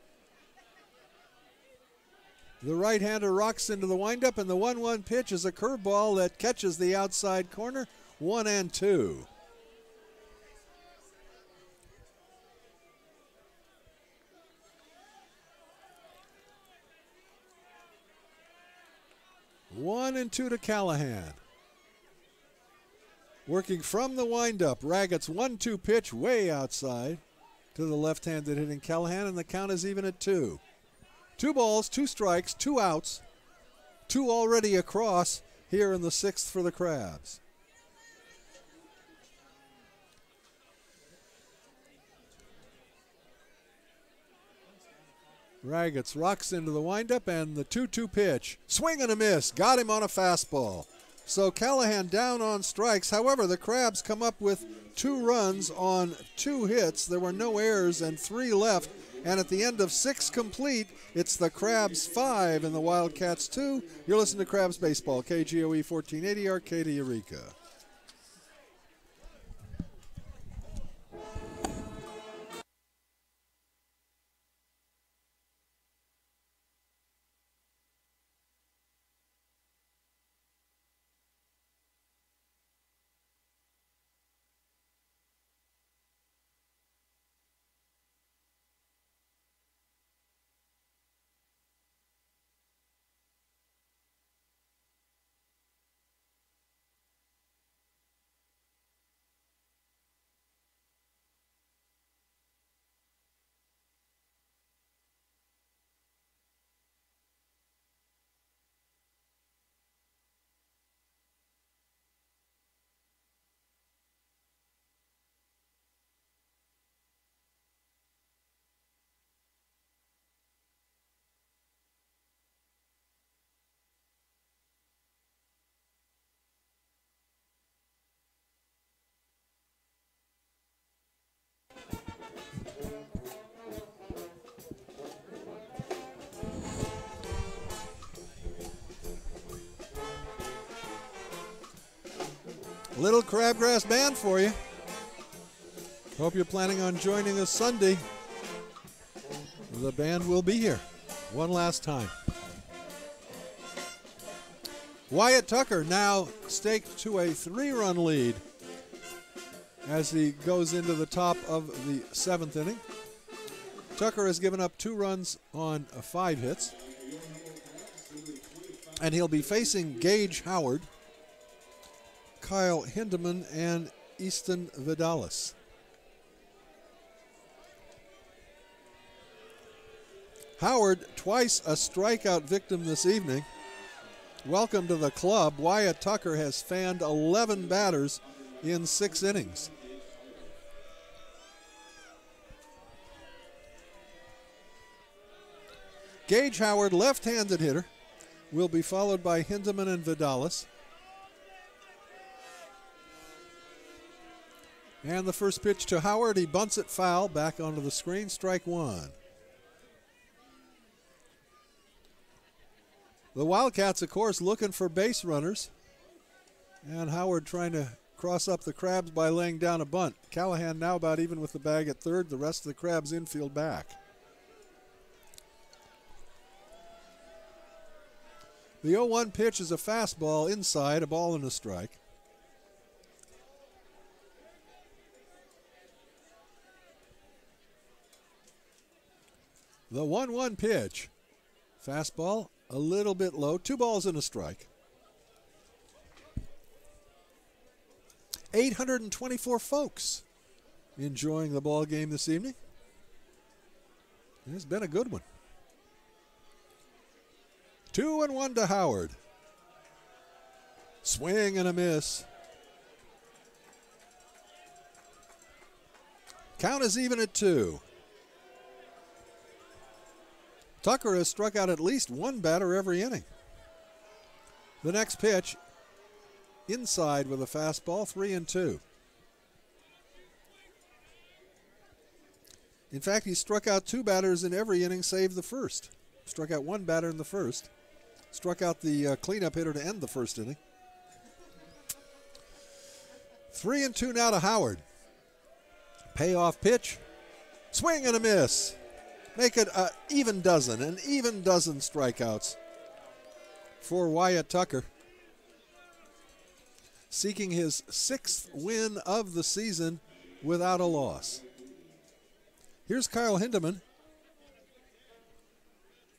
The right-hander rocks into the windup, and the 1-1 pitch is a curveball that catches the outside corner. 1 and 2. One and 2 to Callahan. Working from the windup, Raggets 1-2 pitch way outside to the left-handed hitting Callahan, and the count is even at 2. 2 balls, 2 strikes, 2 outs, 2 already across here in the 6th for the Crabs. Raggets rocks into the windup, and the 2-2 pitch. Swing and a miss. Got him on a fastball. So Callahan down on strikes. However, the Crabs come up with 2 runs on 2 hits. There were no errors and 3 left. And at the end of 6 complete, it's the Crabs 5 and the Wildcats 2. You're listening to Crabs Baseball, KGOE 1480, Arcata, Eureka. Little Crabgrass Band for you. Hope you're planning on joining us Sunday. The band will be here one last time. Wyatt Tucker now staked to a 3-run lead as he goes into the top of the 7th inning. Tucker has given up 2 runs on 5 hits. And he'll be facing Gage Howard, Kyle Hindeman, and Easton Vidalis. Howard, twice a strikeout victim this evening. Welcome to the club. Wyatt Tucker has fanned 11 batters in 6 innings. Gage Howard, left-handed hitter, will be followed by Hindeman and Vidalis. And the first pitch to Howard, he bunts it foul, back onto the screen, strike one. The Wildcats, of course, looking for base runners. And Howard trying to cross up the Crabs by laying down a bunt. Callahan now about even with the bag at third. The rest of the Crabs infield back. The 0-1 pitch is a fastball inside, a ball and a strike. The 1-1 pitch. Fastball, a little bit low. 2 balls and a strike. 824 folks enjoying the ball game this evening. It's been a good one. 2-1 to Howard. Swing and a miss. Count is even at 2. Tucker has struck out at least one batter every inning. The next pitch, inside with a fastball, 3-2. In fact, he struck out 2 batters in every inning save the first. Struck out 1 batter in the first. Struck out the cleanup hitter to end the first inning. 3-2 now to Howard. Payoff pitch. Swing and a miss. Make it an even dozen strikeouts for Wyatt Tucker. Seeking his 6th win of the season without a loss. Here's Kyle Hindeman.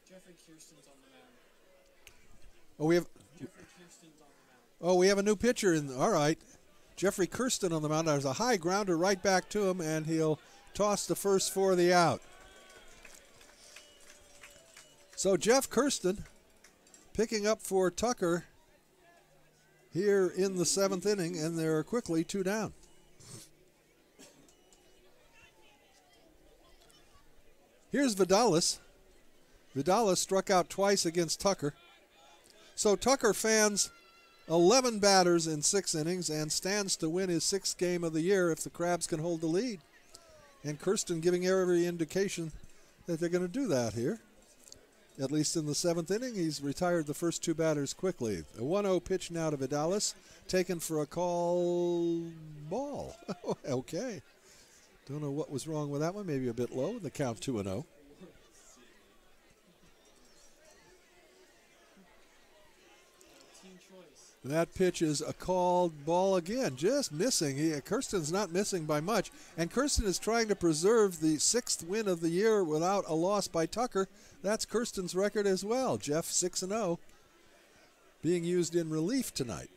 Jeffrey Kirsten's on the mound. We have a new pitcher in. All right. Jeffrey Kirsten on the mound. There's a high grounder right back to him, and he'll toss the first for the out. So Jeff Kirsten picking up for Tucker here in the 7th inning, and they're quickly 2 down. Here's Vidalis. Vidalis struck out twice against Tucker. So Tucker fans 11 batters in 6 innings and stands to win his 6th game of the year if the Crabs can hold the lead. And Kirsten giving every indication that they're going to do that here. At least in the 7th inning, he's retired the first 2 batters quickly. A 1-0 pitch now to Vidalis, taken for a call ball. Okay. Don't know what was wrong with that one. Maybe a bit low. The count 2-0. That pitch is a called ball again, just missing. Kirsten's not missing by much, and Kirsten is trying to preserve the 6th win of the year without a loss by Tucker. That's Kirsten's record as well. Jeff 6-0, being used in relief tonight.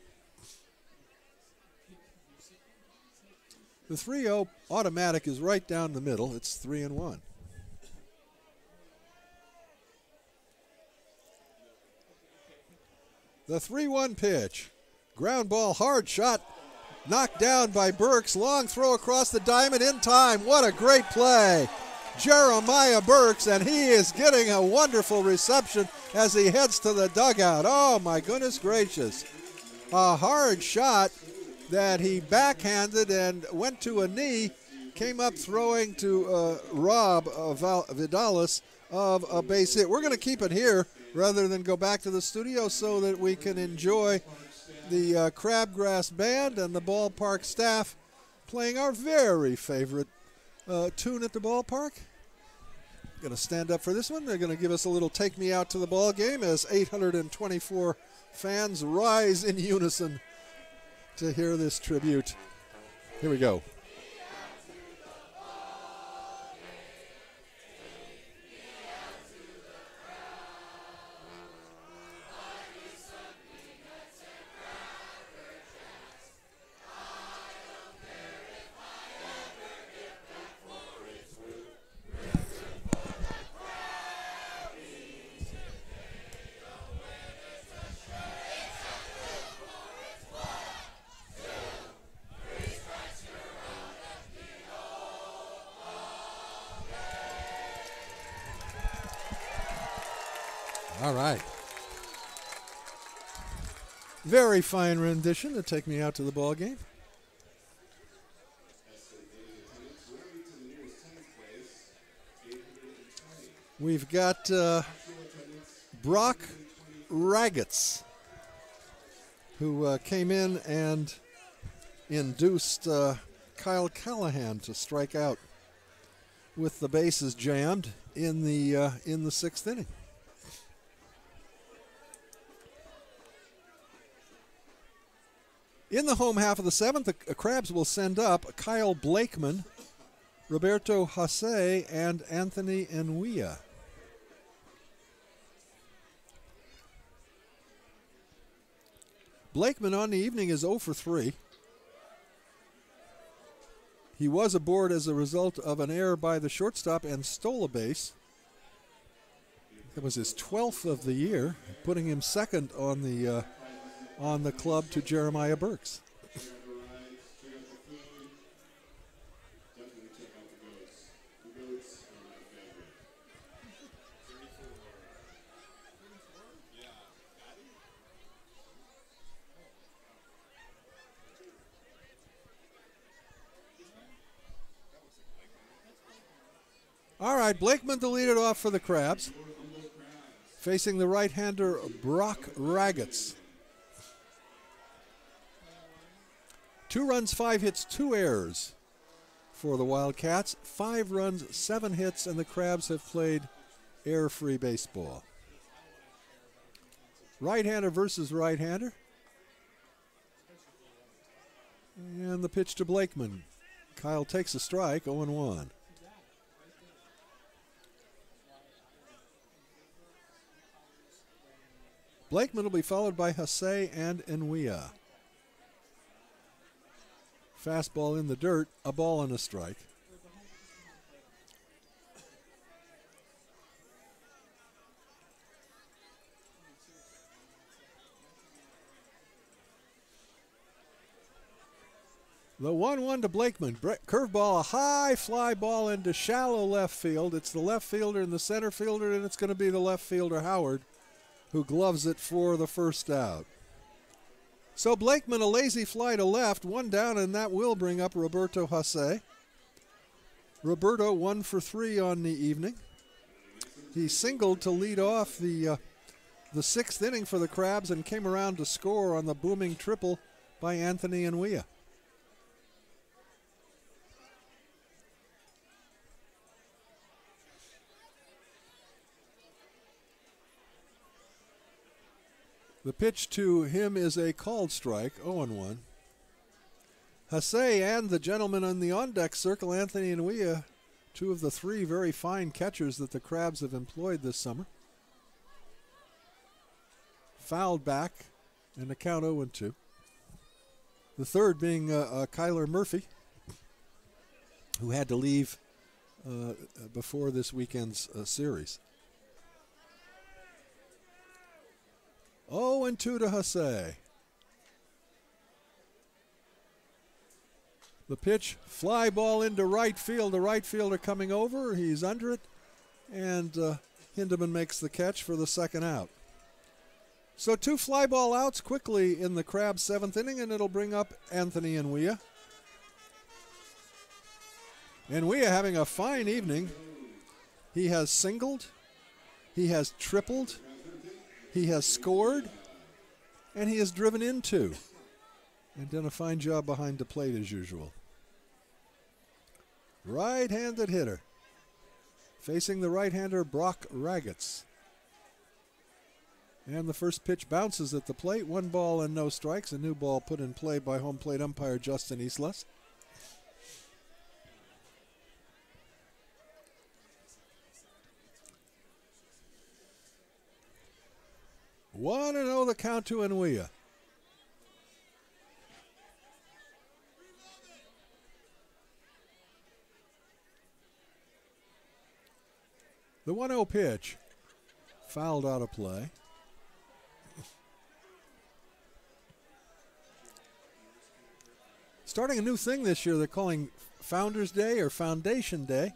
The 3-0 automatic is right down the middle. It's 3-1. The 3-1 pitch. Ground ball, hard shot, knocked down by Burks. Long throw across the diamond in time. What a great play. Jeremiah Burks, and he is getting a wonderful reception as he heads to the dugout. Oh, my goodness gracious. A hard shot that he backhanded and went to a knee, came up throwing to rob Vidalis of a base hit. We're going to keep it here rather than go back to the studio so that we can enjoy the Crabgrass Band and the ballpark staff playing our very favorite tune at the ballpark. Going to stand up for this one. They're going to give us a little take me out to the ball game as 824 fans rise in unison to hear this tribute. Here we go. All right. Very fine rendition to take me out to the ball game. We've got Brock Raggets, who came in and induced Kyle Callahan to strike out with the bases jammed in the sixth inning. In the home half of the seventh, the Crabs will send up Kyle Blakeman, Roberto Jose, and Anthony Enuia. Blakeman on the evening is 0 for 3. He was aboard as a result of an error by the shortstop and stole a base. That was his 12th of the year, putting him second on the club to Jeremiah Burks. All right, Blakeman to lead it off for the Crabs, facing the right-hander Brock Raggets. 2 runs, 5 hits, 2 errors for the Wildcats. 5 runs, 7 hits, and the Crabs have played error-free baseball. Right-hander versus right-hander. And the pitch to Blakeman. Kyle takes a strike, 0-1. Blakeman will be followed by Jose and Enuia. Fastball in the dirt, a ball and a strike. The 1-1 to Blakeman. Curveball, a high fly ball into shallow left field. It's the left fielder and the center fielder, and it's going to be the left fielder, Howard, who gloves it for the first out. So Blakeman, a lazy fly to left, 1 down, and that will bring up Roberto Jose. Roberto 1 for 3 on the evening. He singled to lead off the 6th inning for the Crabs and came around to score on the booming triple by Anthony Enuia. The pitch to him is a called strike, 0-1. Jose and the gentleman in the on-deck circle, Anthony Enuia, 2 of the 3 very fine catchers that the Crabs have employed this summer. Fouled back, and the count 0-2. The third being Kyler Murphy, who had to leave before this weekend's series. 0-2 to Jose. The pitch, fly ball into right field. The right fielder coming over. He's under it. And Hindeman makes the catch for the second out. So 2 fly ball outs quickly in the Crabs' 7th inning, and it'll bring up Anthony Enuia. Enuia having a fine evening. He has singled. He has tripled. He has scored, and he has driven in 2, and done a fine job behind the plate as usual. Right-handed hitter, facing the right-hander Brock Raggets. And the first pitch bounces at the plate, 1 ball and no strikes. A new ball put in play by home plate umpire Justin Islas. One and 0 the count to Enuia. The 1-0 pitch, fouled out of play. Starting a new thing this year, they're calling Founders Day or Foundation Day.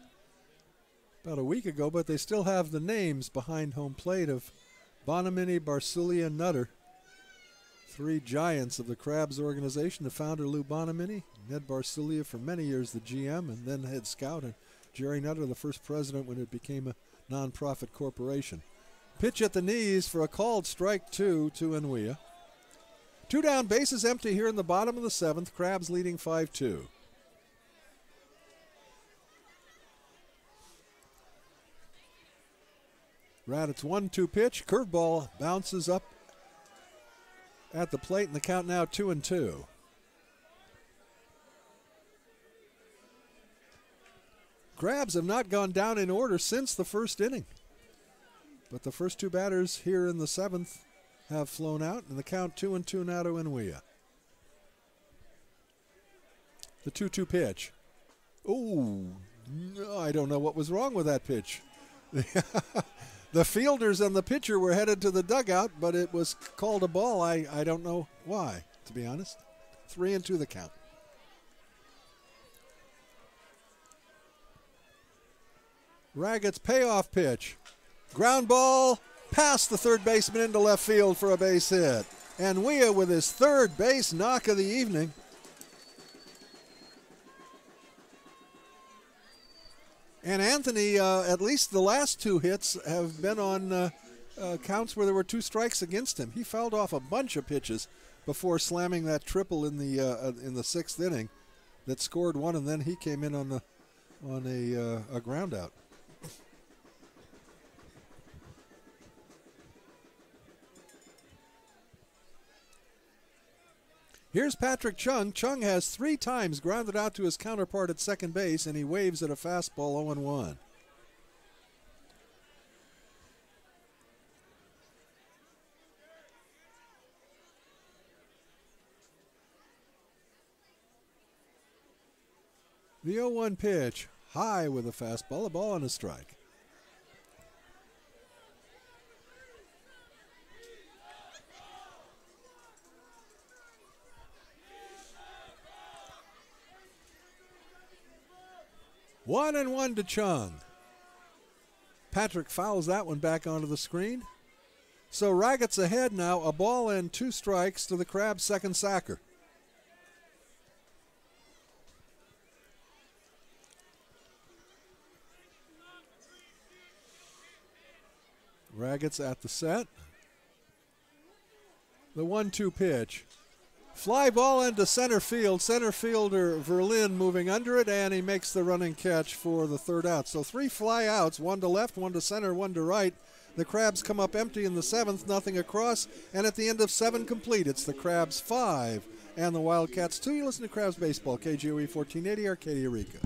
About a week ago, but they still have the names behind home plate of Bonamini, Barsulia, Nutter. Three giants of the Crabs organization. The founder, Lou Bonamini, Ned Barsulia, for many years the GM and then head scout, and Jerry Nutter, the first president when it became a nonprofit corporation. Pitch at the knees for a called strike 2 to Enwea. 2 down, bases empty here in the bottom of the 7th. Crabs leading 5-2. Raddatz 1-2 pitch. Curveball bounces up at the plate, and the count now 2-2. Crabs have not gone down in order since the first inning. But the first 2 batters here in the 7th have flown out, and the count 2-2 now to Enwea. The 2-2 pitch. Ooh, no, I don't know what was wrong with that pitch. The fielders and the pitcher were headed to the dugout, but it was called a ball. I don't know why, to be honest. 3-2 the count. Raggett's payoff pitch. Ground ball past the third baseman into left field for a base hit. And Wea with his third base knock of the evening. And Anthony, at least the last 2 hits have been on counts where there were 2 strikes against him. He fouled off a bunch of pitches before slamming that triple in the 6th inning that scored 1, and then he came in on a ground out. Here's Patrick Chung. Chung has 3 times grounded out to his counterpart at second base, and he waves at a fastball 0-1. The 0-1 pitch, high with a fastball, a ball and a strike. One and one to Chung. Patrick fouls that one back onto the screen. So Raggett's ahead now, a ball and 2 strikes to the Crabs' second sacker. Raggett's at the set. The 1-2 pitch. Fly ball into center field. Center fielder Verlin moving under it, and he makes the running catch for the 3rd out. So 3 fly outs, 1 to left, 1 to center, 1 to right. The Crabs come up empty in the 7th, nothing across, and at the end of 7 complete, it's the Crabs 5 and the Wildcats 2. You listen to Crabs Baseball, KGOE 1480, Arcadia Rica.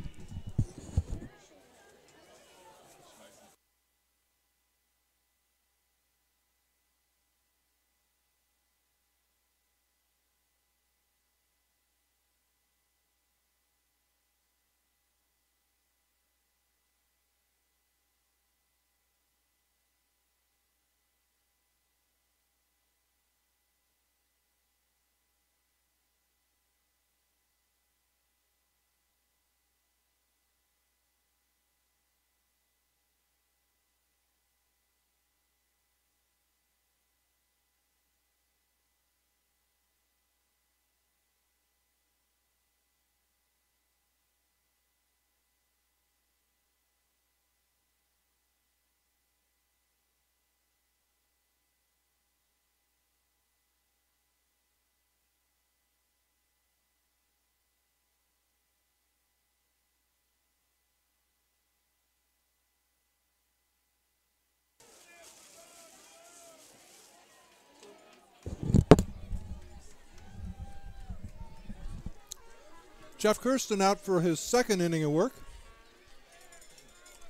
Jeff Kirsten out for his 2nd inning of work.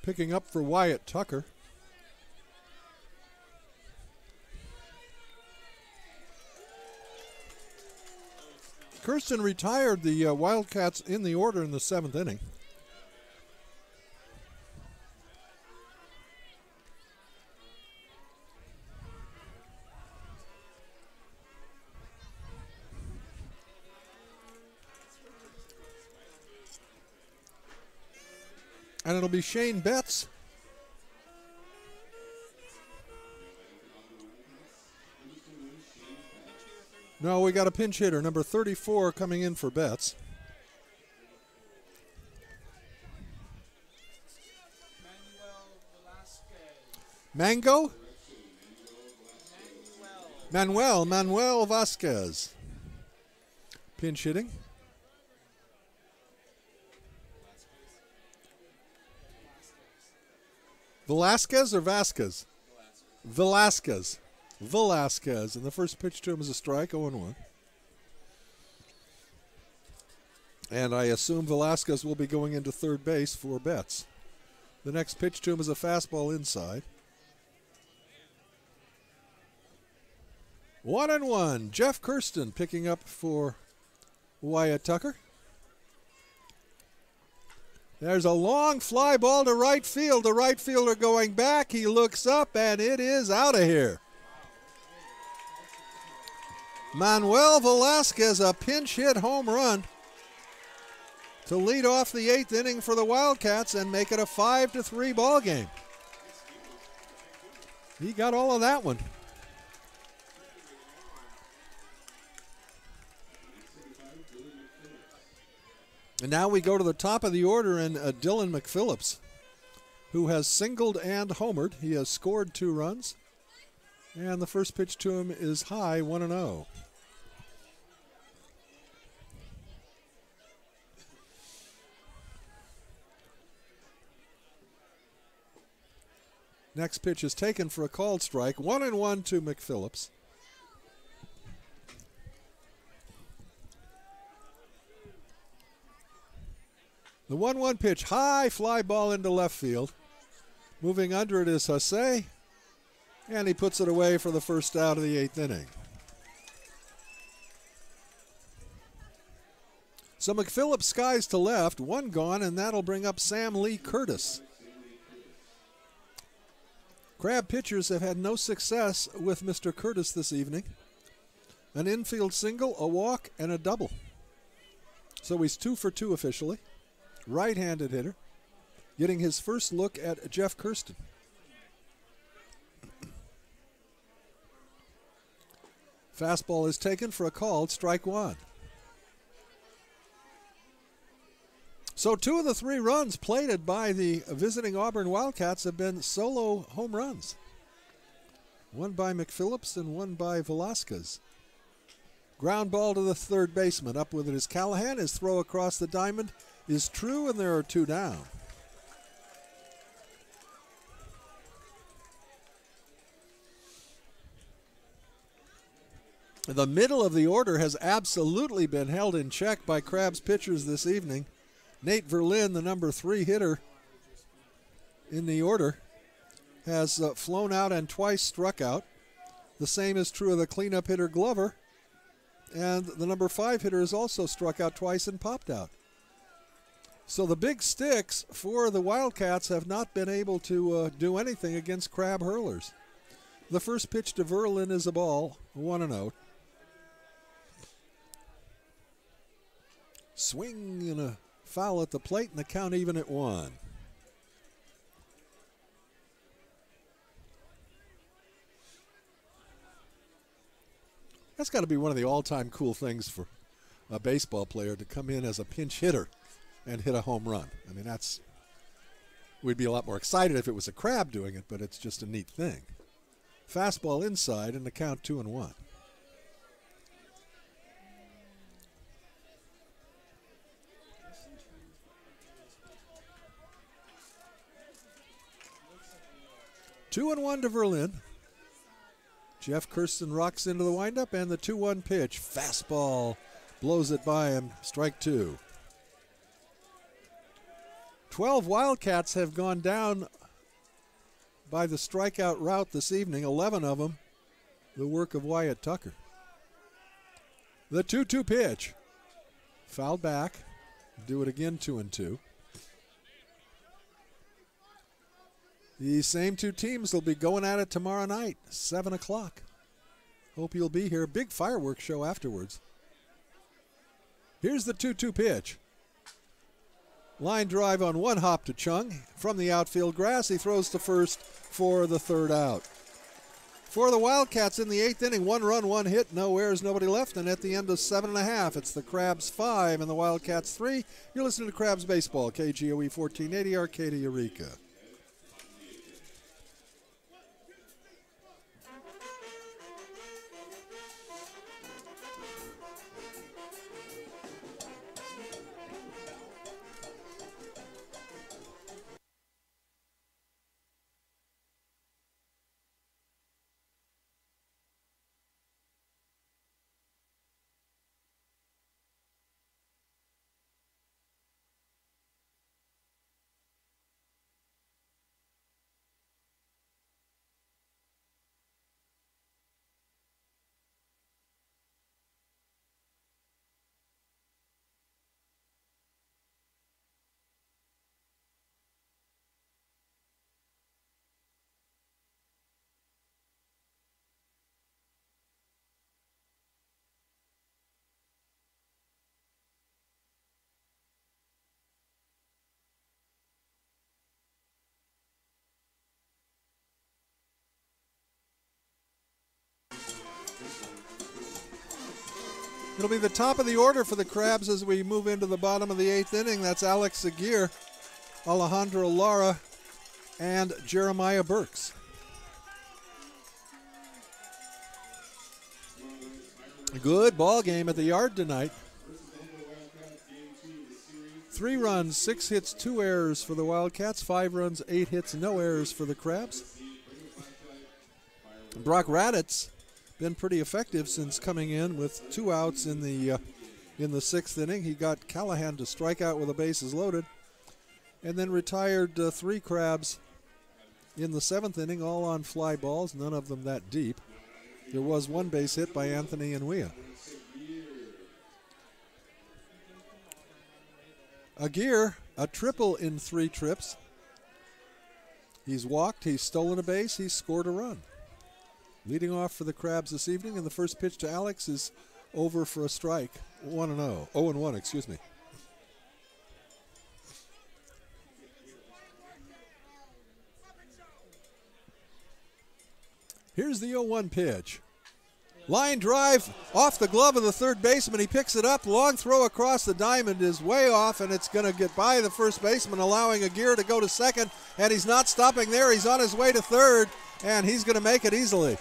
Picking up for Wyatt Tucker. Kirsten retired the Wildcats in the order in the 7th inning. And it'll be Shane Betts No, we got a pinch hitter, number 34, coming in for Betts. Mango? Manuel Vasquez. Pinch hitting. Velasquez or Vasquez? Velasquez. And the first pitch to him is a strike, 0-1. And I assume Velasquez will be going into third base for Betts. The next pitch to him is a fastball inside. 1-1. Jeff Kirsten picking up for Wyatt Tucker. There's a long fly ball to right field. The right fielder going back. He looks up, and it is out of here. Manuel Velasquez, a pinch hit home run to lead off the 8th inning for the Wildcats and make it a 5-3 ball game. He got all of that one. And now we go to the top of the order, and Dylan McPhillips, who has singled and homered. He has scored 2 runs. And the first pitch to him is high, 1-0. Next pitch is taken for a called strike. 1-1 to McPhillips. The 1-1 pitch, high fly ball into left field. Moving under it is Jose, and he puts it away for the first out of the 8th inning. So McPhillips skies to left, 1 gone, and that'll bring up Sam Lee Curtis. Crab pitchers have had no success with Mr. Curtis this evening. An infield single, a walk, and a double. So he's 2 for 2 officially. Right-handed hitter, getting his first look at Jeff Kirsten. Fastball is taken for a called strike 1. So 2 of the 3 runs plated by the visiting Auburn Wildcats have been solo home runs. One by McPhillips and one by Velasquez. Ground ball to the third baseman. Up with it is Callahan. His throw across the diamond is true, and there are 2 down. The middle of the order has absolutely been held in check by Crab's pitchers this evening. Nate Verlin, the number 3 hitter in the order, has flown out and twice struck out. The same is true of the cleanup hitter Glover. And the number 5 hitter has also struck out twice and popped out. So the big sticks for the Wildcats have not been able to do anything against Crab hurlers. The first pitch to Verlin is a ball, 1-0. Swing and a foul at the plate, and the count even at 1. That's got to be one of the all-time cool things for a baseball player, to come in as a pinch hitter and hit a home run. I mean, we'd be a lot more excited if it was a Crab doing it, but it's just a neat thing. Fastball inside, and the count 2-1. Two and 1 to Verlin. Jeff Kirsten rocks into the windup, and the 2-1 pitch. Fastball blows it by him. Strike 2. 12 Wildcats have gone down by the strikeout route this evening, 11 of them the work of Wyatt Tucker. The 2-2 pitch. Fouled back. Do it again, 2-2. These same 2 teams will be going at it tomorrow night, 7 o'clock. Hope you'll be here. Big fireworks show afterwards. Here's the 2-2 pitch. Line drive on 1 hop to Chung. From the outfield grass, he throws to first for the 3rd out. For the Wildcats in the 8th inning, 1 run, 1 hit, no errors, nobody left, and at the end of 7.5, it's the Crabs 5 and the Wildcats 3. You're listening to Crabs Baseball, KGOE 1480, Arcata, Eureka. It'll be the top of the order for the Crabs as we move into the bottom of the 8th inning. That's Alex Aguirre, Alejandro Lara, and Jeremiah Burks. A good ball game at the Yard tonight. 3 runs, 6 hits, 2 errors for the Wildcats. 5 runs, 8 hits, no errors for the Crabs. Brock Raditz been pretty effective since coming in with 2 outs in the 6th inning. He got Callahan to strike out with the bases loaded, and then retired 3 Crabs in the 7th inning, all on fly balls, none of them that deep. There was 1 base hit by Anthony Enuia. Aguirre, a triple in 3 trips. He's walked, he's stolen a base, he's scored a run. Leading off for the Crabs this evening, and the first pitch to Alex is over for a strike. 1-0. 0-1, excuse me. Here's the 0-1 pitch. Line drive off the glove of the third baseman. He picks it up. Long throw across the diamond is way off, and it's going to get by the first baseman, allowing Aguirre to go to second. And he's not stopping there. He's on his way to third, and he's going to make it easily.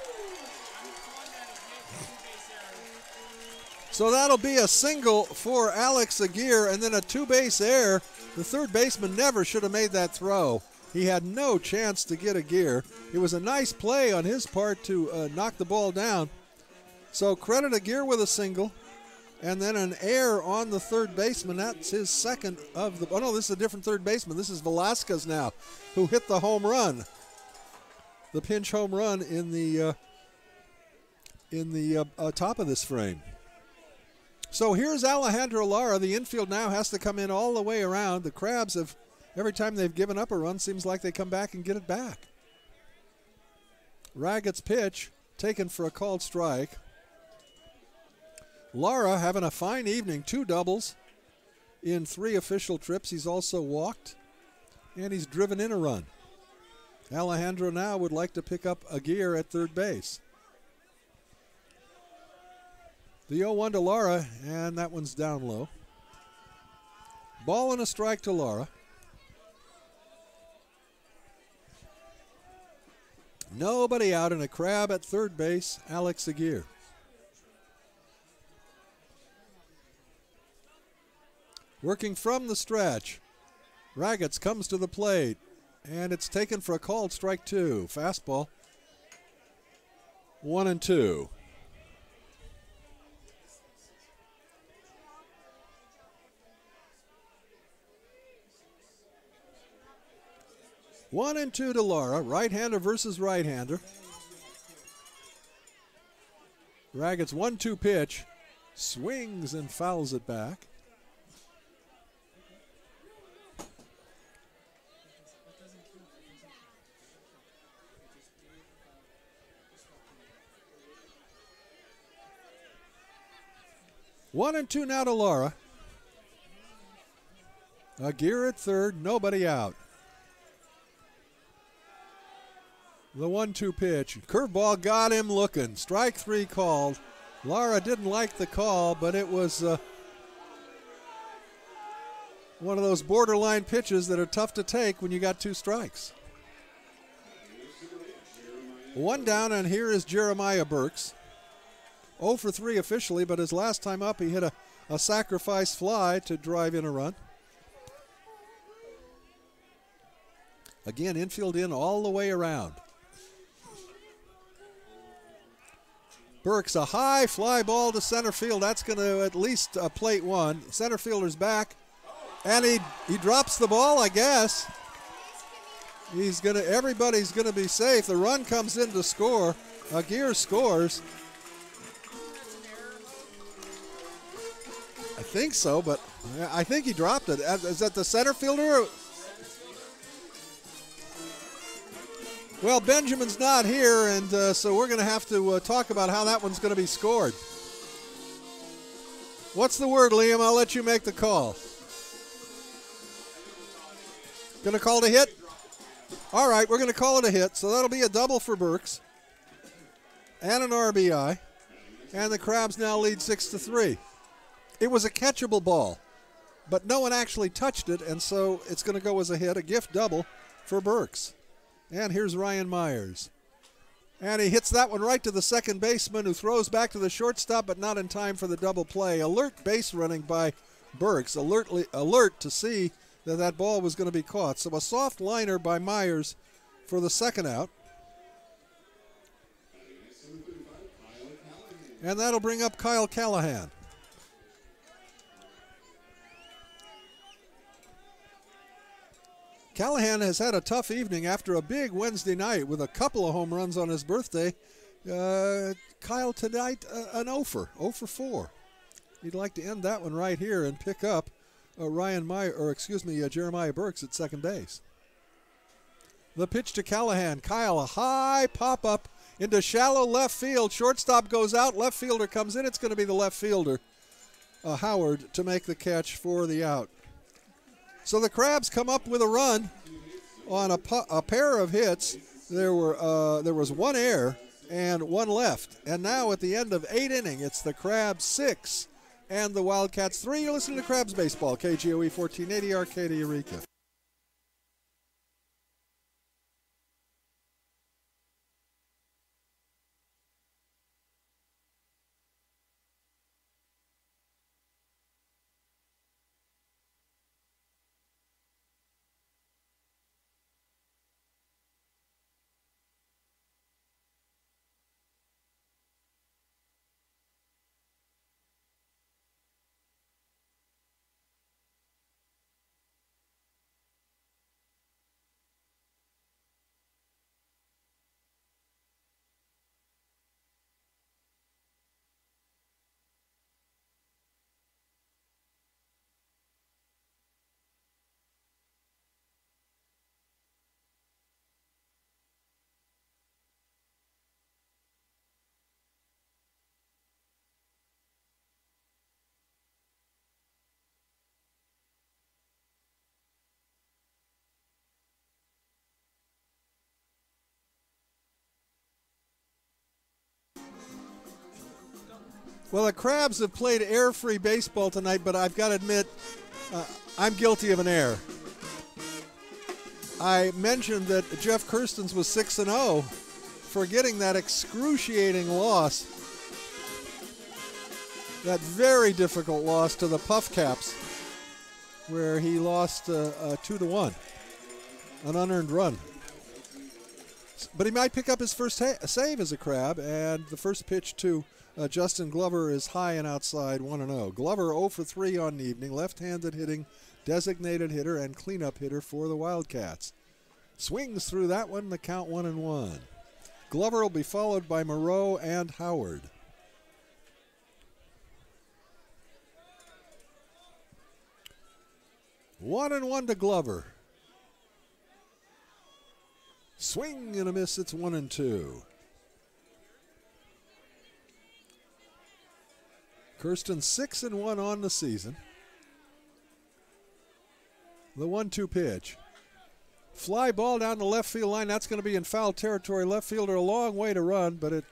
So that'll be a single for Alex Aguirre, and then a 2-base error. The third baseman never should have made that throw. He had no chance to get Aguirre. It was a nice play on his part to knock the ball down. So credit Aguirre with a single, and then an error on the third baseman. That's his second of the. Oh no, this is a different third baseman. This is Velasquez now, who hit the home run, the pinch home run in the top of this frame. So here's Alejandro Lara. The infield now has to come in all the way around. The Crabs have, every time they've given up a run, seems like they come back and get it back. Raggett's pitch taken for a called strike. Lara having a fine evening, 2 doubles in 3 official trips. He's also walked, and he's driven in a run. Alejandro now would like to pick up Aguirre at third base. The 0-1 to Lara, and that one's down low. Ball and a strike to Lara. Nobody out, and a Crab at third base, Alex Aguirre. Working from the stretch, Raggetts comes to the plate, and it's taken for a called strike 2. Fastball, 1-2. 1-2 to Lara, right-hander versus right-hander. Raggett's 1-2 pitch, swings and fouls it back. One and two now to Lara. Aguirre at third, nobody out. The 1-2 pitch. Curveball got him looking. Strike 3 called. Lara didn't like the call, but it was one of those borderline pitches that are tough to take when you got 2 strikes. 1 down, and here is Jeremiah Burks. 0 for 3 officially, but his last time up he hit a sacrifice fly to drive in a run. Again, infield in all the way around. Burks, a high fly ball to center field. That's going to at least plate 1. Center fielder's back, and he drops the ball, I guess. Everybody's gonna be safe. The run comes in to score. Aguirre scores. I think so, but I think he dropped it. Is that the center fielder? Well, Benjamin's not here, and so we're going to have to talk about how that one's going to be scored. What's the word, Liam? I'll let you make the call. Going to call it a hit? All right, we're going to call it a hit, so that'll be a double for Burks and an RBI, and the Crabs now lead 6-3. It was a catchable ball, but no one actually touched it, and so it's going to go as a hit, a gift double for Burks. And here's Ryan Myers. And he hits that one right to the second baseman, who throws back to the shortstop, but not in time for the double play. Alert base running by Burks, alert to see that ball was going to be caught. So a soft liner by Myers for the second out. And that'll bring up Kyle Callahan. Callahan has had a tough evening after a big Wednesday night with a couple of home runs on his birthday. Kyle tonight, an 0 for 4. He'd like to end that one right here and pick up Jeremiah Burks at second base. The pitch to Callahan. Kyle, a high pop-up into shallow left field. Shortstop goes out. Left fielder comes in. It's going to be the left fielder, Howard, to make the catch for the out. So the Crabs come up with a run on a pair of hits. There was 1 error and 1 left. And now at the end of 8 innings, it's the Crabs 6 and the Wildcats 3. You're listening to Crabs Baseball, KGOE 1480, Arcadia, Eureka. Well, the Crabs have played error-free baseball tonight, but I've got to admit, I'm guilty of an error. I mentioned that Jeff Kirstens was 6-0, forgetting that excruciating loss, that very difficult loss to the Puff Caps, where he lost 2-1, an unearned run. But he might pick up his first save as a Crab, and the first pitch to Justin Glover is high and outside, 1-0. Glover 0 for 3 on the evening, left-handed hitting, designated hitter, and cleanup hitter for the Wildcats. Swings through that one, the count 1-1. Glover will be followed by Moreau and Howard. One and one to Glover. Swing and a miss, it's 1-2. Kirsten 6-1 on the season. The 1-2 pitch. Fly ball down the left field line. That's going to be in foul territory. Left fielder a long way to run, but it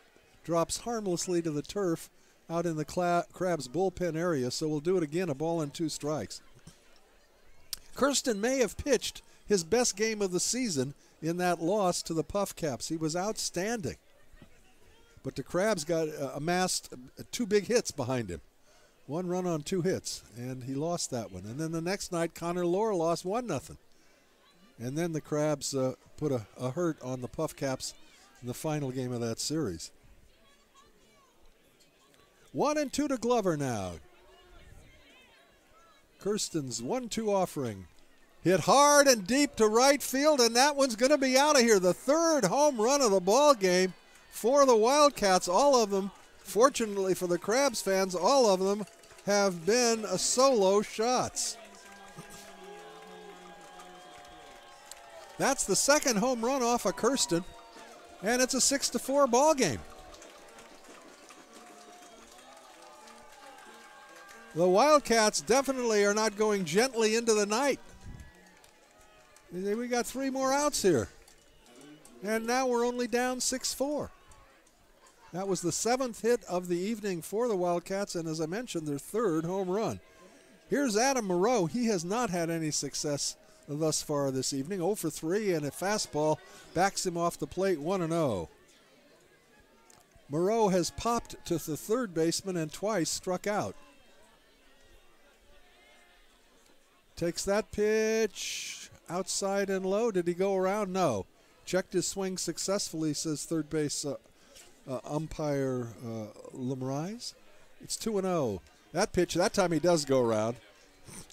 drops harmlessly to the turf out in the Crabs bullpen area. So we'll do it again, a ball and 2 strikes. Kirsten may have pitched his best game of the season in that loss to the Puff Caps. He was outstanding. But the Crabs got amassed 2 big hits behind him. 1 run on 2 hits, and he lost that one. And then the next night, Connor Lohr lost 1-0. And then the Crabs put a hurt on the Puff Caps in the final game of that series. 1-2 to Glover now. Kirsten's 1-2 offering. Hit hard and deep to right field, and that one's going to be out of here. The 3rd home run of the ball game for the Wildcats. All of them, fortunately for the Crabs fans, all of them have been solo shots. That's the 2nd home run off of Kirsten, and it's a 6-4 ball game. The Wildcats definitely are not going gently into the night. We got 3 more outs here, and now we're only down 6-4. That was the 7th hit of the evening for the Wildcats, and as I mentioned, their 3rd home run. Here's Adam Moreau. He has not had any success thus far this evening. 0 for 3, and a fastball backs him off the plate, 1-0. Moreau has popped to the 3rd baseman and twice struck out. Takes that pitch outside and low. Did he go around? No. Checked his swing successfully, says third base umpire Lemrise. It's 2-0. That pitch, that time he does go around,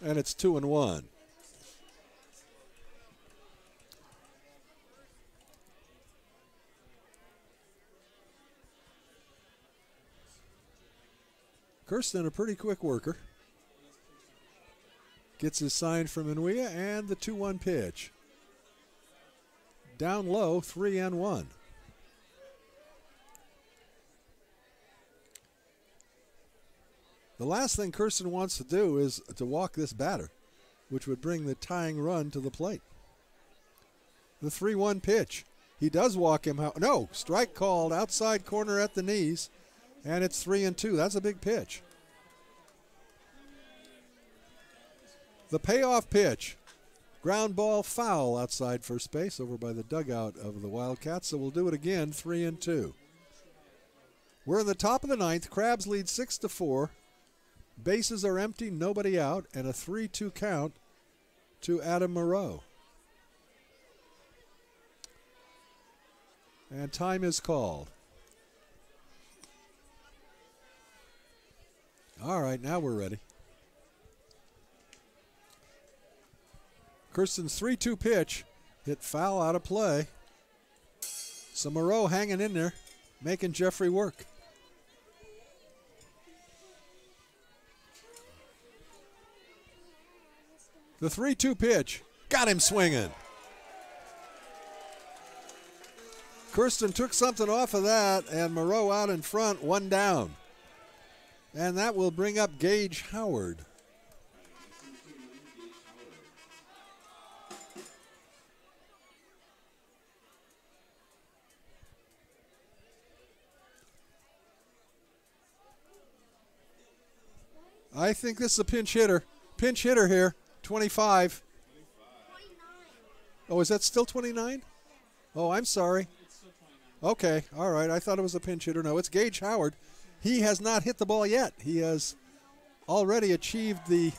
and it's 2-1. Kirsten, a pretty quick worker. Gets his sign from Inuia, and the 2-1 pitch. Down low, 3-1. The last thing Kirsten wants to do is to walk this batter, which would bring the tying run to the plate. The 3-1 pitch. He does walk him out. No, strike called, outside corner at the knees, and it's 3-2. That's a big pitch. The payoff pitch. Ground ball foul outside first base over by the dugout of the Wildcats. So we'll do it again, 3-2. We're in the top of the 9th. Crabs lead 6-4. Bases are empty, nobody out, and a 3-2 count to Adam Moreau. And time is called. All right, now we're ready. Kirsten's 3-2 pitch hit foul out of play. So Moreau hanging in there, making Jeffrey work. The 3-2 pitch got him swinging. Kirsten took something off of that, and Moreau out in front, 1 down. And that will bring up Gage Howard. I think this is a pinch hitter. Pinch hitter here, 25. 29. Oh, is that still 29? Oh, I'm sorry. It's still 29. Okay, all right. I thought it was a pinch hitter. No, it's Gage Howard. He has not hit the ball yet. He has already achieved the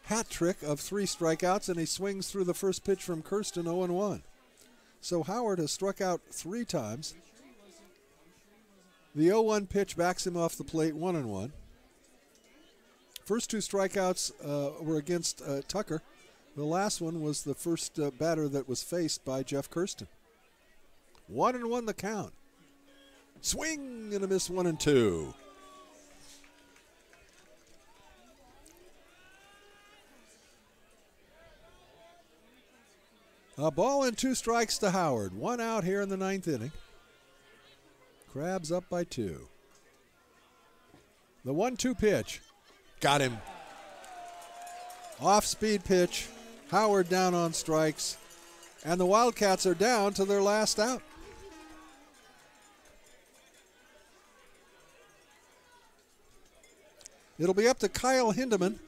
hat trick of 3 strikeouts, and he swings through the first pitch from Kirsten, 0-1. So Howard has struck out 3 times. The 0-1 pitch backs him off the plate, 1-1. First 2 strikeouts were against Tucker. The last one was the first batter that was faced by Jeff Kirsten. 1-1 the count. Swing and a miss, 1-2. A ball and 2 strikes to Howard. 1 out here in the 9th inning. Crabs up by 2. The 1-2 pitch. Got him. Off-speed pitch. Howard down on strikes, and the Wildcats are down to their last out. It'll be up to Kyle Hindeman.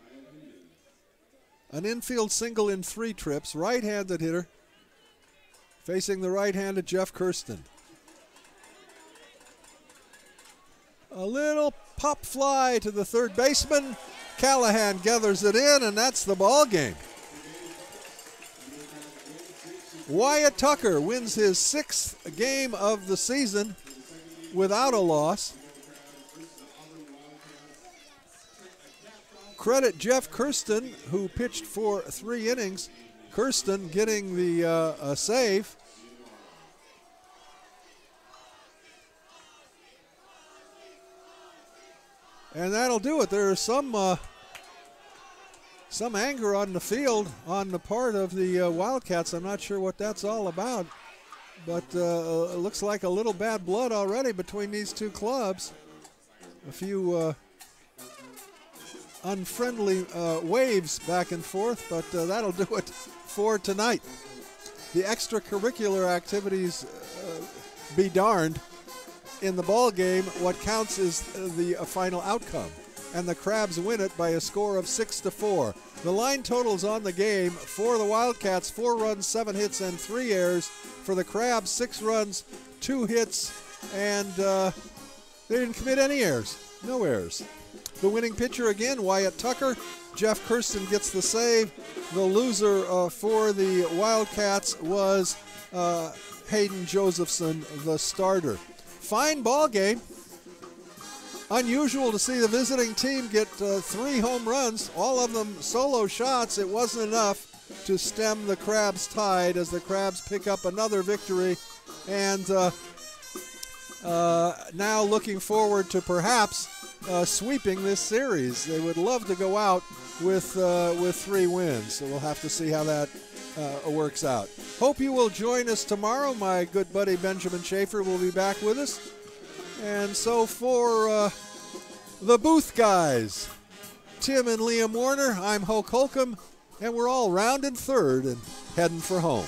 An infield single in 3 trips, right-handed hitter, facing the right-handed Jeff Kirsten. A little pop fly to the third baseman. Callahan gathers it in, and that's the ball game. Wyatt Tucker wins his 6th game of the season without a loss. Credit Jeff Kirsten, who pitched for 3 innings. Kirsten getting the save. And that'll do it. There's some anger on the field on the part of the Wildcats. I'm not sure what that's all about, but it looks like a little bad blood already between these 2 clubs. A few unfriendly waves back and forth, but that'll do it for tonight. The extracurricular activities be darned. In the ball game, what counts is the final outcome, and the Crabs win it by a score of 6-4. The line totals on the game for the Wildcats: 4 runs, 7 hits, and 3 errors. For the Crabs, 6 runs, 2 hits, and they didn't commit any errors. No errors. The winning pitcher again, Wyatt Tucker. Jeff Kirsten gets the save. The loser for the Wildcats was Hayden Josephson, the starter. Fine ball game. Unusual to see the visiting team get 3 home runs, all of them solo shots. It wasn't enough to stem the Crabs' tide as the Crabs pick up another victory, and now looking forward to perhaps sweeping this series. They would love to go out with 3 wins, so we'll have to see how that works out. Hope you will join us tomorrow. My good buddy Benjamin Schaefer will be back with us. And so for the booth guys, Tim and Liam Warner, I'm Hulk Holcomb, and we're all rounding third and heading for home.